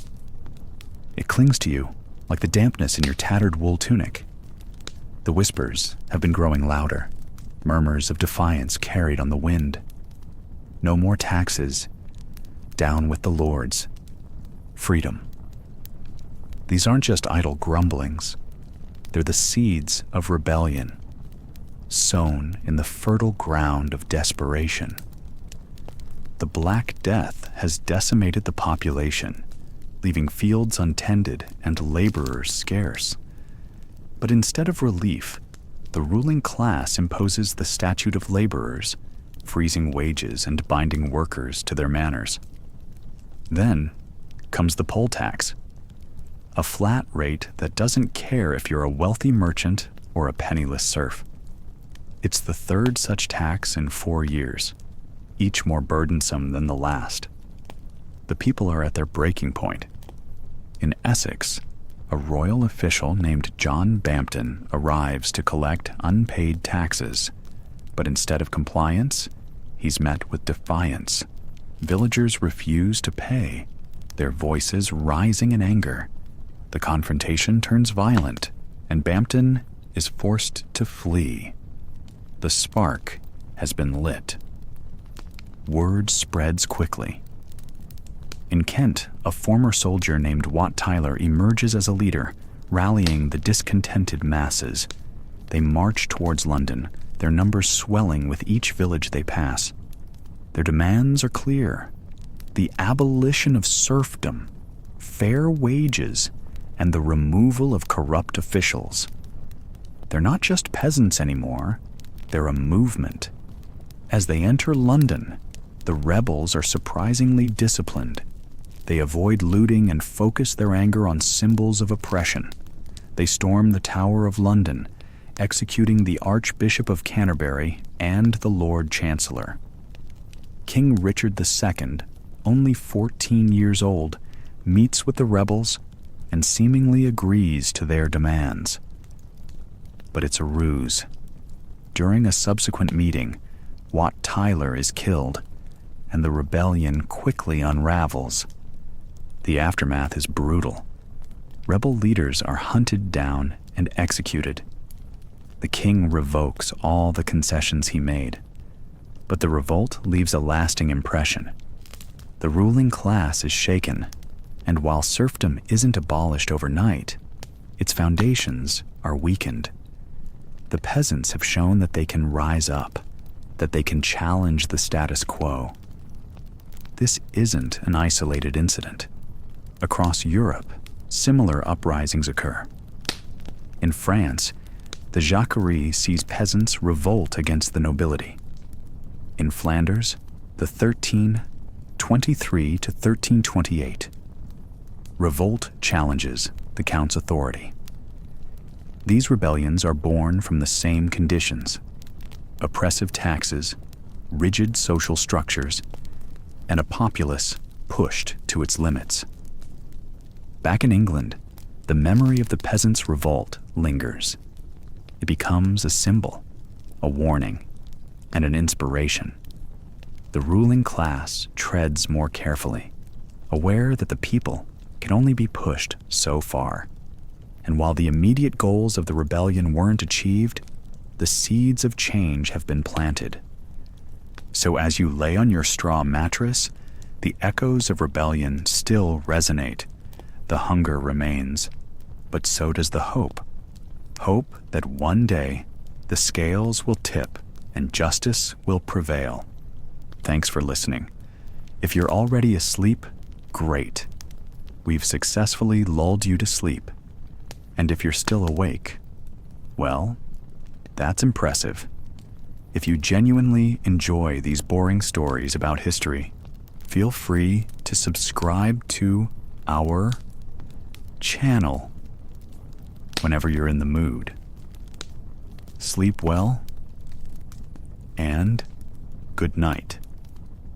It clings to you like the dampness in your tattered wool tunic. The whispers have been growing louder, murmurs of defiance carried on the wind. No more taxes. Down with the lords. Freedom. These aren't just idle grumblings. They're the seeds of rebellion, sown in the fertile ground of desperation. The Black Death has decimated the population, leaving fields untended and laborers scarce. But instead of relief, the ruling class imposes the statute of laborers, freezing wages and binding workers to their manners. Then comes the poll tax, a flat rate that doesn't care if you're a wealthy merchant or a penniless serf. It's the third such tax in 4 years, each more burdensome than the last. The people are at their breaking point. In Essex, a royal official named John Bampton arrives to collect unpaid taxes, but instead of compliance, he's met with defiance. Villagers refuse to pay, their voices rising in anger. The confrontation turns violent, and Bampton is forced to flee. The spark has been lit. Word spreads quickly. In Kent, a former soldier named Wat Tyler emerges as a leader, rallying the discontented masses. They march towards London, their numbers swelling with each village they pass. Their demands are clear: the abolition of serfdom, fair wages, and the removal of corrupt officials. They're not just peasants anymore, they're a movement. As they enter London, the rebels are surprisingly disciplined. They avoid looting and focus their anger on symbols of oppression. They storm the Tower of London, executing the Archbishop of Canterbury and the Lord Chancellor. King Richard II, only 14 years old, meets with the rebels and seemingly agrees to their demands. But it's a ruse. During a subsequent meeting, Wat Tyler is killed, and the rebellion quickly unravels. The aftermath is brutal. Rebel leaders are hunted down and executed. The king revokes all the concessions he made, but the revolt leaves a lasting impression. The ruling class is shaken, and while serfdom isn't abolished overnight, its foundations are weakened. The peasants have shown that they can rise up, that they can challenge the status quo. This isn't an isolated incident. Across Europe, similar uprisings occur. In France, the Jacquerie sees peasants revolt against the nobility. In Flanders, the 1323 to 1328 revolt challenges the Count's authority. These rebellions are born from the same conditions: oppressive taxes, rigid social structures, and a populace pushed to its limits. Back in England, the memory of the peasants' revolt lingers. It becomes a symbol, a warning, and an inspiration. The ruling class treads more carefully, aware that the people can only be pushed so far. And while the immediate goals of the rebellion weren't achieved, the seeds of change have been planted. So as you lay on your straw mattress, the echoes of rebellion still resonate. The hunger remains, but so does the hope. Hope that one day the scales will tip and justice will prevail. Thanks for listening. If you're already asleep, great. We've successfully lulled you to sleep. And if you're still awake, well, that's impressive. If you genuinely enjoy these boring stories about history, feel free to subscribe to our channel whenever you're in the mood. Sleep well, and good night.